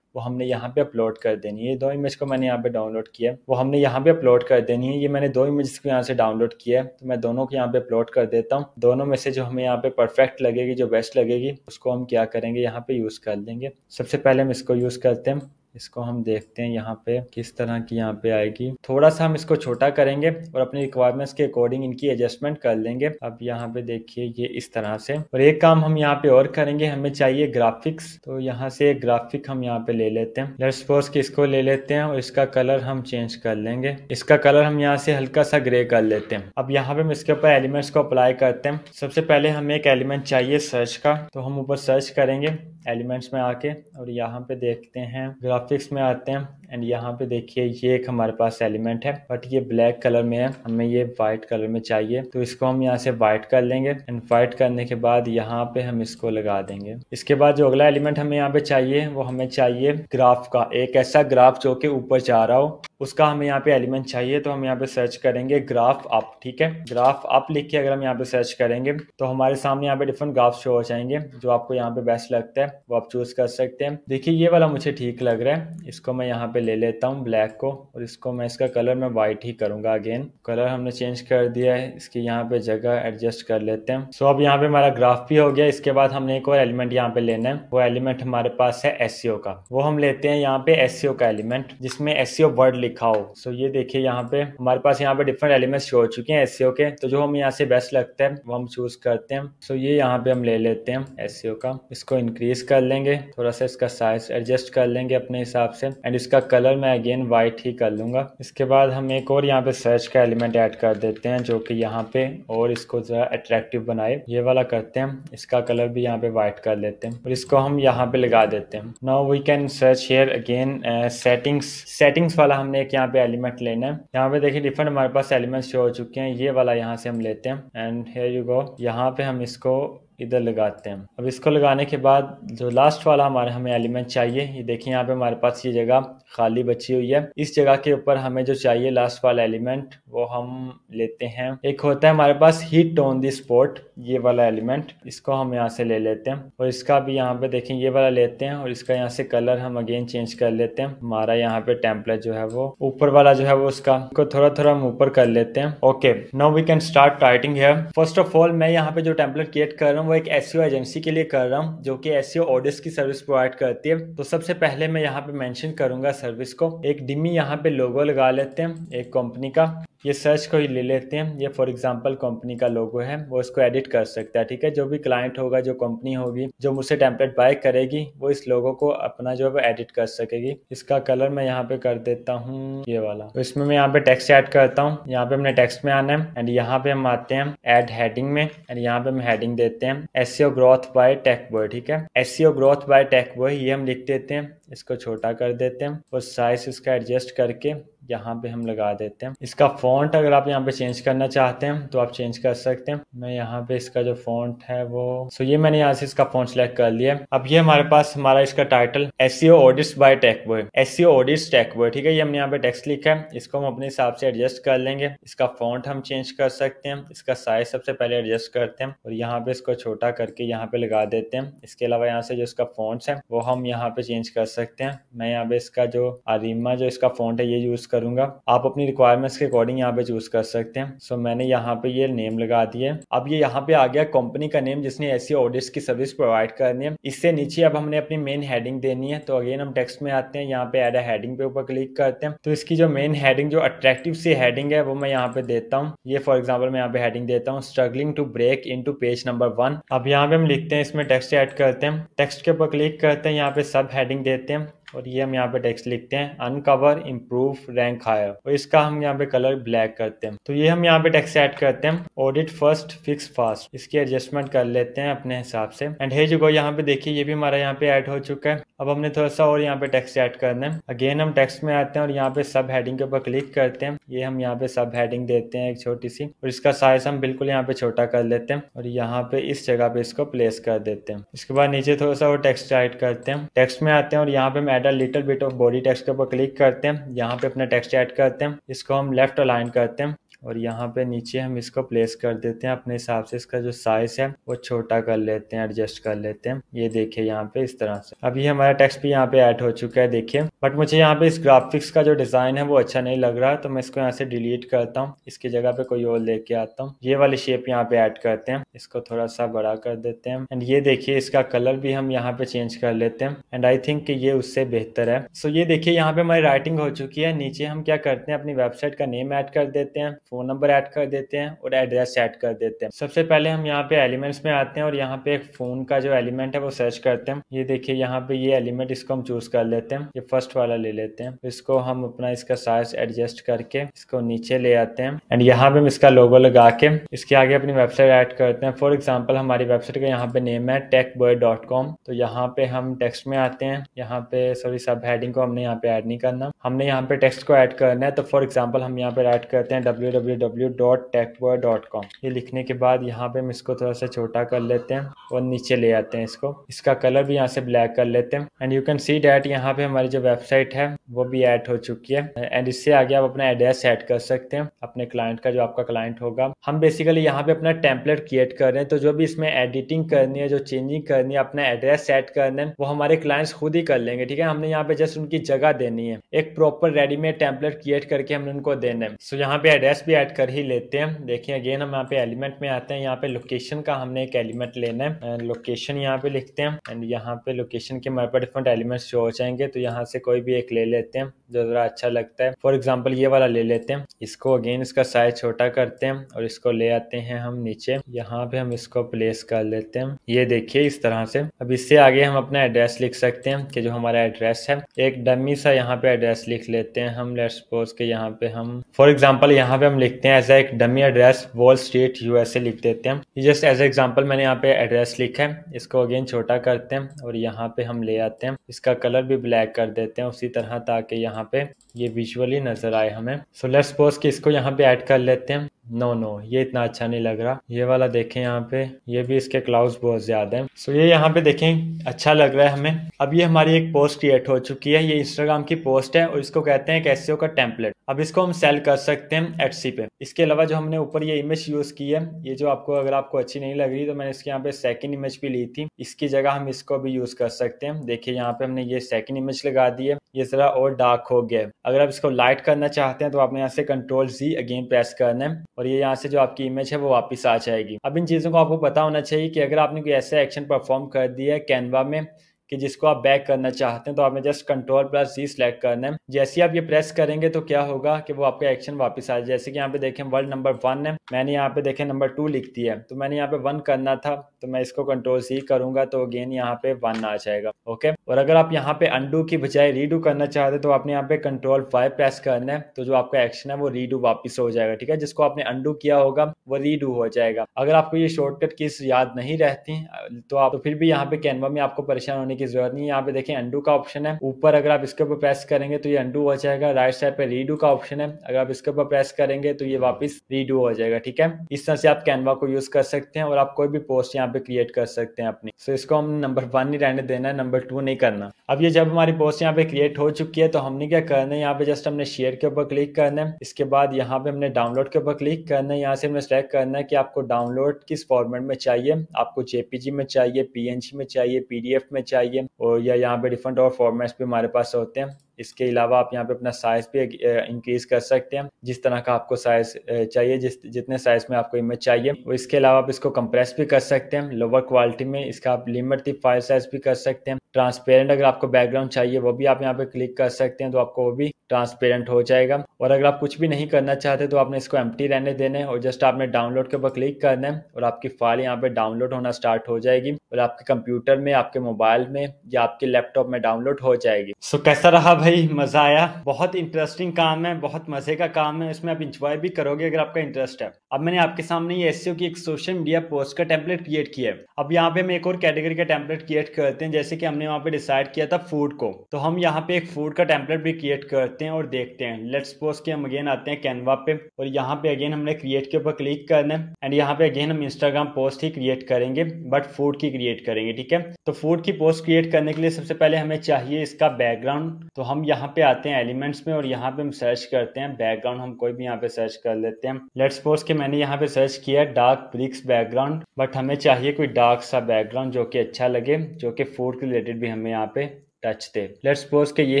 वो हमने यहाँ पे अपलोड कर देनी है। ये दो इमेज को मैंने यहाँ पे डाउनलोड किया है, वो हमने यहाँ पे अपलोड कर देनी है। ये मैंने दो इमेजेस को यहाँ से डाउनलोड किया है, तो मैं दोनों को यहाँ पे अपलोड कर देता हूँ। दोनों में से जो हमें यहाँ पे परफेक्ट लगेगी, जो बेस्ट लगेगी, उसको हम क्या करेंगे, यहाँ पे यूज़ कर लेंगे। सबसे पहले हम इसको यूज़ करते हैं। इसको हम देखते हैं यहाँ पे किस तरह की यहाँ पे आएगी। थोड़ा सा हम इसको छोटा करेंगे और अपनी रिक्वायरमेंट्स के अकॉर्डिंग इनकी एडजस्टमेंट कर लेंगे। अब यहाँ पे देखिए ये इस तरह से। और एक काम हम यहाँ पे और करेंगे, हमें चाहिए ग्राफिक्स। तो यहाँ से एक ग्राफिक हम यहाँ पे ले लेते हैं। लेट्स सपोज कि इसको ले लेते हैं और इसका कलर हम चेंज कर लेंगे। इसका कलर हम यहाँ से हल्का सा ग्रे कर लेते हैं। अब यहाँ पे हम इसके ऊपर एलिमेंट्स को अप्लाई करते हैं। सबसे पहले हमें एक एलिमेंट चाहिए सर्च का, तो हम ऊपर सर्च करेंगे एलिमेंट्स में आके और यहाँ पे देखते हैं ग्राफिक्स में आते हैं एंड यहाँ पे देखिए ये एक हमारे पास एलिमेंट है, बट ये ब्लैक कलर में है, हमें ये वाइट कलर में चाहिए। तो इसको हम यहाँ से वाइट कर लेंगे एंड वाइट करने के बाद यहाँ पे हम इसको लगा देंगे। इसके बाद जो अगला एलिमेंट हमें यहाँ पे चाहिए वो हमें चाहिए ग्राफ का, एक ऐसा ग्राफ जो कि ऊपर जा रहा हो, उसका हमें यहाँ पे एलिमेंट चाहिए। तो हम यहाँ पे सर्च करेंगे ग्राफ अप, ठीक है। ग्राफ अप लिख के अगर हम यहाँ पे सर्च करेंगे तो हमारे सामने यहाँ पे डिफरेंट ग्राफ शो हो जाएंगे। जो आपको यहाँ पे बेस्ट लगता है वो आप चूज कर सकते हैं। देखिए ये वाला मुझे ठीक लग रहा है, इसको मैं यहाँ पे ले लेता हूँ ब्लैक को और इसको मैं इसका कलर मैं व्हाइट ही करूंगा। अगेन कलर हमने चेंज कर दिया है, इसकी यहाँ पे जगह एडजस्ट कर लेते हैं। सो अब यहाँ पे हमारा ग्राफ भी हो गया। इसके बाद हमने एक और एलिमेंट यहाँ पे लेना है, वो एलिमेंट हमारे पास है एसईओ का। वो हम लेते हैं यहाँ पे एसईओ का एलिमेंट जिसमें एसईओ वर्ड लिखा हो। सो ये देखिए यहाँ पे हमारे पास यहाँ पे डिफरेंट एलिमेंट्स शो हो चुके हैं एसईओ के, तो जो हम यहाँ से बेस्ट लगता है वो हम चूज करते हैं। सो ये यहाँ पे हम ले लेते हैं एसईओ का, इसको इंक्रीज कर लेंगे, थोड़ा सा इसका साइज एडजस्ट कर लेंगे अपने हिसाब से एंड इसका कलर मैं अगेन व्हाइट ही कर लूंगा। इसके बाद हम एक और यहाँ पे सर्च का एलिमेंट ऐड कर देते हैं जो कि यहाँ पे और इसको जरा अट्रैक्टिव बनाए। ये वाला करते हैं, इसका कलर भी यहाँ पे व्हाइट कर लेते हैं और इसको हम यहाँ पे लगा देते हैं। Now we can search here again settings वाला हमने एक यहाँ पे एलिमेंट लेना है। यहाँ पे देखिए डिफरेंट हमारे पास एलिमेंट्स शो हो चुके हैं। ये वाला यहाँ से हम लेते हैं एंड हियर यू गो, यहाँ पे हम इसको इधर लगाते हैं। अब इसको लगाने के बाद जो लास्ट वाला हमें एलिमेंट चाहिए, ये देखिए यहाँ पे हमारे पास ये जगह खाली बची हुई है। इस जगह के ऊपर हमें जो चाहिए लास्ट वाला एलिमेंट वो हम लेते हैं। एक होता है हमारे पास हिट ऑन द स्पॉट, ये वाला एलिमेंट, इसको हम यहाँ से ले लेते हैं और इसका भी यहाँ पे देखें ये वाला लेते हैं और इसका यहाँ से कलर हम अगेन चेंज कर लेते हैं। हमारा यहाँ पे टेम्पलेट जो है वो ऊपर वाला जो है वो उसका को थोड़ा थोड़ा हम ऊपर कर लेते हैं। Okay now we can start writing here. First of all मैं यहाँ पे जो टेम्पलेट क्रिएट कर रहा हूँ वो एक एसईओ एजेंसी के लिए कर रहा हूँ जो कि एसईओ ऑडिट्स की सर्विस प्रोवाइड करती है। तो सबसे पहले मैं यहाँ पे मेंशन करूंगा सर्विस को। एक डिमी यहाँ पे लोगो लगा लेते हैं एक कंपनी का, ये सर्च को ही ले लेते हैं। ये फॉर एग्जांपल कंपनी का लोगो है, वो इसको एडिट कर सकता है, ठीक है। जो भी क्लाइंट होगा, जो कंपनी होगी जो मुझसे टेम्पलेट बाय करेगी, वो इस लोगो को अपना जो है एडिट कर सकेगी। इसका कलर मैं यहाँ पे कर देता हूँ ये वाला। तो इसमें मैं यहाँ पे टेक्स्ट ऐड करता हूँ। यहाँ पे हमने टेक्स्ट में आना है एंड यहाँ पे हम आते हैं एड हेडिंग में एंड यहाँ पे हम हेडिंग देते हैं SEO growth by tech boy, ठीक है। SEO growth by tech boy ये हम लिख देते हैं, इसको छोटा कर देते हैं और साइज इसका एडजस्ट करके यहाँ पे हम लगा देते हैं। इसका फॉन्ट अगर आप यहाँ पे चेंज करना चाहते हैं तो आप चेंज कर सकते हैं। मैं यहाँ पे इसका जो फॉन्ट है वो ये मैंने यहाँ से इसका फॉन्ट सेलेक्ट कर लिया। अब ये हमारे पास हमारा इसका title SEO audits by tech boy, SEO audits tech boy, ठीक है। ये हमने यहाँ पे टेक्स्ट लिखा है, इसको हम अपने हिसाब से एडजस्ट कर लेंगे। इसका फॉन्ट हम चेंज कर सकते हैं, इसका साइज सबसे पहले एडजस्ट करते हैं और यहाँ पे इसको छोटा करके यहाँ पे लगा देते हैं। इसके अलावा यहाँ से जो इसका फॉन्ट्स है वो हम यहाँ पे चेंज कर सकते हैं। मैं यहाँ पे इसका जो आरिमा जो इसका फॉन्ट है ये यूज कर करूंगा। आप अपनी रिक्वायरमेंट्स के अकॉर्डिंग यहाँ पे चूज कर सकते हैं। सो मैंने यहाँ पे ये नेम लगा दिया। अब ये यहाँ पे आ गया कंपनी का नेम जिसने ऐसी ऑडिट्स की सर्विस प्रोवाइड करनी है। इससे नीचे अब हमने अपनी मेन हेडिंग देनी है। तो अगेन हम टेक्स्ट में आते हैं, यहाँ पे ऐड हेडिंग पे ऊपर क्लिक करते हैं। तो इसकी जो मेन हेडिंग जो अट्रैक्टिव सी हेडिंग है वो मैं यहाँ पे देता हूँ। ये फॉर एग्जाम्पल मैं यहाँ पे हेडिंग देता हूँ, struggling to break into page number 1। अब यहाँ पे हम लिखते हैं, इसमें टेक्स्ट ऐड करते हैं, टेक्स्ट के ऊपर क्लिक करते हैं, यहाँ पे सब हेडिंग देते हैं और ये हम यहाँ पे टेक्स्ट लिखते हैं, अनकवर इम्प्रूव रैंक हायर, और इसका हम यहाँ पे कलर ब्लैक करते हैं। तो ये हम यहाँ पे टेक्स्ट ऐड करते हैं, ऑडिट फर्स्ट फिक्स फास्ट, इसकी एडजस्टमेंट कर लेते हैं अपने हिसाब से। एंड हे जो यहाँ पे देखिए ये भी हमारा यहाँ पे ऐड हो चुका है। अब हमने थोड़ा सा और यहाँ पे टेक्स्ट ऐड करना है। अगेन हम टेक्स्ट में आते हैं और यहाँ पे सब हेडिंग के ऊपर क्लिक करते हैं। ये हम यहाँ पे सब हेडिंग देते हैं एक छोटी सी, और इसका साइज हम बिल्कुल यहाँ पे छोटा कर लेते हैं और यहाँ पे इस जगह पे इसको प्लेस कर देते हैं। इसके बाद नीचे थोड़ा सा और टेक्स्ट ऐड करते हैं, टेक्स्ट में आते हैं और यहाँ पे हम add a little bit of body text के ऊपर क्लिक करते हैं। यहाँ पे अपना टेक्स्ट ऐड करते हैं, इसको हम लेफ्ट अलाइन करते हैं और यहाँ पे नीचे हम इसको प्लेस कर देते हैं अपने हिसाब से। इसका जो साइज है वो छोटा कर लेते हैं, एडजस्ट कर लेते हैं। ये देखिए यहाँ पे इस तरह से। अभी हमारा टेक्स्ट भी यहाँ पे ऐड हो चुका है देखिए, बट मुझे यहाँ पे इस ग्राफिक्स का जो डिजाइन है वो अच्छा नहीं लग रहा, तो मैं इसको यहाँ से डिलीट करता हूँ, इसकी जगह पे कोई और लेके आता हूँ। ये वाली शेप यहाँ पे ऐड करते हैं, इसको थोड़ा सा बड़ा कर देते हैं। एंड ये देखिए इसका कलर भी हम यहाँ पे चेंज कर लेते हैं, एंड आई थिंक कि ये उससे बेहतर है। सो ये देखिए यहाँ पे हमारी राइटिंग हो चुकी है। नीचे हम क्या करते हैं, अपनी वेबसाइट का नेम ऐड कर देते हैं, फोन नंबर ऐड कर देते हैं और एड्रेस ऐड कर देते हैं। सबसे पहले हम यहाँ पे एलिमेंट्स में आते हैं और यहाँ पे एक फोन का जो एलिमेंट है वो सर्च करते हैं। ये देखिए यहाँ पे ये एलिमेंट, इसको हम चूज कर लेते हैं, ये फर्स्ट वाला ले लेते हैं। इसको हम अपना इसका साइज एडजस्ट करके इसको नीचे ले आते हैं एंड यहाँ पे हम इसका लोगो लगा के इसके आगे अपनी वेबसाइट ऐड करते हैं। फॉर एग्जाम्पल हमारी वेबसाइट का यहाँ पे नेम है techboy.com। तो यहाँ पे हम टेक्स्ट में आते हैं, यहाँ पे सॉरी सब हेडिंग को हमने यहाँ पे ऐड नहीं करना, हमने यहाँ पे टेक्स्ट को ऐड करना है। तो फॉर एग्जाम्पल हम यहाँ पे ऐड करते हैं www.techboy.com। ये लिखने के बाद यहाँ पे हम इसको थोड़ा सा छोटा कर लेते हैं और नीचे ले आते हैं इसको, इसका कलर भी यहाँ से ब्लैक कर लेते हैं। And you can see that यहाँ पे हमारी जो वेबसाइट है वो भी ऐड हो चुकी है। एंड इससे आगे आप अपना एड्रेस ऐड कर सकते हैं अपने क्लाइंट का, जो आपका क्लाइंट होगा। हम बेसिकली यहाँ पे अपना टेम्पलेट क्रिएट कर रहे हैं, तो जो भी इसमें एडिटिंग करनी है, जो चेंजिंग करनी है, अपना एड्रेस सेट करना है, वो हमारे क्लाइंट्स खुद ही कर लेंगे। ठीक है, हमने यहाँ पे जस्ट उनकी जगह देनी है, एक प्रॉपर रेडीमेड टेम्पलेट क्रिएट करके हमने उनको देना है। सो यहाँ पे एड्रेस भी ऐड कर ही लेते हैं। देखिए अगेन हम यहाँ पे एलिमेंट में आते हैं, यहाँ पे लोकेशन का हमने एक एलिमेंट लेना है, लोकेशन यहाँ पे लिखते हैं एंड यहाँ पे लोकेशन के हमारे पास डिफरेंट एलिमेंट्स शो हो जाएंगे। तो यहाँ से कोई भी एक ले लेते हैं जो जरा अच्छा लगता है। फॉर एग्जाम्पल ये वाला ले लेते हैं, इसको अगेन इसका साइज छोटा करते हैं और इसको ले आते हैं हम नीचे, यहाँ पे हम इसको प्लेस कर लेते हैं। ये देखिए इस तरह से। अब इससे आगे हम अपना एड्रेस लिख सकते हैं कि जो हमारा एड्रेस है, एक डमी सा यहाँ पे एड्रेस लिख लेते हैं हम। लेट्स सपोज के यहाँ पे हम फॉर एग्जाम्पल यहाँ पे हम लिखते हैं एज एक dummy address wall street USA लिख देते हैं। जस्ट एज एग्जाम्पल मैंने यहाँ पे एड्रेस लिखा है, इसको अगेन छोटा करते हैं और यहाँ पे हम ले आते हैं, इसका कलर भी ब्लैक कर देते हैं उसी तरह, ताकि यहाँ पे ये विजुअली नजर आए हमें। सो लेट्स सपोज कि इसको यहाँ पे ऐड कर लेते हैं। नो ये इतना अच्छा नहीं लग रहा। ये वाला देखें यहाँ पे, ये भी इसके क्लाउड्स बहुत ज्यादा हैं। सो ये यहाँ पे देखें अच्छा लग रहा है हमें। अब ये हमारी एक पोस्ट क्रिएट हो चुकी है, ये इंस्टाग्राम की पोस्ट है और इसको कहते हैं एक एसईओ का टेम्पलेट। अब इसको हम सेल कर सकते हैं एटसी पे। इसके अलावा जो हमने ऊपर ये इमेज यूज की है, ये जो आपको अगर आपको अच्छी नहीं लग रही तो मैंने इसके यहाँ पे सेकंड इमेज भी ली थी, इसकी जगह हम इसको भी यूज कर सकते हैं। देखिए यहाँ पे हमने ये सेकंड इमेज लगा दी है, ये जरा और डार्क हो गया है। अगर आप इसको लाइट करना चाहते हैं तो आपने यहाँ से Ctrl+Z अगेन प्रेस करना है और ये यहाँ से जो आपकी इमेज है वो वापस आ जाएगी। अब इन चीज़ों को आपको पता होना चाहिए कि अगर आपने कोई ऐसा एक्शन परफॉर्म कर दिया है कैनवा में कि जिसको आप बैक करना चाहते हैं, तो आपने जस्ट Ctrl+Z सेलेक्ट करना है। जैसे आप ये प्रेस करेंगे तो क्या होगा कि वो आपका एक्शन वापस आ जाए। जैसे कि यहाँ पे देखें वर्ड नंबर 1 है, मैंने यहाँ पे देखें नंबर 2 लिख दिया है, तो मैंने यहाँ पे 1 करना था तो मैं इसको Ctrl+C करूंगा तो अगेन यहाँ पे 1 आ जाएगा। ओके, और अगर आप यहाँ पे अंडू की बजाय रीडू करना चाहते हैं तो आपने यहाँ पे Ctrl+5 प्रेस करना है, तो जो आपका एक्शन है वो रीडू वापस हो जाएगा। ठीक है, जिसको आपने अंडू किया होगा वो रीडू हो जाएगा। अगर आपको ये शॉर्टकट कीज याद नहीं रहती तो आप फिर भी यहाँ पे कैनवा में आपको परेशान होने की जरूरत नहीं है। यहाँ पे देखें अंडू का ऑप्शन है ऊपर, अगर आप इसके ऊपर प्रेस करेंगे तो ये अंडू हो जाएगा। राइट साइड पे रीडू का ऑप्शन है, अगर आप इसके ऊपर प्रेस करेंगे तो ये वापस रीडू हो जाएगा। ठीक है, इस तरह से आप कैनवा को यूज कर सकते हैं और आप कोई भी पोस्ट यहाँ पे क्रिएट कर सकते हैं अपनी। सो इसको हम नंबर 1 ही रहने देना है, नंबर 2 नहीं करना। अब ये जब हमारी पोस्ट यहाँ पे क्रिएट हो चुकी है तो हमने क्या करना है, यहाँ पे जस्ट हमने शेयर के ऊपर क्लिक करना है। इसके बाद यहाँ पे हमने डाउनलोड के ऊपर क्लिक करना है। यहाँ से हमने सेलेक्ट करना है कि आपको डाउनलोड किस फॉर्मेट में चाहिए, आपको जेपीजी में चाहिए, पीएनजी में चाहिए, पीडीएफ में चाहिए, और या यहाँ पे डिफरेंट और फॉर्मेट्स भी हमारे पास होते हैं। इसके अलावा आप यहाँ पे अपना साइज भी इंक्रीज कर सकते हैं, जिस तरह का आपको साइज चाहिए, जितने साइज में आपको इमेज चाहिए। और इसके अलावा आप इसको कंप्रेस भी कर सकते हैं लोअर क्वालिटी में। इसका आप लिमिट फाइल साइज भी कर सकते हैं। ट्रांसपेरेंट अगर आपको बैकग्राउंड चाहिए वो भी आप यहाँ पे क्लिक कर सकते हैं, तो आपको वो भी ट्रांसपेरेंट हो जाएगा। और अगर आप कुछ भी नहीं करना चाहते तो आपने इसको एम्प्टी रहने देना है और जस्ट आपने डाउनलोड के ऊपर क्लिक करना है और आपकी फाइल यहाँ पे डाउनलोड होना स्टार्ट हो जाएगी और आपके कंप्यूटर में, आपके मोबाइल में या आपके लैपटॉप में डाउनलोड हो जाएगी। सो कैसा रहा भाई? मजा आया? बहुत इंटरेस्टिंग काम है, बहुत मजे का काम है, इसमें आप इंजॉय भी करोगे अगर आपका इंटरेस्ट है। अब मैंने आपके सामने ये एसईओ की एक सोशल मीडिया पोस्ट का टेम्पलेट क्रिएट किया है। अब यहाँ पे हम एक और कैटेगरी का टेम्पलेट क्रिएट करते हैं, जैसे कि हमने वहाँ पे डिसाइड किया था फूड को, तो हम यहाँ पे एक फूड का टेम्पलेट भी क्रिएट करते हैं और देखते हैं। लेट्स सपोज कि हम अगेन आते हैं कैनवा पे और यहाँ पे अगेन हमने क्रिएट के ऊपर क्लिक करना है एंड यहाँ पे अगेन हम इंस्टाग्राम पोस्ट ही क्रिएट करेंगे, बट फूड की क्रिएट करेंगे। ठीक है, तो फूड की पोस्ट क्रिएट करने के लिए सबसे पहले हमें चाहिए इसका बैकग्राउंड। तो हम यहाँ पे आते हैं एलिमेंट्स में और यहाँ पे हम सर्च करते हैं बैकग्राउंड। हम कोई भी यहाँ पे सर्च कर लेते हैं। लेट्स सपोज कि मैंने यहाँ पे सर्च किया डार्क ब्रिक्स बैकग्राउंड, बट हमें चाहिए कोई डार्क सा बैकग्राउंड जो कि अच्छा लगे, जो कि फूड के रिलेटेड भी हमें यहाँ पे टच दे। लेट्स सपोज कि ये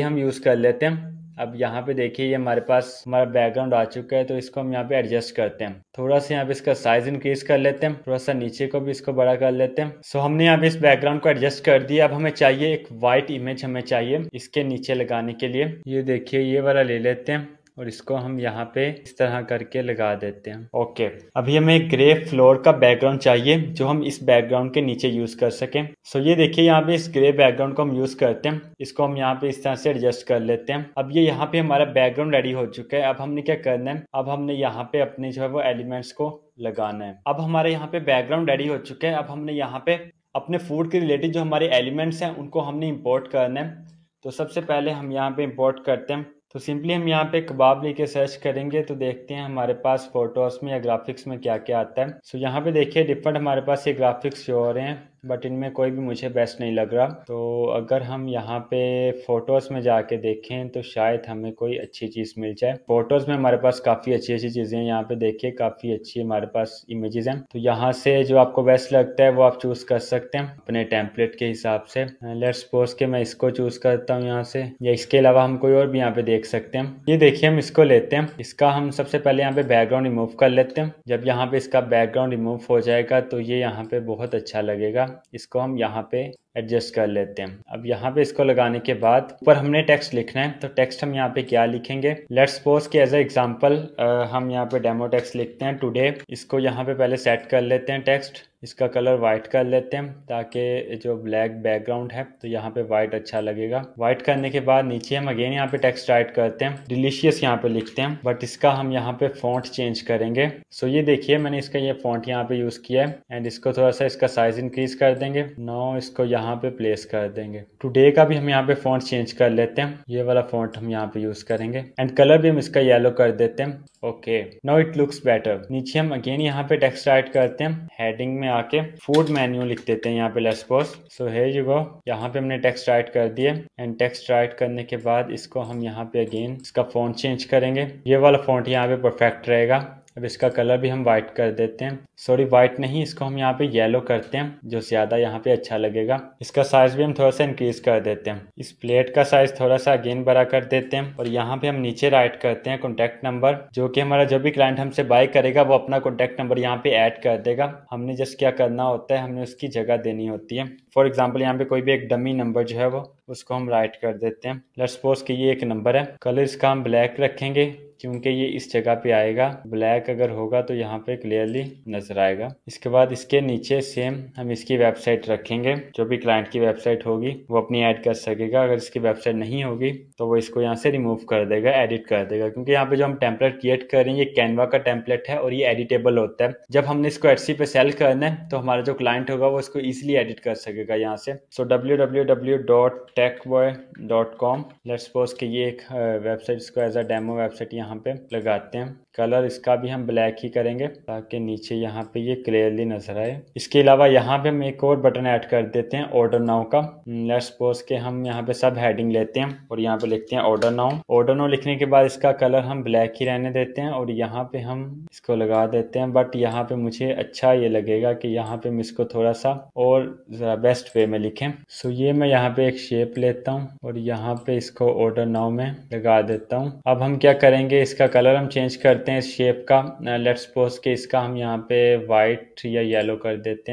हम यूज कर लेते हैं। अब यहाँ पे देखिए ये हमारे पास हमारा बैकग्राउंड आ चुका है, तो इसको हम यहाँ पे एडजस्ट करते हैं। थोड़ा सा यहाँ पे इसका साइज इंक्रीज कर लेते हैं, थोड़ा सा नीचे को भी इसको बड़ा कर लेते हैं। सो हमने यहाँ पे इस बैकग्राउंड को एडजस्ट कर दिया। अब हमें चाहिए एक व्हाइट इमेज, हमें चाहिए इसके नीचे लगाने के लिए। ये देखिए ये वाला ले लेते हैं और इसको हम यहाँ पे इस तरह करके लगा देते हैं। ओके, अभी हमें एक ग्रे फ्लोर का बैकग्राउंड चाहिए जो हम इस बैकग्राउंड के नीचे यूज कर सकें। सो ये देखिए यहाँ पे इस ग्रे बैकग्राउंड को हम यूज करते हैं। इसको हम यहाँ पे इस तरह से एडजस्ट कर लेते हैं। अब ये यहाँ पे हमारा बैकग्राउंड रेडी हो चुका है। अब हमने क्या करना है, अब हमने यहाँ पे अपने जो है वो एलिमेंट्स को लगाना है। अब हमारे यहाँ पे बैकग्राउंड रेडी हो चुका है। अब हमने यहाँ पे अपने फूड के रिलेटेड जो हमारे एलिमेंट्स हैं उनको हमने इम्पोर्ट करना है। तो सबसे पहले हम यहाँ पे इम्पोर्ट करते हैं। तो सिंपली हम यहाँ पे कबाब लिख के सर्च करेंगे तो देखते हैं हमारे पास फोटोज में या ग्राफिक्स में क्या क्या आता है। सो यहाँ पे देखिए डिफरेंट हमारे पास ये ग्राफिक्स शो हो रहे हैं, बट इनमें कोई भी मुझे बेस्ट नहीं लग रहा। तो अगर हम यहाँ पे फोटोज में जाके देखें तो शायद हमें कोई अच्छी चीज़ मिल जाए। फोटोज में हमारे पास काफ़ी अच्छी अच्छी चीज़ें हैं। यहाँ पे देखिए काफ़ी अच्छी हमारे पास इमेजेस हैं। तो यहाँ से जो आपको बेस्ट लगता है वो आप चूज़ कर सकते हैं अपने टेम्पलेट के हिसाब से। लेट्स सपोज के मैं इसको चूज़ करता हूँ यहाँ से, या इसके अलावा हम कोई और भी यहाँ पे देख सकते हैं। ये देखिए हम इसको लेते हैं। इसका हम सबसे पहले यहाँ पे बैकग्राउंड रिमूव कर लेते हैं। जब यहाँ पे इसका बैकग्राउंड रिमूव हो जाएगा तो ये यहाँ पे बहुत अच्छा लगेगा। इसको हम यहाँ पे एडजस्ट कर लेते हैं। अब यहाँ पे इसको लगाने के बाद ऊपर हमने टेक्स्ट लिखना है। तो टेक्स्ट हम यहाँ पे क्या लिखेंगे, लेट्स सपोज कि एज ए एग्जांपल हम यहाँ पे डेमो टेक्स्ट लिखते हैं टुडे। इसको यहाँ पे पहले सेट कर लेते हैं टेक्स्ट। इसका कलर वाइट कर लेते हैं ताकि जो ब्लैक बैकग्राउंड है तो यहाँ पे वाइट अच्छा लगेगा। वाइट करने के बाद नीचे हम अगेन यहाँ पे टेक्स्ट राइट करते हैं, डिलीशियस यहाँ पे लिखते हैं, बट इसका हम यहाँ पे फॉन्ट चेंज करेंगे। सो ये देखिए मैंने इसका ये फॉन्ट यहाँ पे यूज किया है एंड इसको थोड़ा सा इसका साइज इंक्रीज कर देंगे। नो इसको यहाँ पे प्लेस कर देंगे। टुडे का भी हम यहाँ पे फॉन्ट चेंज कर लेते हैं, ये वाला फॉन्ट हम यहाँ पे यूज करेंगे एंड कलर भी हम इसका येलो कर देते हैं। Okay, now it looks better. नीचे हम अगेन यहाँ पे टेक्स्ट राइट करते हैं। हेडिंग में आके फूड मेन्यू लिख देते हैं यहाँ पे let's suppose. So here you गो, यहाँ पे हमने टेक्स्ट राइट कर दिए एंड टेक्स्ट राइट करने के बाद इसको हम यहाँ पे अगेन इसका फॉन्ट चेंज करेंगे। ये वाला फॉन्ट यहाँ पे परफेक्ट रहेगा। अब इसका कलर भी हम वाइट कर देते हैं, सॉरी वाइट नहीं, इसको हम यहाँ पे येलो करते हैं जो ज्यादा यहाँ पे अच्छा लगेगा। इसका साइज भी हम थोड़ा सा इंक्रीज कर देते हैं। इस प्लेट का साइज थोड़ा सा अगेन बड़ा कर देते हैं और यहाँ पे हम नीचे राइट करते हैं कॉन्टैक्ट नंबर, जो कि हमारा जो भी क्लाइंट हमसे बाय करेगा वो अपना कॉन्टैक्ट नंबर यहाँ पे ऐड कर देगा। हमने जस्ट क्या करना होता है, हमने उसकी जगह देनी होती है। फॉर एग्जाम्पल यहाँ पे कोई भी एक डमी नंबर जो है वो उसको हम राइट कर देते हैं। लेट्स सपोज कि ये एक नंबर है। कलर इसका हम ब्लैक रखेंगे क्योंकि ये इस जगह पे आएगा। ब्लैक अगर होगा तो यहाँ पे क्लियरली नजर आएगा। इसके बाद इसके नीचे सेम हम इसकी वेबसाइट रखेंगे, जो भी क्लाइंट की वेबसाइट होगी वो अपनी ऐड कर सकेगा। अगर इसकी वेबसाइट नहीं होगी तो वो इसको यहाँ से रिमूव कर देगा, एडिट कर देगा, क्योंकि यहाँ पे जो हम टेम्पलेट क्रिएट कर रहे हैं ये कैनवा का टेम्पलेट है और ये एडिटेबल होता है। जब हमने इसको एटसी पे सेल करना है तो हमारा जो क्लाइंट होगा वो इसको ईजिली एडिट कर सकेगा यहाँ से। सो www.techboy.com, लेट्स सपोज कि ये एक वेबसाइट, इसको एज अ डेमो वेबसाइट यहाँ पे लगाते हैं। कलर इसका भी हम ब्लैक ही करेंगे ताकि नीचे यहाँ पे ये क्लियरली नजर आए। इसके अलावा यहाँ पे हम एक और बटन ऐड कर देते हैं ऑर्डर नाउ का। लेट्स सपोज के हम यहाँ पे सब हेडिंग लेते हैं और यहाँ पे लिखते हैं ऑर्डर नाउ। ऑर्डर नाउ लिखने के बाद इसका कलर हम ब्लैक ही रहने देते हैं और यहाँ पे हम इसको लगा देते हैं। बट यहाँ पे मुझे अच्छा ये लगेगा कि यहाँ पे हम इसको थोड़ा सा और ज़रा बेस्ट वे में लिखें। सो ये मैं यहाँ पे एक शेप लेता हूँ और यहाँ पे इसको ऑर्डर नाउ में लगा देता हूँ। अब हम क्या करेंगे, इसका कलर हम चेंज करते हैं इस शेप का। लेट्स सपोज के इसका हम यहाँ पे वाइट या येलो कर देते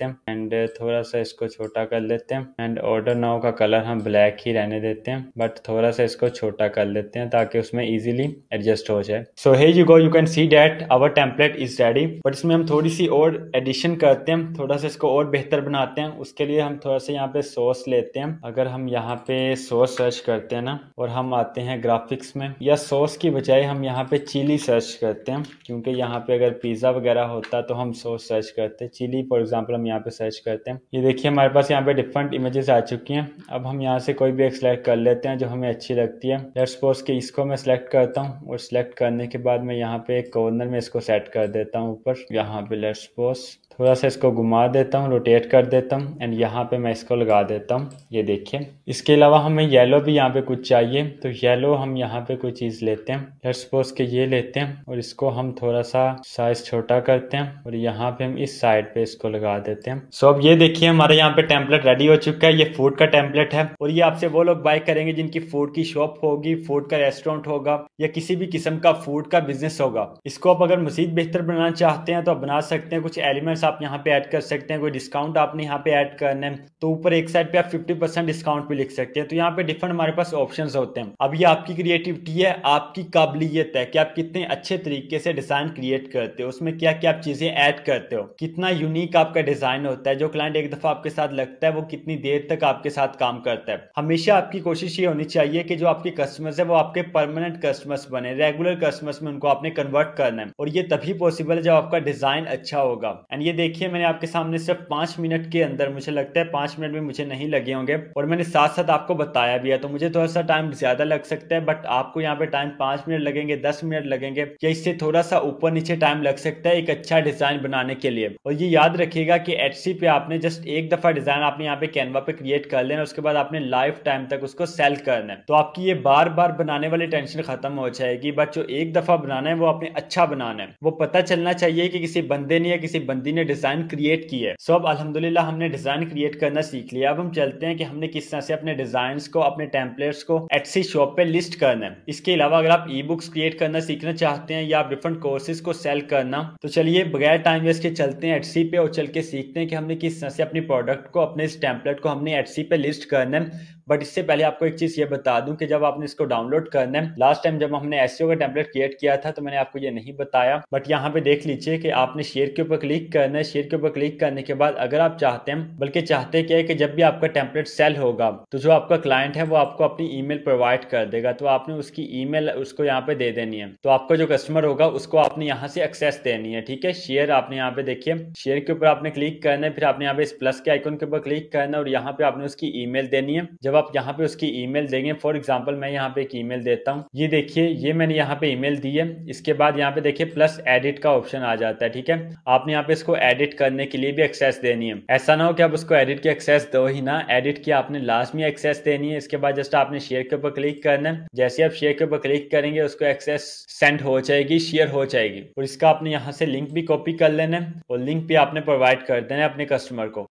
हैं, एंड थोड़ा सा इसको छोटा कर लेते हैं। एंड ऑर्डर नाउ का कलर हम ब्लैक ही रहने देते हैं बट थोड़ा सा इसको छोटा कर लेते हैं ताकि उसमें इजीली एडजस्ट हो जाए। So here you go, you can see that our template is ready. But इसमें हम थोड़ी सी और एडिशन करते हैं, थोड़ा सा इसको और बेहतर बनाते हैं। उसके लिए हम थोड़ा सा यहाँ पे सॉस लेते हैं। अगर हम यहाँ पे सॉस सर्च करते हैं ना और हम आते हैं ग्राफिक्स में, या सॉस की बजाय हम यहाँ पे चिली सर्च करते हैं, क्योंकि यहाँ पे अगर पिज्जा वगैरह होता तो हम सॉस सर्च करते। चिली फॉर एग्जांपल हम यहाँ पे सर्च करते हैं। ये देखिए हमारे पास यहाँ पे डिफरेंट इमेजेस आ चुकी हैं। अब हम यहाँ से कोई भी एक सिलेक्ट कर लेते हैं जो हमें अच्छी लगती है। लेट्स सपोज कि इसको मैं सिलेक्ट करता हूँ और सिलेक्ट करने के बाद मैं यहाँ पे एक कॉर्नर में इसको सेट कर देता हूँ ऊपर। यहाँ पे लेट्स सपोज थोड़ा सा इसको घुमा देता हूँ, रोटेट कर देता हूँ एंड यहाँ पे मैं इसको लगा देता हूँ। ये देखिए। इसके अलावा हमें येलो भी यहाँ पे कुछ चाहिए, तो येलो हम यहाँ पे कोई चीज़ लेते हैं। लेट्स सपोज के ये लेते हैं और इसको हम थोड़ा सा साइज छोटा करते हैं और यहाँ पे हम इस साइड पे इसको लगा देते हैं। सो अब ये देखिए हमारे यहाँ पे टेम्पलेट रेडी हो चुका है। ये फूड का टेम्पलेट है और ये आपसे वो लोग बाय करेंगे जिनकी फूड की शॉप होगी, फूड का रेस्टोरेंट होगा या किसी भी किस्म का फूड का बिजनेस होगा। इसको आप अगर मजीद बेहतर बनाना चाहते हैं तो आप बना सकते हैं। कुछ एलिमेंट्स आप यहाँ पे ऐड कर सकते हैं। कोई डिस्काउंट आपने यहाँ पे ऐड करना है तो ऊपर एक साइड पे आप 50% डिस्काउंट भी लिख सकते हैं। तो यहाँ पे डिफरेंट हमारे पास ऑप्शंस होते हैं। अब ये आपकी क्रिएटिविटी है, आपकी काबिलियत है कि आप कितने अच्छे तरीके से डिजाइन क्रिएट करते हो, उसमें क्या क्या आप चीजें ऐड करते हो, कितना यूनिक आपका डिजाइन होता है। जो क्लाइंट एक दफा आपके साथ लगता है वो कितनी देर तक आपके साथ काम करता है। हमेशा आपकी कोशिश ये होनी चाहिए कि जो आपके कस्टमर्स है वो आपके परमानेंट कस्टमर्स बने, रेगुलर कस्टमर्स में उनको आपने कन्वर्ट करना है और ये तभी पॉसिबल है जब आपका डिजाइन अच्छा होगा। एंड ये देखिए मैंने आपके सामने सिर्फ 5 मिनट के अंदर, मुझे लगता है 5 मिनट में मुझे नहीं लगे होंगे और मैंने साथ साथ आपको बताया भी है, तो मुझे थोड़ा सा टाइम ज्यादा लग सकता है बट आपको यहाँ पे टाइम 5 मिनट लगेंगे, 10 मिनट लगेंगे या इससे थोड़ा सा ऊपर नीचे टाइम लग सकता है एक अच्छा डिजाइन बनाने के लिए। और ये याद रखिएगा कि एटसी पे आपने जस्ट एक दफा डिजाइन आपने यहाँ पे कैनवा पे क्रिएट कर लेना, उसके बाद आपने लाइफ टाइम तक उसको सेल करना है। तो आपकी ये बार बार बनाने वाली टेंशन खत्म हो जाएगी। बट जो एक दफा बनाना है वो आपने अच्छा बनाना है, वो पता चलना चाहिए कि किसी बंदे ने या किसी बंदी ने डिजाइन क्रिएट की है। सो अब अल्हम्दुलिल्लाह हमने डिजाइन क्रिएट करना सीख लिया। अब हम चलते हैं कि हमने किस तरह से अपने डिजाइन को, अपने टेम्पलेट्स को एटसी शॉप पे लिस्ट करना है। इसके अलावा अगर आप ई बुक्स क्रिएट करना सीखना चाहते हैं या आप डिफरेंट कोर्सेज को सेल करना, तो चलिए बगैर टाइम वेस्ट के चलते हैं एटसी पे और चल के सीखते हैं कि हमने किस तरह से अपनी प्रोडक्ट को, अपने इस टेम्पलेट को हमने एटसी पे लिस्ट करना है। बट इससे पहले आपको एक चीज ये बता दूं कि जब आपने इसको डाउनलोड करना है, लास्ट टाइम जब हमने एसईओ का टेम्पलेट क्रिएट किया था तो मैंने आपको ये नहीं बताया, बट यहाँ पे देख लीजिए कि आपने शेयर के ऊपर क्लिक करना है। शेयर के ऊपर क्लिक करने के बाद अगर आप चाहते हैं, बल्कि चाहते क्या है कि जब भी आपका टेम्पलेट सेल होगा तो जो आपका क्लाइंट है वो आपको अपनी ईमेल प्रोवाइड कर देगा, तो आपने उसकी ईमेल उसको यहाँ पे दे देनी है। तो आपका जो कस्टमर होगा उसको आपने यहाँ से एक्सेस देनी है, ठीक है। शेयर आपने यहाँ पे देखिए, शेयर के ऊपर आपने क्लिक करना है, फिर आपने यहाँ पे इस प्लस के आइकन के ऊपर क्लिक करना है और यहाँ पे आपने उसकी ईमेल देनी है। जब आप यहाँ पे उसकी ईमेल देंगे, फॉर एग्जांपल मैं यहाँ पे एक ईमेल देता हूँ, ये देखिए ये मैंने यहाँ पे ईमेल दी है। इसके बाद यहाँ पे देखिए प्लस एडिट का ऑप्शन आ जाता है, ठीक है। आपने यहाँ पे इसको एडिट करने के लिए भी एक्सेस देनी है। ऐसा ना हो कि आप उसको एडिट की एक्सेस दो ही ना, एडिट की आपने लाजमी एक्सेस देनी है। इसके बाद जस्ट आपने शेयर के ऊपर क्लिक करना है। जैसे आप शेयर के ऊपर क्लिक करेंगे उसको एक्सेस सेंड हो जाएगी, शेयर हो जाएगी और इसका आपने यहाँ से लिंक भी कॉपी कर लेना है और लिंक भी आपने प्रोवाइड कर देना है अपने कस्टमर को।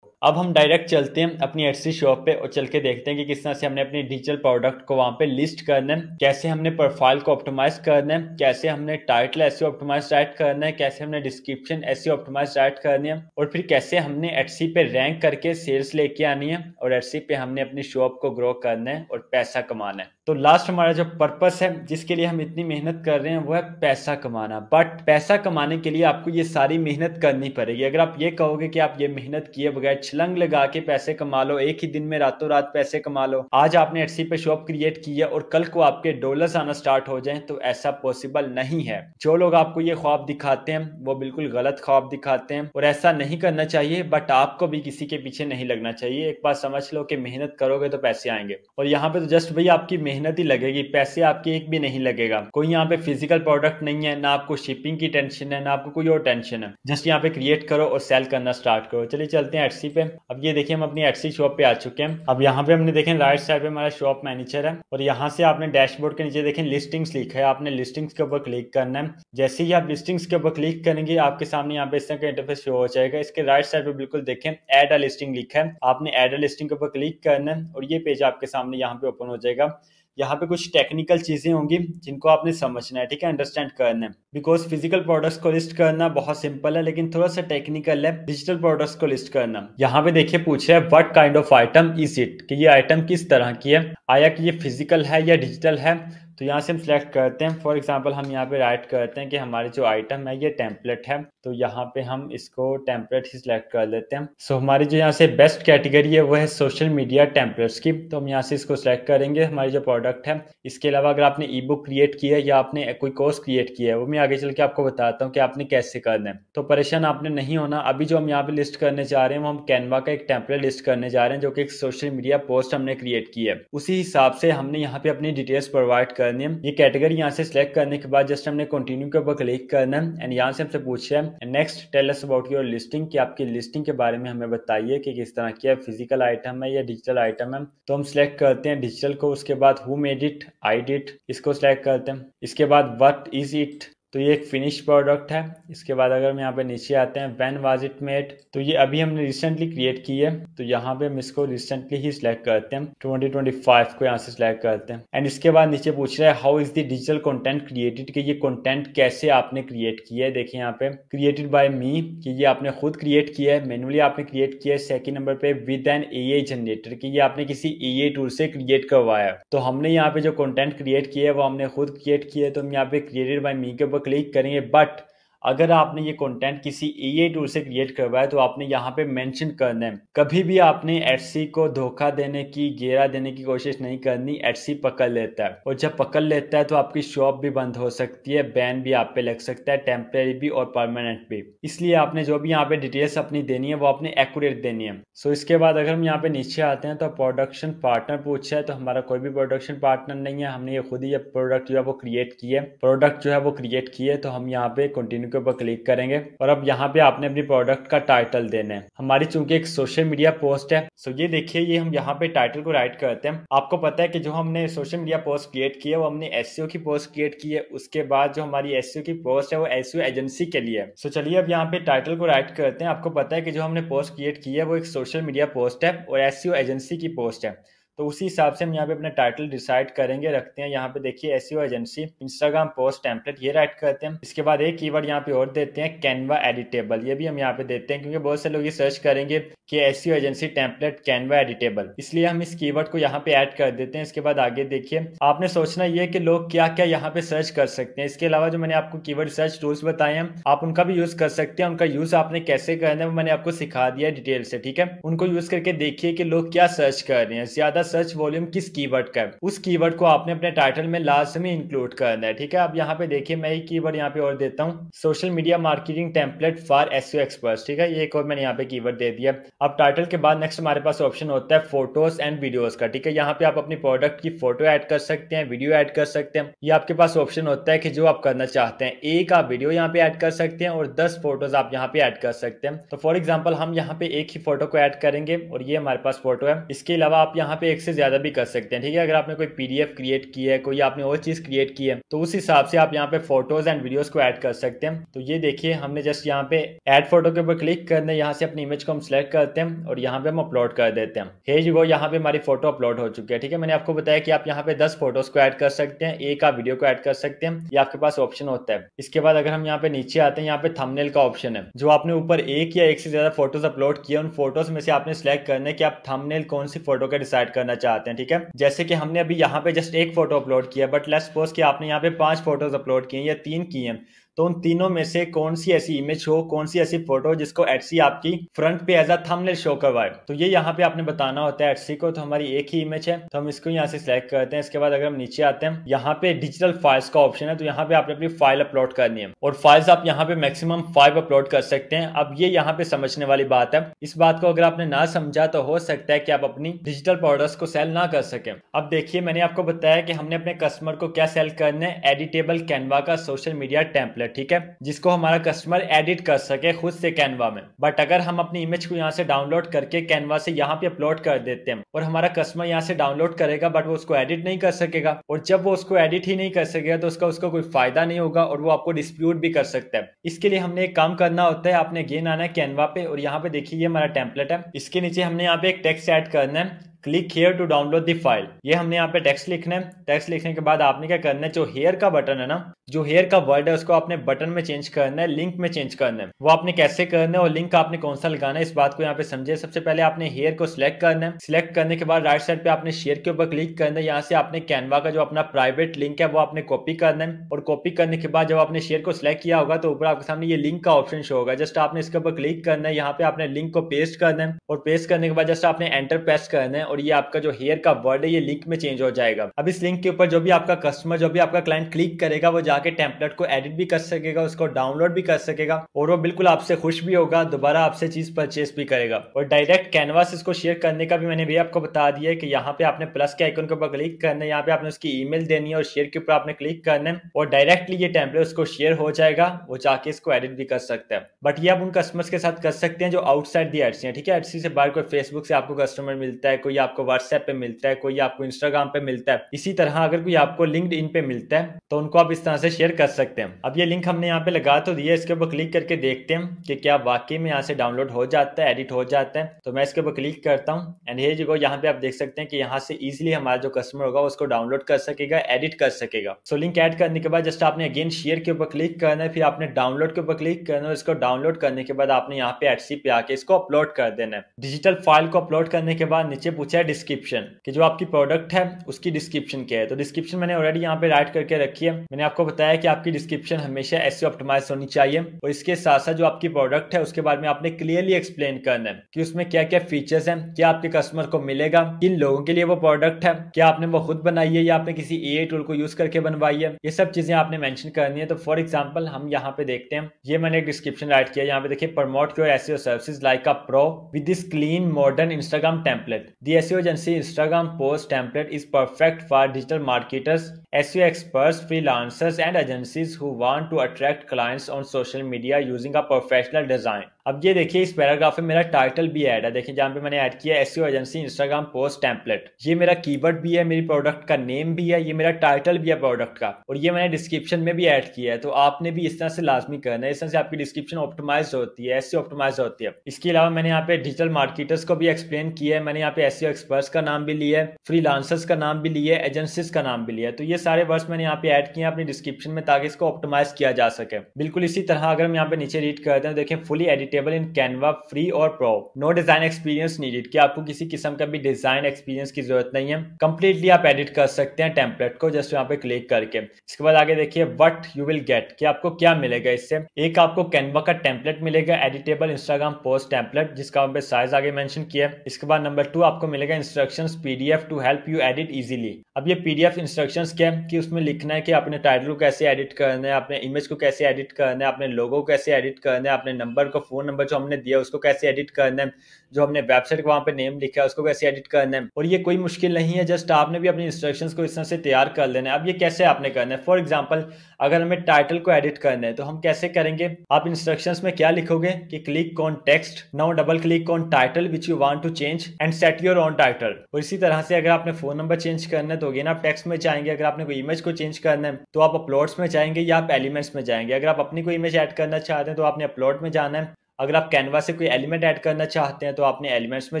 अब हम डायरेक्ट चलते हैं अपनी एटसी शॉप पे और चल के देखते हैं कि किस तरह से हमने अपनी डिजिटल प्रोडक्ट को वहां पे लिस्ट करना है, कैसे हमने प्रोफाइल को ऑप्टिमाइज करना है, कैसे हमने टाइटल एसईओ ऑप्टिमाइज राइट करना है, कैसे हमने डिस्क्रिप्शन एसईओ ऑप्टिमाइज राइट करनी है और फिर कैसे हमने एटसी पे रैंक करके सेल्स लेके आनी है और एटसी पे हमने अपनी शॉप को ग्रो करना है और पैसा कमाना है। तो लास्ट हमारा जो पर्पस है जिसके लिए हम इतनी मेहनत कर रहे हैं वो है पैसा कमाना। बट पैसा कमाने के लिए आपको ये सारी मेहनत करनी पड़ेगी। अगर आप ये कहोगे कि आप ये मेहनत किए बगैर छलंग लगा के पैसे कमा लो, एक ही दिन में रातों रात पैसे कमा लो, आज आपने एटसी पे शॉप क्रिएट की है और कल को आपके डॉलर्स आना स्टार्ट हो जाएं, तो ऐसा पॉसिबल नहीं है। जो लोग आपको ये ख्वाब दिखाते हैं वो बिल्कुल गलत ख्वाब दिखाते हैं और ऐसा नहीं करना चाहिए। बट आपको भी किसी के पीछे नहीं लगना चाहिए। एक बात समझ लो कि मेहनत करोगे तो पैसे आएंगे और यहाँ पे तो जस्ट भाई आपकी मेहनत ही लगेगी, पैसे आपके एक भी नहीं लगेगा। कोई यहाँ पे फिजिकल प्रोडक्ट नहीं है, ना आपको शिपिंग की टेंशन है, ना आपको कोई और टेंशन है। जस्ट यहाँ पे क्रिएट करो और सेल करना स्टार्ट करो। चलिए चलते हैं एटसी पे। अब ये देखिए हम अपनी एटसी शॉप पे आ चुके हैं। अब यहाँ पे हमने देखें राइट साइड पे हमारा शॉप मैनेजर है और यहाँ से आपने डैशबोर्ड के नीचे देखें लिस्टिंग्स लिखा है, आपने लिस्टिंग्स के ऊपर क्लिक करना है। जैसे ही आप लिस्टिंग्स के ऊपर क्लिक करेंगे आपके सामने यहाँ पे इस तरह का इंटरफेस शो हो जाएगा। इसके राइट साइड पे बिल्कुल देखें ऐड अ लिस्टिंग लिखा है, आपने ऐड अ लिस्टिंग के ऊपर क्लिक करना है और ये पेज आपके सामने यहाँ पे ओपन हो जाएगा। यहाँ पे कुछ टेक्निकल चीजें होंगी जिनको आपने समझना है, ठीक है, अंडरस्टैंड करना है। बिकॉज फिजिकल प्रोडक्ट्स को लिस्ट करना बहुत सिंपल है लेकिन थोड़ा सा टेक्निकल है डिजिटल प्रोडक्ट्स को लिस्ट करना। यहाँ पे देखिए पूछ रहा है what kind of item is it, कि ये आइटम किस तरह की है, आया कि ये फिजिकल है या डिजिटल है। तो यहाँ से हम सिलेक्ट करते हैं, फॉर एग्जांपल हम यहाँ पे राइट करते हैं कि हमारे जो आइटम है ये टेम्पलेट है, तो यहाँ पे हम इसको टेम्पलेट ही सिलेक्ट कर लेते हैं। सो हमारी जो यहाँ से बेस्ट कैटेगरी है वो है सोशल मीडिया टेम्पलेट्स की, तो हम यहाँ से इसको सिलेक्ट करेंगे हमारी जो प्रोडक्ट है। इसके अलावा अगर आपने ई बुक क्रिएट किया है या आपने कोई कोर्स क्रिएट किया है वो मैं आगे चल के आपको बताता हूँ कि आपने कैसे करना है, तो परेशान आपने नहीं होना। अभी जो हम यहाँ पे लिस्ट करने जा रहे हैं वो हम कैनवा का एक टेम्पलेट लिस्ट करने जा रहे हैं जो कि एक सोशल मीडिया पोस्ट हमने क्रिएट की है। उसी हिसाब से हमने यहाँ पे अपनी डिटेल्स प्रोवाइड करनी है। ये कैटेगरी यहाँ से सिलेक्ट करने के बाद जस्ट हमने कंटिन्यू के ऊपर क्लिक करना है एंड यहाँ से हमसे पूछा है next tell us about your listing, कि आपकी लिस्टिंग के बारे में हमें बताइए कि किस तरह की है, फिजिकल आइटम है या डिजिटल आइटम है। तो हम सिलेक्ट करते हैं डिजिटल को, उसके बाद who made it, I did, इसको सिलेक्ट करते हैं। इसके बाद व्हाट इज इट, तो ये एक फिनिश प्रोडक्ट है। इसके बाद अगर हम यहाँ पे नीचे आते हैं व्हेन वाज इट मेड, तो ये अभी हमने रिसेंटली क्रिएट की है, तो यहाँ पे हम इसको रिसेंटली ही सिलेक्ट करते हैं, 2025 को यहाँ से सिलेक्ट करते हैं। एंड इसके बाद नीचे पूछ रहा है how is the digital content created, कि ये कंटेंट कैसे आपने क्रिएट किया है। देखिए यहाँ पे क्रिएटेड बाय मी, कि ये आपने खुद क्रिएट किया है, मैनुअली आपने क्रिएट किया है। सेकंड नंबर पे विद एन एआई जनरेटर, कि ये आपने किसी एआई टूल से क्रिएट करवाया। तो हमने यहाँ पे जो कंटेंट क्रिएट किया है वो हमने खुद क्रिएट किया है, तो हम यहाँ पे क्रिएटेड बाय मी के ऊपर क्लिक करेंगे। बट अगर आपने ये कंटेंट किसी एआई टूल से क्रिएट करवाया तो आपने यहाँ पे मेंशन करना है, कभी भी आपने एटसी को धोखा देने की, घेरा देने की कोशिश नहीं करनी। एटसी पकड़ लेता है और जब पकड़ लेता है तो आपकी शॉप भी बंद हो सकती है, बैन भी आप पे लग सकता है, टेम्परेरी भी और परमानेंट भी। इसलिए आपने जो भी यहाँ पे डिटेल्स अपनी देनी है वो आपने एक्यूरेट देनी है। सो इसके बाद अगर हम यहाँ पे नीचे आते हैं तो प्रोडक्शन पार्टनर पूछा है, तो हमारा कोई भी प्रोडक्शन पार्टनर नहीं है, हमने ये खुद ही प्रोडक्ट जो है वो क्रिएट की है, प्रोडक्ट जो है वो क्रिएट की है। तो हम यहाँ पे कंटिन्यू के ऊपर क्लिक करेंगे और अब यहाँ पे आपने अपनी प्रोडक्ट का टाइटल देना है। हमारी चूंकि एक सोशल मीडिया पोस्ट है, सो ये देखिए ये हम यहाँ पे टाइटल को राइट करते हैं। आपको पता है कि जो हमने सोशल मीडिया पोस्ट क्रिएट की है वो हमने एसईओ की पोस्ट क्रिएट की है, उसके बाद जो हमारी एसईओ की पोस्ट है वो एसईओ एजेंसी के लिए। सो चलिए अब यहाँ पे टाइटल को राइट करते हैं। आपको पता है कि जो हमने पोस्ट क्रिएट की है वो एक सोशल मीडिया पोस्ट है और एसईओ एजेंसी की पोस्ट है, तो उसी हिसाब से हम यहाँ पे अपना टाइटल डिसाइड करेंगे, रखते हैं। यहाँ पे देखिए SEO agency Instagram post template, ये राइट करते हैं। इसके बाद एक कीवर्ड यहाँ पे और देते हैं कैनवा एडिटेबल, ये भी हम यहाँ पे देते हैं क्योंकि बहुत से लोग ये सर्च करेंगे कि SEO agency template Canva editable, इसलिए हम इस कीवर्ड को यहाँ पे ऐड कर देते हैं। इसके बाद आगे देखिए आपने सोचना ये कि लोग क्या क्या यहाँ पे सर्च कर सकते हैं। इसके अलावा जो मैंने आपको कीवर्ड सर्च टूल्स बताए हैं आप उनका भी यूज कर सकते हैं। उनका यूज आपने कैसे करना है वो मैंने आपको सिखा दिया है डिटेल से, ठीक है। उनको यूज करके देखिए कि लोग क्या सर्च कर रहे हैं, ज्यादा सर्च वॉल्यूम किस कीवर्ड का है, उस कीवर्ड को आपने अपने टाइटल में लाजमी इंक्लूड करना है, ठीक है। अब यहाँ पे देखिए मैं एक कीवर्ड यहाँ पे और देता हूँ, social media marketing template for SEO experts, ठीक है। ये एक और मैंने यहाँ पे कीवर्ड दे दिया। अब टाइटल के बाद नेक्स्ट हमारे पास ऑप्शन होता है फोटोज एंड वीडियोज का, ठीक है। यहाँ पे आप अपनी प्रोडक्ट की फोटो ऐड कर सकते हैं, वीडियो ऐड कर सकते हैं। ये आपके पास ऑप्शन होता है कि जो आप करना चाहते हैं, एक आप वीडियो यहाँ पे ऐड कर सकते हैं और 10 फोटोज आप यहाँ पे ऐड कर सकते हैं। तो फॉर एग्जाम्पल हम यहाँ पे एक ही फोटो को ऐड करेंगे और ये हमारे पास फोटो है। इसके अलावा आप यहाँ पे एक से ज्यादा भी कर सकते हैं, ठीक है। अगर आपने कोई पीडीएफ क्रिएट की है, कोई आपने और चीज क्रिएट की है, तो उस हिसाब से आप यहाँ पे फोटोज एंड वीडियोस को ऐड कर सकते हैं। तो ये देखिए हमने जस्ट यहाँ पे ऐड फोटो के ऊपर क्लिक करना है, यहाँ से अपनी इमेज को हम सिलेक्ट करते हैं और यहाँ पे हम अपलोड कर देते हैं। हे जी वो यहाँ पे हमारी फोटो अपलोड हो चुकी है, ठीक है। मैंने आपको बताया कि आप यहाँ पे 10 फोटोज को ऐड कर सकते हैं, एक आप वीडियो को ऐड कर सकते हैं, ये आपके पास ऑप्शन होता है। इसके बाद अगर हम यहाँ पे नीचे आते हैं, यहाँ पे थंबनेल का ऑप्शन है। जो आपने ऊपर एक या एक से ज्यादा फोटोज अपलोड किया, उन फोटोज में से आपने सिलेक्ट करना है कि आप थंबनेल कौन सी फोटो का डिसाइड करना चाहते हैं, ठीक है। जैसे कि हमने अभी यहाँ पे जस्ट एक फोटो अपलोड किया, बट लेट्स सपोज कि आपने यहाँ पे 5 फोटोज अपलोड किए या 3 किए हैं, तो उन तीनों में से कौन सी ऐसी इमेज हो, कौन सी ऐसी फोटो जिसको एटसी आपकी फ्रंट पे एज अ थंबनेल शो करवाए। तो ये यहाँ पे आपने बताना होता है एटसी को। तो हमारी एक ही इमेज है, तो हम इसको यहाँ से सिलेक्ट करते हैं। इसके बाद अगर हम नीचे आते हैं, यहाँ पे डिजिटल फाइल्स का ऑप्शन है, तो यहाँ पे आपने अपनी फाइल अपलोड करनी है और फाइल्स आप यहाँ पे मैक्सिमम 5 अपलोड कर सकते हैं। अब ये यहाँ पे समझने वाली बात है, इस बात को अगर आपने ना समझा तो हो सकता है कि आप अपनी डिजिटल प्रोडक्ट्स को सेल ना कर सके। अब देखिए, मैंने आपको बताया कि हमने अपने कस्टमर को क्या सेल करना है, एडिटेबल कैनवा का सोशल मीडिया टेम्पलेट, ठीक है, जिसको हमारा कस्टमर एडिट कर सके खुद से कैनवा में। बट अगर हम अपनी इमेज को यहाँ से डाउनलोड करके कैनवा से यहाँ पे अपलोड कर देते हैं और हमारा कस्टमर यहाँ से डाउनलोड करेगा बट वो उसको एडिट नहीं कर सकेगा, और जब वो उसको एडिट ही नहीं कर सकेगा तो उसको कोई फायदा नहीं होगा और वो आपको डिस्प्यूट भी कर सकता है। इसके लिए हमने एक काम करना होता है, आपने अगेन आना है कैनवा पे और यहाँ पे देखिए ये हमारा टेम्पलेट है। इसके नीचे हमने यहाँ पे एक टेक्स्ट ऐड करना है, click here to download the file. ये हमने यहाँ पे टेक्स्ट लिखना है। टेक्स्ट लिखने के बाद आपने क्या करना है, जो हेयर का बटन है ना, जो हेयर का वर्ड है उसको आपने बटन में चेंज करना है, लिंक में चेंज करना है। वो आपने कैसे करना है और लिंक आपने कौन सा लगाना है, इस बात को यहाँ पे समझे। सबसे पहले आपने हेयर को सिलेक्ट करना है। सिलेक्ट करने के बाद राइट साइड पे आपने शेयर के ऊपर क्लिक करना है। यहाँ से आपने कैनवा का जो अपना प्राइवेट लिंक है वो आपने कॉपी करना है और कॉपी करने के बाद जब आपने शेयर को सिलेक्ट किया होगा तो ऊपर आपके सामने ये लिंक का ऑप्शन शो होगा। जस्ट आपने इसके ऊपर क्लिक करना है, यहाँ पे आपने लिंक को पेस्ट करना है और पेस्ट करने के बाद जस्ट आपने एंटर प्रेस करना है और ये आपका जो हेयर का वर्ड है ये लिंक में चेंज हो जाएगा। अब इस लिंक के ऊपर जो भी आपका कस्टमर, जो भी आपका क्लाइंट क्लिक करेगा वो जाके टेम्पलेट को एडिट भी कर सकेगा, उसको डाउनलोड भी कर सकेगा और वो बिल्कुल आपसे खुश भी होगा, दोबारा आपसे चीज परचेस भी करेगा। और डायरेक्ट कैनवास इसको शेयर करने का भी मैंने भी आपको बता दिया है कि यहाँ पे आपने प्लस के आइकन के ऊपर क्लिक करना है, यहाँ पे आपने उसकी ईमेल देनी है और शेयर के ऊपर आपने क्लिक करना है और डायरेक्टली ये टेम्पलेट उसको शेयर हो जाएगा, वो जाके इसको एडिट भी कर सकता है। बट ये आप उन कस्टमर्स के साथ कर सकते हैं जो आउटसाइड दी एड्स हैं, ठीक है। एड्स से बाहर कोई फेसबुक से आपको कस्टमर मिलता है, कोई आपको व्हाट्सएप पे मिलता है, कोई आपको इंस्टाग्राम पे मिलता है। इसी तरह अगर कोई आपको लिंक्डइन पे मिलता है तो उनको आप इस तरह से शेयर कर सकते हैं। अब ये लिंक हमने यहाँ पे लगा तो दिया, इसके ऊपर क्लिक करके देखते हैं कि क्या वाकई में यहाँ से डाउनलोड हो जाता है, एडिट हो जाता है। तो मैं इसके ऊपर क्लिक करता हूँ एंड ये जो यहाँ पे आप देख सकते हैं कि यहाँ से इजीली हमारा जो कस्टमर होगा उसको डाउनलोड कर सकेगा, एडिट कर सकेगा। सो लिंक ऐड करने के बाद जस्ट आपने अगेन शेयर के ऊपर क्लिक करना है, फिर आपने डाउनलोड के ऊपर क्लिक करना है। इसको डाउनलोड करने के बाद आपने यहाँ पे एटसी पे आके इसको अपलोड कर देना है। डिजिटल फाइल को अपलोड करने के बाद नीचे पूछा है डिस्क्रिप्शन, कि जो आपकी प्रोडक्ट है उसकी डिस्क्रिप्शन क्या है। तो डिस्क्रिप्शन मैंने ऑलरेडी यहाँ पे राइट करके रखी है। मैंने आपको बताया कि आपकी डिस्क्रिप्शन हमेशा एसईओ ऑप्टिमाइज होनी चाहिए और इसके साथ साथ जो आपकी प्रोडक्ट है उसके बारे में आपने क्लियरली एक्सप्लेन करना है कि उसमें क्या क्या फीचर्स हैं, क्या आपके कस्टमर को मिलेगा, किन लोगों के लिए वो प्रोडक्ट है, क्या आपने वो खुद बनाई है या आपने किसी एआई टूल को यूज करके बनवाई है, ये सब चीजें आपने मेंशन करनी है। तो फॉर एग्जांपल हम यहाँ पे देखते हैं, ये मैंने एक डिस्क्रिप्शन राइट किया, यहाँ पे देखिए, promote your SEO services like a pro with this clean modern Instagram template. The SEO agency Instagram post template is perfect for digital marketers, SEO experts, freelancers and agencies who want to attract clients on social media using a professional design। अब ये देखिए, इस paragraph में मेरा title भी add है, देखिए जहाँ पे मैंने ऐड किया SEO agency Instagram post template. ये मेरा कीवर्ड भी है, मेरी प्रोडक्ट का नेम भी है, ये मेरा टाइटल भी है प्रोडक्ट का, और ये मैंने डिस्क्रिप्शन में भी ऐड किया है। तो आपने भी इस तरह से लाजमी करना है, इस तरह से आपकी डिस्क्रिप्शन ऑप्टिमाइज होती है, एसईओ ऑप्टिमाइज होती है। इसके अलावा मैंने यहाँ पे डिजिटल मार्केटर्स को भी एक्सप्लेन किया है, मैंने यहाँ पे एसईओ एक्सपर्ट्स का नाम भी लिया है, फ्रीलांसर्स का नाम भी लिया है, एजेंसीज का नाम भी लिया है। तो ये सारे वर्ड्स मैंने यहाँ पे ऐड किए हैं अपनी डिस्क्रिप्शन में ताकि इसको ऑप्टिमाइज किया जा सके। बिल्कुल इसी तरह अगर हम यहाँ पे नीचे रीड करते हैं, देखें, fully editable in Canva, free और pro, no design experience needed, कि आपको किसी किस्म का भी डिजाइन एक्सपीरियंस की जरूरत नहीं है, कंप्लीटली आप एडिट कर सकते हैं टेम्पलेट को जस्ट यहाँ पे क्लिक करके। इसके बाद आगे देखिए, व्हाट यू विल गेट, कि आपको क्या मिलेगा इससे। एक आपको कैनवा का टेम्पलेट मिलेगा, एडिटेबल इंस्टाग्राम पोस्ट टेम्पलेट, जिसका वहाँ पे साइज आगे मेंशन किया है। इसके बाद नंबर 2 आपको मिलेगा instructions PDF to help you edit easily. अब ये पीडीएफ इंस्ट्रक्शंस क्या है कि उसमें लिखना है कि आपने टाइटल को कैसे एडिट करना है, आपने इमेज को कैसे एडिट करना है, आपने लोगो को कैसे एडिट करना है, आपने नंबर को, फोन नंबर जो हमने दिया उसको कैसे एडिट करना है, जो हमने वेबसाइट को वहाँ पे नेम लिखा है उसको कैसे एडिट करना है। और ये कोई मुश्किल नहीं है, जस्ट आपने भी अपनी इंस्ट्रक्शंस को इस तरह से तैयार कर लेना है। अब ये कैसे आपने करना है, फॉर एग्जांपल अगर हमें टाइटल को एडिट करना है तो हम कैसे करेंगे। आप इंस्ट्रक्शंस में क्या लिखोगे कि click on text, now double click on title which you want to change and set your own title. और इसी तरह से अगर आपने फोन नंबर चेंज करना है तो अगेन आप टेक्स्ट में जाएंगे, अगर आपने कोई इमेज को चेंज करना है तो आप अपलोड्स में जाएंगे या आप एलिमेंट्स में जाएंगे। अगर आप अपनी कोई इमेज ऐड करना चाहते हैं तो आपने अपलोड में जाना है, अगर आप कैनवा से कोई एलिमेंट ऐड करना चाहते हैं तो आपने एलिमेंट्स में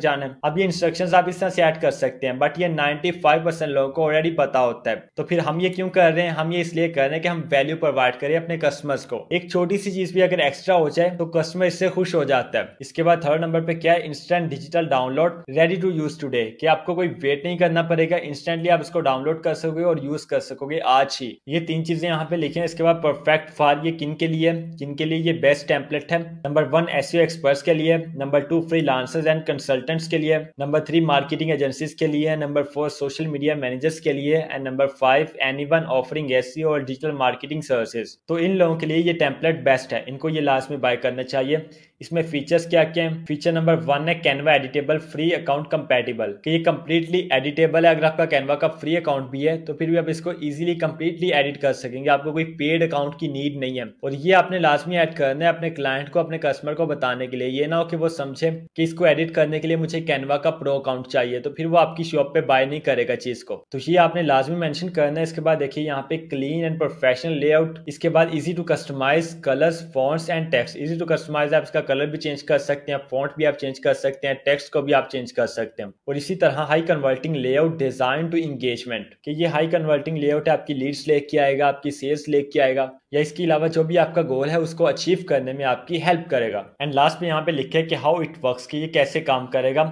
जाना है। अब ये इंस्ट्रक्शंस आप इस तरह से ऐड कर सकते हैं, बट ये 95% लोगों को ऑलरेडी पता होता है। तो फिर हम ये क्यों कर रहे हैं? हम ये इसलिए कर रहे हैं कि हम वैल्यू प्रोवाइड करें अपने कस्टमर्स को। एक छोटी सी चीज भी अगर एक्स्ट्रा हो जाए तो कस्टमर इससे खुश हो जाता है। इसके बाद थर्ड नंबर पे क्या है? Instant digital download ready to use today, कि आपको कोई वेट नहीं करना पड़ेगा, इंस्टेंटली आप इसको डाउनलोड कर सकोगे और यूज कर सकोगे आज ही। ये 3 चीजें यहाँ पे लिखे हैं। इसके बाद परफेक्ट फॉर, ये किन के लिए? जिनके लिए ये बेस्ट टेम्पलेट है। नंबर 1 एसईओ एक्सपर्ट्स के लिए, नंबर 2 फ्रीलांसर्स एंड कंसल्टेंट्स के लिए, नंबर 3 मार्केटिंग एजेंसीज के लिए, नंबर 4 सोशल मीडिया मैनेजर्स के लिए, and number 5 anyone offering SEO और डिजिटल मार्केटिंग सर्विसेज। तो इन लोगों के लिए ये टेम्पलेट बेस्ट है, इनको ये लाजमी बाय करना चाहिए। इसमें फीचर्स क्या क्या हैं? फीचर नंबर 1 है Canva editable free account compatible, कि ये कंप्लीटली एडिटेबल है। अगर आपका कैनवा का फ्री अकाउंट भी है तो फिर भी आप इसको इजीली कंप्लीटली एडिट कर सकेंगे, आपको कोई पेड अकाउंट की नीड नहीं है। और ये आपने लाजमी ऐड करना है अपने क्लाइंट को, अपने कस्टमर को बताने के लिए। ये ना हो कि वो समझे कि इसको एडिट करने के लिए मुझे कैनवा का प्रो अकाउंट चाहिए, तो फिर वो आपकी शॉप पे बाय नहीं करेगा चीज को। तो ये आपने लाजमी मेंशन करना है। इसके बाद देखिए यहाँ पे क्लीन एंड प्रोफेशनल लेआउट, इसके बाद easy to customise colours fonts and text. Easy to customise, आप इसका कलर भी चेंज कर सकते हैं, फॉन्ट भी आप चेंज कर सकते हैं, टेक्स्ट को भी आप चेंज कर सकते हैं। और इसी तरह high converting layout design to engagement, कि ये हाई कन्वर्टिंग लेआउट है, आपकी लीड्स लेके आएगा, आपकी सेल्स लेके आएगा, या इसके अलावा जो भी आपका गोल है उसको अचीव करने में आपकी हेल्प करेगा। एंड लास्ट में यहाँ पे लिखे कि हाउ इट वर्क्स, कि ये कैसे काम करेगा।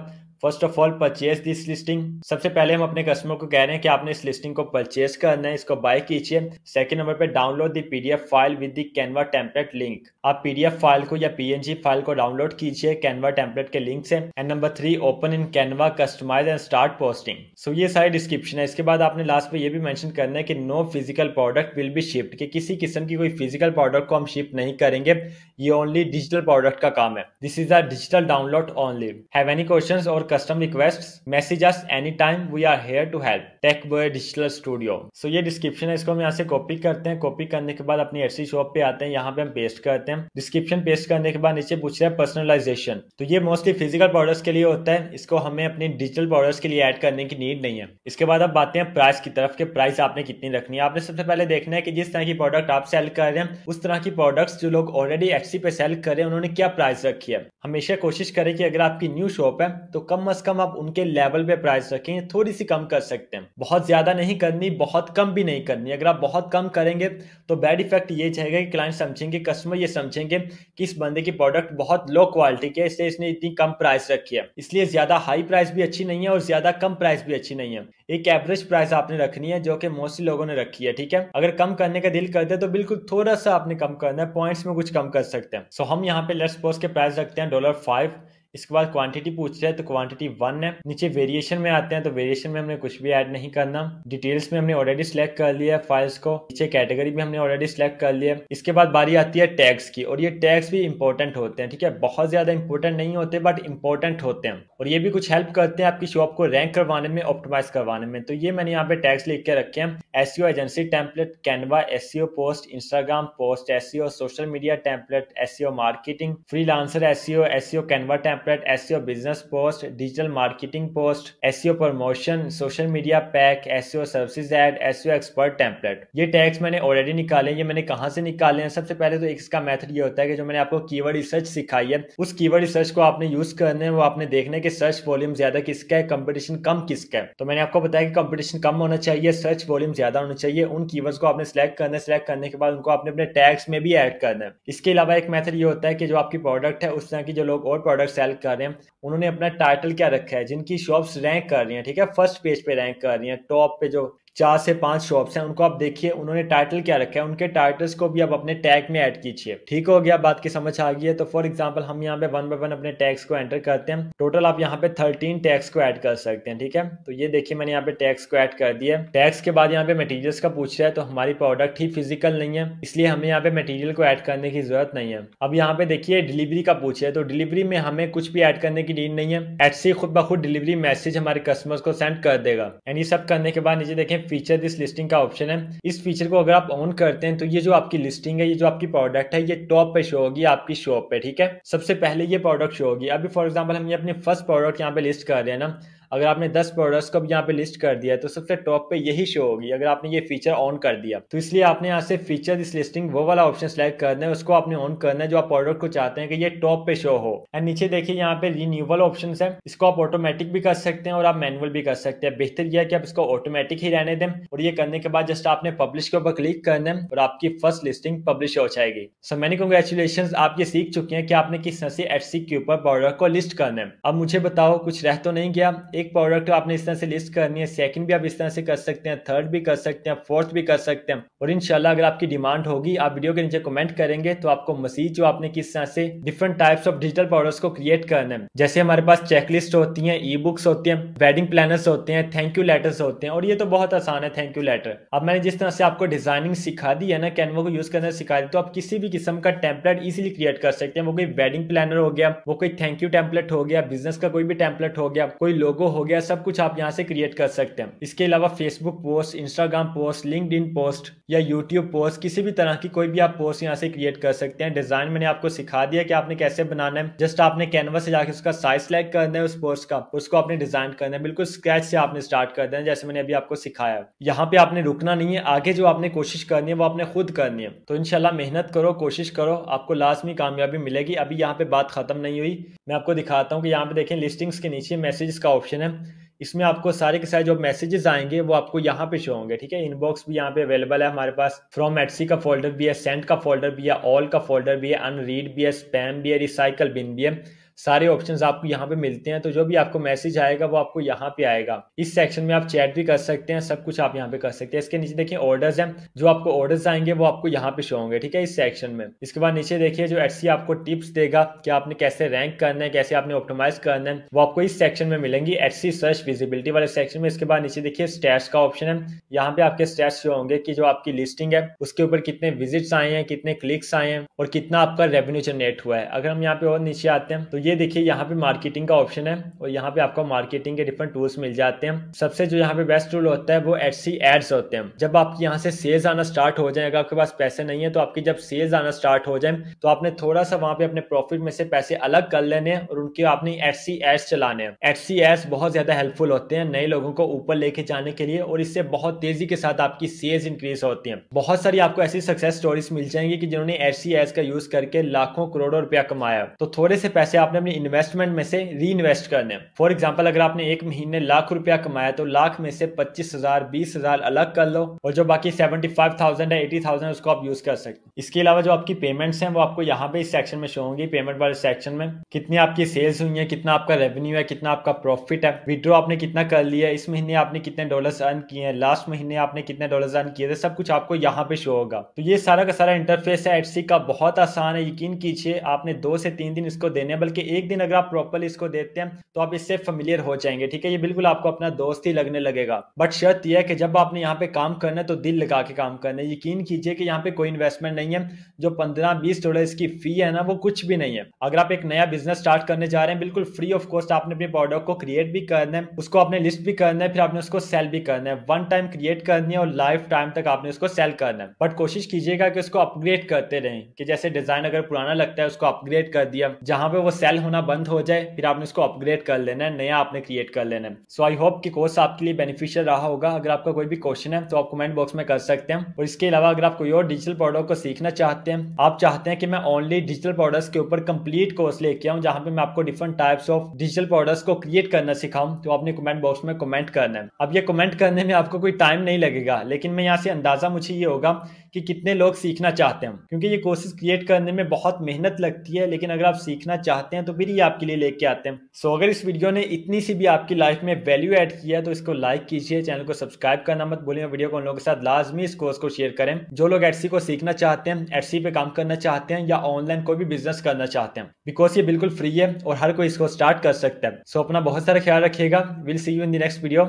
First of all purchase this listing, सबसे पहले हम अपने कस्टमर को कह रहे हैं कि आपने इस लिस्टिंग को परचेज करना है, इसको बाय कीजिए। सेकंड नंबर पे download the PDF file with the Canva template link, आप पीडीएफ फाइल को या पीएनजी फाइल को डाउनलोड कीजिए कैनवा टेम्पलेट के लिंक से। And number 3 open in Canva customise and start posting. So ये सारी डिस्क्रिप्शन है। इसके बाद आपने लास्ट पे ये भी मेंशन करना है कि no physical product will be shipped, कि किसी किस्म की कोई फिजिकल प्रोडक्ट को हम शिप नहीं करेंगे, ये ओनली डिजिटल प्रोडक्ट का काम है। This is a digital download only. Have any questions or custom request, message us any time, we are here to help. Take boy digital studio. So ये description है, इसको हम यहाँ से कॉपी करते हैं। कॉपी करने के बाद अपनी एटसी शॉप पे आते हैं, यहाँ पे हम पेस्ट करते हैं। डिस्क्रिप्शन पेस्ट करने के बाद नीचे पूछ रहा है पर्सनलाइजेशन, तो ये मोस्टली फिजिकल प्रोडक्ट्स के लिए होता है, इसको हमें अपनी डिजिटल प्रोडक्ट्स के लिए ऐड करने की नीड नहीं है। इसके बाद अब आते हैं प्राइस की तरफ, के प्राइस आपने कितनी रखनी है। आपने सबसे पहले देखना है कि जिस तरह की प्रोडक्ट आप सेल कर रहे हैं उस तरह की प्रोडक्ट्स जो लोग ऑलरेडी एटसी पे सेल कर रहे हैं उन्होंने क्या प्राइस रखी है। हमेशा कोशिश करें कि अगर आपकी न्यू शॉप है तो कम से कम आप उनके लेवल पे प्राइस रखें, थोड़ी सी कम कर सकते हैं, बहुत ज्यादा नहीं करनी, बहुत कम भी नहीं करनी। अगर आप बहुत कम करेंगे तो बैड इफेक्ट ये जाएगा कि क्लाइंट समझेंगे, कस्टमर ये समझेंगे कि इस बंदे की प्रोडक्ट बहुत लो क्वालिटी की है, इसलिए इसने इतनी कम प्राइस रखी है। इसलिए ज्यादा हाई प्राइस भी अच्छी नहीं है और ज्यादा कम प्राइस भी अच्छी नहीं है। एक एवरेज प्राइस आपने रखनी है जो कि मोस्टली लोगों ने रखी है, ठीक है। अगर कम करने का दिल करते तो बिल्कुल थोड़ा सा आपने कम करना है, पॉइंट्स में कुछ कम कर सकते हैं। सो हम यहाँ पे लेट्स सपोज के प्राइस रखते हैं $5। इसके बाद क्वांटिटी पूछ रहा है तो क्वांटिटी 1 है। नीचे वेरिएशन में आते हैं तो वेरिएशन में हमने कुछ भी ऐड नहीं करना। डिटेल्स में हमने ऑलरेडी सिलेक्ट कर लिया है फाइल्स को। नीचे कैटेगरी भी हमने ऑलरेडी सिलेक्ट कर लिया है। इसके बाद बारी आती है टैग्स की, और ये टैग्स भी इंपॉर्टेंट होते हैं, ठीक है। बहुत ज्यादा इंपॉर्टेंट नहीं होते बट इंपॉर्टेंट होते हैं, और ये भी कुछ हेल्प करते हैं आपकी शॉप को रैंक करवाने में, ऑप्टिमाइज करवाने में। तो ये मैंने यहाँ पे टैग्स लिख के रखे हैं। SEO agency template, Canva SEO post, Instagram post SEO, social media template, SEO marketing, freelancer SEO, SEO Canva template, SEO business post, digital marketing post, SEO promotion, social media pack, SEO services add, SEO expert template. ये tags मैंने already निकाले। ये मैंने कहाँ से निकाले हैं? सबसे पहले तो इसका मेथड ये होता है कि जो मैंने आपको कीवर्ड रिसर्च सिखाई है उस कीवर्ड रिसर्च को आपने यूज करना है। वो आपने देखना है कि सर्च वॉल्यूम ज्यादा किसका है, कंपटीशन कम किसका है। तो मैंने आपको बताया कि कंपटीशन कम होना चाहिए, सर्च वॉल्यूम ज्यादा होना चाहिए। उन कीवर्ड्स को आपने सिलेक्ट करना है, सिलेक्ट करने के बाद उनको आपने अपने टैग्स में भी ऐड करना है। इसके अलावा एक मेथड ये होता है कि जो आपकी प्रोडक्ट है उस तरह की जो लोग और प्रोडक्ट सेल कर रहे हैं उन्होंने अपना टाइटल क्या रखा है, जिनकी शॉप्स रैंक कर रही हैं, ठीक है, फर्स्ट पेज पे रैंक कर रही हैं, टॉप पे जो 4 से 5 शॉप्स हैं उनको आप देखिए उन्होंने टाइटल क्या रखा है, उनके टाइटल्स को भी आप अपने टैग में ऐड कीजिए। ठीक हो गया, बात की समझ आ गई है। तो फॉर एग्जांपल हम यहाँ पे 1 बाय 1 अपने टैग्स को एंटर करते हैं। टोटल आप यहाँ पे 13 टैग्स को ऐड कर सकते हैं, ठीक है। तो ये देखिए मैंने यहाँ पे टैग्स को ऐड कर दिया। टैग्स के बाद यहाँ पे मटेरियल्स का पूछ रहा है, तो हमारी प्रोडक्ट ही फिजिकल नहीं है इसलिए हमें यहाँ पे मटेरियल को ऐड करने की जरूरत नहीं है। अब यहाँ पे देखिए डिलीवरी का पूछ रहा है, तो डिलीवरी में हमें कुछ भी ऐड करने की नीड नहीं है। एटसी खुद ब खुद डिलीवरी मैसेज हमारे कस्टमर्स को सेंड कर देगा। एंड ये सब करने के बाद नीचे देखें फीचर दिस लिस्टिंग का ऑप्शन है। इस फीचर को अगर आप ऑन करते हैं तो ये जो आपकी लिस्टिंग है, ये जो आपकी प्रोडक्ट है, ये टॉप पे शो होगी आपकी शॉप पे, ठीक है। सबसे पहले ये प्रोडक्ट शो होगी। अभी फॉर एग्जांपल हम ये अपनी फर्स्ट प्रोडक्ट यहाँ पे लिस्ट कर रहे हैं ना, अगर आपने 10 प्रोडक्ट्स को भी यहाँ पे लिस्ट कर दिया है तो सबसे टॉप पे यही शो होगी अगर आपने ये फीचर ऑन कर दिया। तो इसलिए आपने यहाँ से फीचर दिस लिस्टिंग वो वाला ऑप्शन सेलेक्ट करना है, उसको आपने ऑन करना है जो आप प्रोडक्ट को चाहते हैं कि ये टॉप पे शो हो। एंड नीचे देखिए यहाँ पे रिन्यूअल ऑप्शन है, इसको आप ऑटोमेटिक भी कर सकते हैं और आप मैनुअल भी कर सकते हैं। बेहतर यह है कि आप इसको ऑटोमेटिक ही रहने दें और ये करने के बाद जस्ट आपने पब्लिश के ऊपर क्लिक करना है और आपकी फर्स्ट लिस्टिंग पब्लिश हो जाएगी। सो मैनी कांग्रेचुलेशंस, आप ये सीख चुके हैं कि आपने किस तरह से एटसी के ऊपर प्रोडक्ट को लिस्ट करना है। अब मुझे बताओ कुछ रह तो नहीं गया? एक प्रोडक्ट आपने इस तरह से लिस्ट करनी है, सेकंड भी आप इस तरह से कर सकते हैं, थर्ड भी कर सकते हैं, फोर्थ भी कर सकते हैं। और इंशाल्लाह अगर आपकी डिमांड होगी आप वीडियो के नीचे कमेंट करेंगे तो आपको मजीद जो आपने किस तरह से different types of digital products को क्रिएट करना है, जैसे हमारे पास चेकलिस्ट होती है, ई बुक्स होती है, वेडिंग प्लानर्स होते हैं, थैंक यू लेटर्स होते हैं। और ये तो बहुत आसान है थैंक यू लेटर। अब मैंने जिस तरह से आपको डिजाइनिंग सिखा दी है ना, कैनवा को यूज करना सिखा दी, तो आप किसी भी किस्म का टेम्पलेट इजीली क्रिएट कर सकते हैं। वो कोई वेडिंग प्लानर हो गया, वो कोई थैंक यू टेम्पलेट हो गया, बिजनेस का कोई भी टेम्पलेट हो गया, कोई लोगो हो गया, सब कुछ आप यहाँ से क्रिएट कर सकते हैं। इसके अलावा Facebook post, Instagram post, LinkedIn post या यूट्यूब पोस्ट, किसी भी तरह की कोई भी आप पोस्ट यहाँ से क्रिएट कर सकते हैं। डिजाइन मैंने आपको सिखा दिया कि आपने कैसे बनाना है। जस्ट आपने कैनवा से जाकर उसका साइज सेलेक्ट करना है, उस पोस्ट का, उसको आपने डिजाइन करना है, बिल्कुल स्क्रैच से आपने स्टार्ट कर देना है जैसे मैंने अभी आपको सिखाया। यहाँ पे आपने रुकना नहीं है, आगे जो आपने कोशिश करनी है वो आपने खुद करनी है। तो इंशाल्लाह मेहनत करो, कोशिश करो, आपको लाजमी कामयाबी मिलेगी। अभी यहाँ पे बात खत्म नहीं हुई, मैं आपको दिखाता हूँ कि यहाँ पे देखें लिस्टिंग्स के नीचे मैसेजेस का ऑप्शन है। इसमें आपको सारे के सारे जो मैसेजेस आएंगे वो आपको यहाँ पे शो होंगे, ठीक है। इनबॉक्स भी यहाँ पे अवेलेबल है हमारे पास, फ्रॉम एटसी का फोल्डर भी है, सेंड का फोल्डर भी है, ऑल का फोल्डर भी है, अनरीड भी है, स्पैम भी है, रिसाइकल बिन भी है। सारे ऑप्शंस आपको यहाँ पे मिलते हैं। तो जो भी आपको मैसेज आएगा वो आपको यहाँ पे आएगा। इस सेक्शन में आप चैट भी कर सकते हैं, सब कुछ आप यहाँ पे कर सकते हैं। इसके नीचे देखिए ऑर्डर्स हैं, जो आपको ऑर्डर्स आएंगे वो आपको यहाँ पे शो होंगे, ठीक है, इस सेक्शन में। इसके बाद नीचे देखिए जो एटसी आपको टिप्स देगा कि आपने कैसे रैंक करना है, कैसे आपने ऑप्टिमाइज करना है, वो आपको इस सेक्शन में मिलेंगी, एटसी सर्च विजिबिलिटी वाले सेक्शन में। इसके बाद नीचे देखिए स्टैट्स का ऑप्शन है, यहाँ पे आपके स्टैट्स शो होंगे कि जो आपकी लिस्टिंग है उसके ऊपर कितने विजिट्स आए हैं, कितने क्लिक्स आए हैं और कितना आपका रेवेन्यू जनरेट हुआ है। अगर हम यहाँ पे और नीचे आते हैं तो ये देखिए यहाँ पे मार्केटिंग का ऑप्शन है और यहाँ पे आपको मार्केटिंग के डिफरेंट टूल्स मिल जाते हैं। सबसे जो यहाँ पे बेस्ट टूल होता है वो एटसी एड्स होते हैं। जब आपकी यहाँ से सेल्स आना स्टार्ट हो जाएगा, आपके पास पैसे नहीं है तो आपकी जब सेल्स आना स्टार्ट हो जाए तो आपने थोड़ा सा वहां पे अपने प्रॉफिट में से पैसे अलग कर लेने हैं और उनके आपने एटसी एड्स चलाने हैं। एटसी एड्स बहुत ज्यादा हेल्पफुल होते हैं नए लोगों को ऊपर लेके जाने के लिए और इससे बहुत तेजी के साथ आपकी सेल्स इंक्रीज होती है। बहुत सारी आपको ऐसी सक्सेस स्टोरीज मिल जाएंगी कि जिन्होंने एटसी एड्स का यूज करके लाखों करोड़ों रुपया कमाया। तो थोड़े से पैसे आपने अपनी इन्वेस्टमेंट में से री इन्वेस्ट करने हैं। फॉर एग्जाम्पल अगर आपने एक महीने लाख रुपया कमाया तो लाख में से 25,000 20,000 अलग कर लो और जो बाकी 75,000 है 80,000 उसको आप यूज कर सकते हैं। इसके अलावा जो आपकी पेमेंट्स हैं वो आपको यहाँ पे इस सेक्शन में शो होंगी, पेमेंट वाले सेक्शन में कितनी आपकी सेल्स हुई है, कितना आपका रेवेन्यू है, कितना आपका प्रॉफिट है, विड्रॉ आपने कितना कर लिया है, इस महीने आपने कितने डॉलर्स अर्न किए हैं, लास्ट महीने आपने कितने डॉलर्स अर्न किए थे, सब कुछ आपको यहाँ पे शो होगा। तो ये सारा का सारा इंटरफेस है एटसी का, बहुत आसान है। यकीन कीजिए आपने 2 से 3 दिन इसको देने, बल्कि एक दिन अगर आप प्रॉपरली इसको देते हैं तो आप इससे फेमिलियर हो जाएंगे, ठीक है। ये बिल्कुल आपको अपना दोस्त ही लगने लगेगा। बट शर्त यह है कि जब आपने यहाँ पे काम करना है तो दिल लगा के काम करना है। यकीन कीजिए कि यहाँ पे कोई इन्वेस्टमेंट नहीं है, जो 15-20 डॉलर इसकी फी है ना वो कुछ भी नहीं है। अगर आप एक नया बिजनेस स्टार्ट करने जा रहे हैं बिल्कुल फ्री ऑफ कॉस्ट आपने अपने प्रोडक्ट को क्रिएट भी करना है, उसको आपने लिस्ट भी करना है, फिर आपने उसको सेल भी करना है। वन टाइम क्रिएट करनी है और लाइफ टाइम तक आपने उसको सेल करना है। बट कोशिश कीजिएगा कि उसको अपग्रेड करते रहें, कि जैसे डिजाइन अगर पुराना लगता है उसको अपग्रेड कर दिया, जहां पे वो सेल होना बंद हो जाए फिर आपने उसको अपग्रेड कर लेना है, नया आपने क्रिएट कर लेना है। सो आई होप कि कोर्स आपके लिए बेनिफिशियल रहा होगा। अगर आपका कोई भी क्वेश्चन है तो आप कमेंट बॉक्स में कर सकते हैं। और इसके अलावा अगर आप कोई और डिजिटल प्रोडक्ट को सीखना चाहते हैं, आप चाहते हैं कि मैं ओनली डिजिटल प्रोडक्ट्स के ऊपर कंप्लीट कोर्स लेके आऊं जहां पे मैं आपको different types of digital products को क्रिएट करना सिखाऊं, तो आपने कमेंट बॉक्स में कमेंट करना है। अब ये कमेंट करने में आपको कोई टाइम नहीं लगेगा, लेकिन मैं यहाँ से अंदाजा मुझे ये होगा कि कितने लोग सीखना चाहते हैं, क्योंकि ये कोर्सेज क्रिएट करने में बहुत मेहनत लगती है, लेकिन अगर आप सीखना चाहते हैं तो फिर ये आपके लिए लेके आते हैं। सो अगर इस वीडियो ने इतनी सी भी आपकी लाइफ में वैल्यू ऐड किया है तो इसको लाइक कीजिए, चैनल को सब्सक्राइब करना मत भूलिए, वीडियो को उन लोगों के साथ लाजमी इस कोर्स को शेयर करें जो लोग एटसी को सीखना चाहते हैं, एटसी पे काम करना चाहते हैं या ऑनलाइन कोई भी बिजनेस करना चाहते हैं, बिकॉज ये बिल्कुल फ्री है और हर कोई इसको स्टार्ट कर सकता है। सो अपना बहुत सारा ख्याल रखिएगा। Will see you in the next video.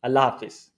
Allah Hafiz.